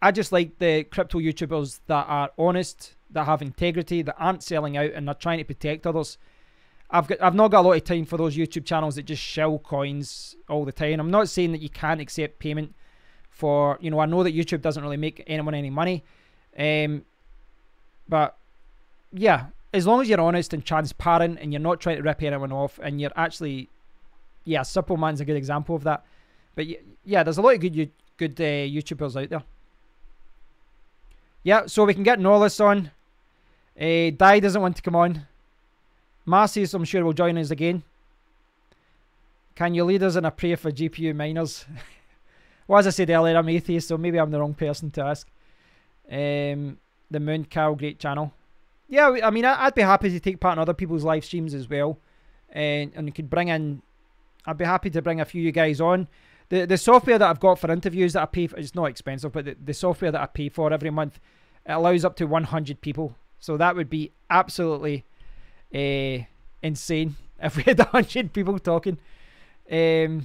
I just like the crypto YouTubers that are honest, that have integrity, that aren't selling out and are trying to protect others. I've not got a lot of time for those YouTube channels that just shill coins all the time. I'm not saying that you can't accept payment for, I know that YouTube doesn't really make anyone any money. But yeah, as long as you're honest and transparent and you're not trying to rip anyone off and you're actually, yeah, Simple Man's a good example of that. But yeah, there's a lot of good YouTubers out there. Yeah, so we can get Norlis on. Dai doesn't want to come on. Marcius, I'm sure, will join us again. Can you lead us in a prayer for GPU miners? Well, as I said earlier, I'm atheist, so maybe I'm the wrong person to ask. The Moon Cow, great channel. Yeah, I mean, I'd be happy to take part in other people's live streams as well. And you could bring in... I'd be happy to bring a few of you guys on. The software that I've got for interviews that I pay for, it's not expensive, but the software that I pay for every month, it allows up to 100 people. So that would be absolutely insane if we had 100 people talking. Yeah,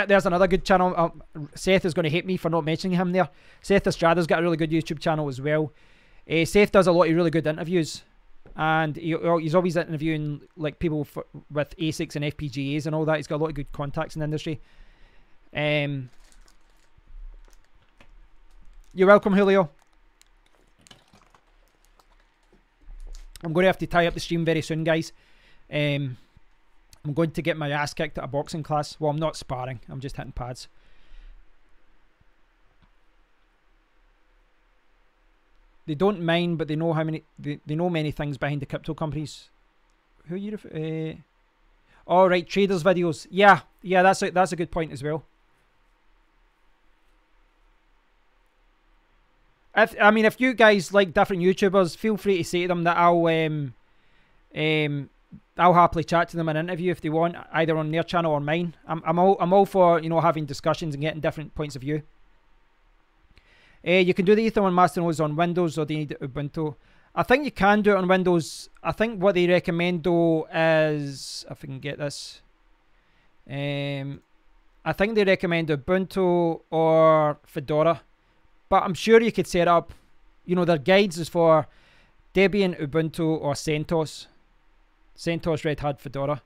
there's another good channel. Seth is going to hate me for not mentioning him there. Seth Estrada's got a really good YouTube channel as well. Seth does a lot of really good interviews. And he's always interviewing like people with ASICs and FPGAs and all that. He's got a lot of good contacts in the industry. You're welcome, Julio. I'm going to have to tie up the stream very soon, guys. I'm going to get my ass kicked at a boxing class. Well, I'm not sparring. I'm just hitting pads. They don't mine, but they know how many. They know many things behind the crypto companies. Who are you? Oh, right, traders videos. Yeah, that's a good point as well. If you guys like different YouTubers, feel free to say to them that I'll happily chat to them in an interview if they want, either on their channel or mine. I'm all for, you know, having discussions and getting different points of view. You can do the Ether on Masternodes on Windows, or do you need Ubuntu? I think you can do it on Windows. I think what they recommend though is, if I can get this, I think they recommend Ubuntu or Fedora, but I'm sure you could set up, you know, their guides is for Debian, Ubuntu, or CentOS. CentOS, Red Hat, Fedora.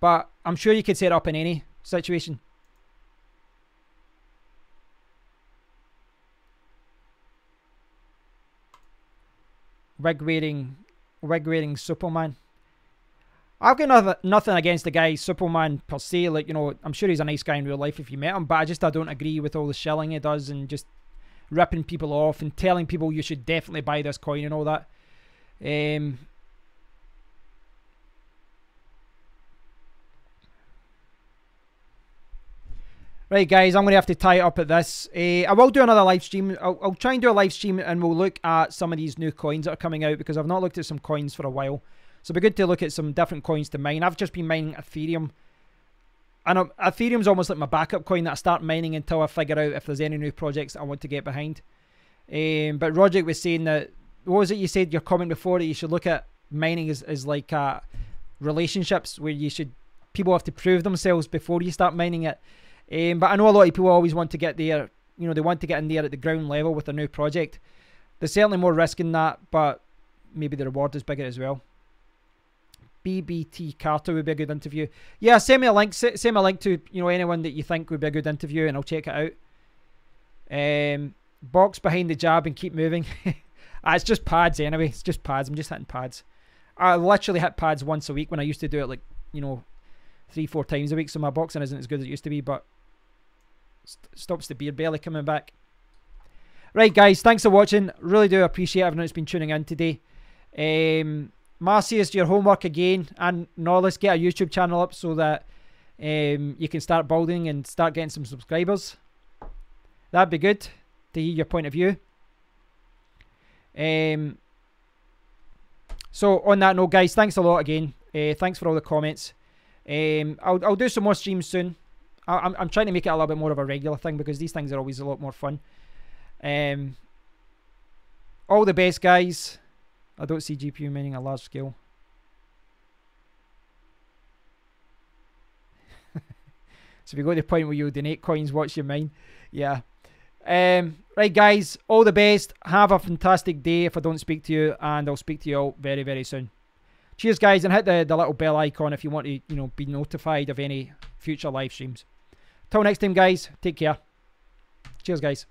But I'm sure you could set up in any situation. Wig wearing Superman. I've got nothing against the guy Superman per se. Like, you know, I'm sure he's a nice guy in real life if you met him, but I don't agree with all the shilling he does and just ripping people off and telling people you should definitely buy this coin and all that. Right, guys, I'm going to have to tie it up at this. I will do another live stream. I'll try and do a live stream and we'll look at some of these new coins that are coming out, because I've not looked at some coins for a while. So it'd be good to look at some different coins to mine. I've just been mining Ethereum. And Ethereum's almost like my backup coin that I start mining until I figure out if there's any new projects that I want to get behind. But Roger was saying that, what was it you said, your comment before, that you should look at mining as like relationships, where people have to prove themselves before you start mining it. But I know a lot of people always want to get there, you know, they want to get in there at the ground level with a new project. There's certainly more risk in that, but maybe the reward is bigger as well. BBT Carter would be a good interview. Yeah, send me a link. Send me a link to, you know, anyone that you think would be a good interview, and I'll check it out. Box behind the jab and keep moving. It's just pads anyway. It's just pads. I'm just hitting pads. I literally hit pads once a week when I used to do it, like, you know, 3-4 times a week. So my boxing isn't as good as it used to be, but stops the beer belly coming back. Right, guys, thanks for watching. Really do appreciate everyone that's been tuning in today. Marcy, your homework again, and no, let's get a YouTube channel up so that you can start building and start getting some subscribers. That'd be good to hear your point of view. So on that note, guys, thanks a lot again. Thanks for all the comments. I'll do some more streams soon. I'm trying to make it a little bit more of a regular thing, because these things are always a lot more fun. All the best, guys. I don't see GPU mining a large scale. So if you go to the point where you donate coins, watch your mine. Yeah. Right, guys, all the best. Have a fantastic day if I don't speak to you, and I'll speak to you all very, very soon. Cheers, guys, and hit the little bell icon if you want to, you know, be notified of any future live streams. Till next time, guys, take care. Cheers, guys.